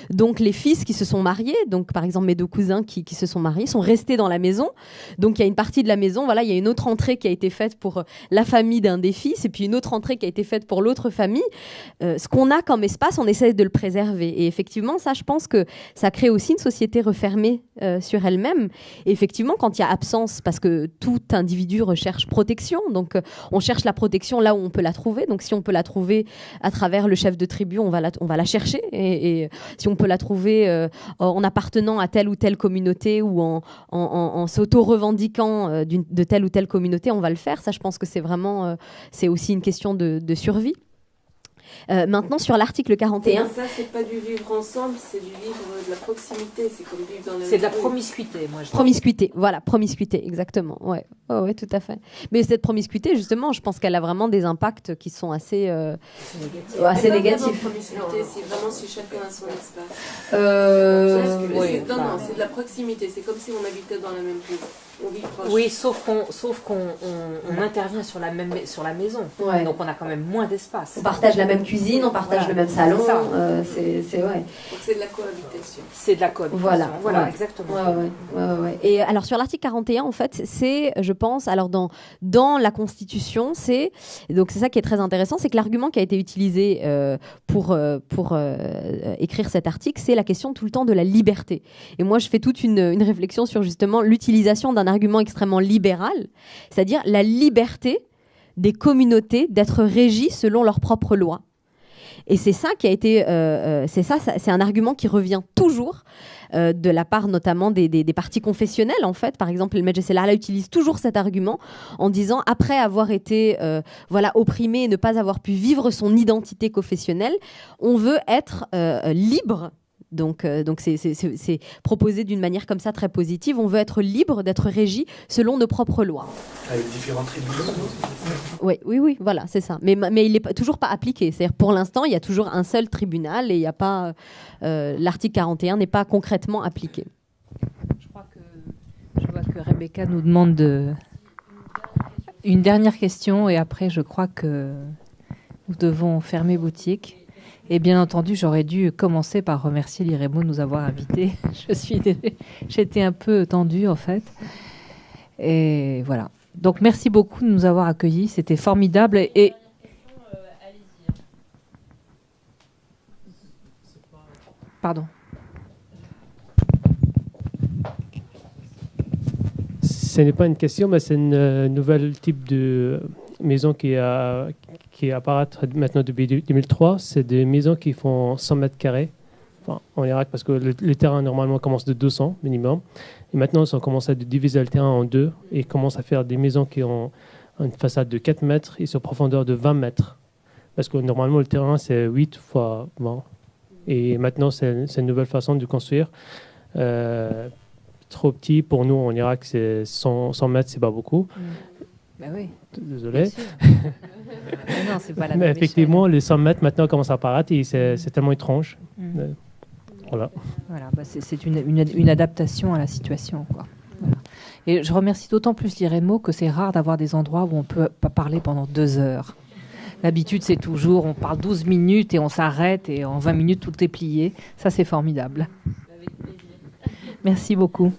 Donc les fils qui se sont mariés, donc par exemple mes 2 cousins qui se sont mariés, sont restés dans la maison. Donc il y a une partie de la maison, voilà, il y a une autre entrée qui a été faite pour la famille d'un des fils, et puis une autre entrée qui a été faite pour l'autre famille. Ce qu'on a comme espace, on essaie de le préserver. Et effectivement, ça, je pense que ça crée aussi une société refermée sur elle-même. Et effectivement, quand il y a absence, parce que tout individu recherche protection, donc on cherche la protection là où on peut la trouver. Donc si on peut la trouver à travers le chef de tribu, on va la chercher. Et si on peut la trouver en appartenant à telle ou telle communauté ou en s'auto-revendiquant de telle ou telle communauté, on va le faire. Ça, je pense que c'est vraiment, c'est aussi une question de survie. Maintenant, sur l'article 41... Ça, c'est pas du vivre ensemble, c'est du vivre de la proximité. C'est comme vivre dans la... C'est de la promiscuité, moi je dis. Promiscuité, voilà, promiscuité, exactement. Ouais, tout à fait. Mais cette promiscuité, justement, je pense qu'elle a vraiment des impacts qui sont assez négatifs. Promiscuité, c'est vraiment si chacun a son espace. Non, c'est de la proximité. C'est comme si on habitait dans la même ville. On vit proche. Oui, sauf qu'on intervient sur la maison. Ouais. Donc on a quand même moins d'espace. On partage la même cuisine, on partage le même salon. C'est vrai. Donc c'est de la cohabitation. C'est de la cohabitation. Voilà, exactement. Ouais. Et alors sur l'article 41, en fait, c'est, je pense, alors dans la Constitution, donc c'est ça qui est très intéressant, c'est que l'argument qui a été utilisé pour écrire cet article, c'est la question tout le temps de la liberté. Et moi, je fais toute une réflexion sur justement l'utilisation d'un argument extrêmement libéral, c'est-à-dire la liberté des communautés d'être régies selon leurs propres lois. Et c'est ça qui a été, c'est un argument qui revient toujours de la part notamment des partis confessionnels en fait. Par exemple, le Medjez El Ala utilise toujours cet argument en disant après avoir été opprimé et ne pas avoir pu vivre son identité confessionnelle, on veut être libre. Donc c'est proposé d'une manière comme ça très positive. On veut être libre d'être régi selon nos propres lois. Avec différentes tribunaux. Oui, voilà, c'est ça. Mais il n'est toujours pas appliqué. C'est-à-dire pour l'instant, il y a toujours un seul tribunal et il n'y a pas l'article 41 n'est pas concrètement appliqué. Je vois que Rebecca nous demande une dernière question et après, je crois que nous devons fermer boutique. Et bien entendu, j'aurais dû commencer par remercier l'IREMO de nous avoir invités. J'étais un peu tendue, en fait. Et voilà. Donc, merci beaucoup de nous avoir accueillis. C'était formidable. Et pardon. Ce n'est pas une question, mais c'est une nouvelle type de maison qui apparaît maintenant depuis 2003. C'est des maisons qui font 100 mètres carrés en Irak, parce que le terrain normalement commence de 200 minimum. Et maintenant, on commence à diviser le terrain en deux et commence à faire des maisons qui ont une façade de 4 mètres et sur profondeur de 20 mètres. Parce que normalement, le terrain, c'est 8 fois 20. Et maintenant, c'est une nouvelle façon de construire. Trop petit. Pour nous, en Irak, c'est 100 mètres, c'est pas beaucoup. Ben oui. Désolé. Non, c'est pas la mais même effectivement, échelle. les 100 mètres maintenant commencent à apparaître et c'est tellement étrange. Voilà. Bah c'est une adaptation à la situation, quoi. Voilà. Et je remercie d'autant plus l'IREMO que c'est rare d'avoir des endroits où on peut pas parler pendant 2 heures. L'habitude, c'est toujours, on parle 12 minutes et on s'arrête et en 20 minutes, tout est plié. Ça, c'est formidable. Merci beaucoup.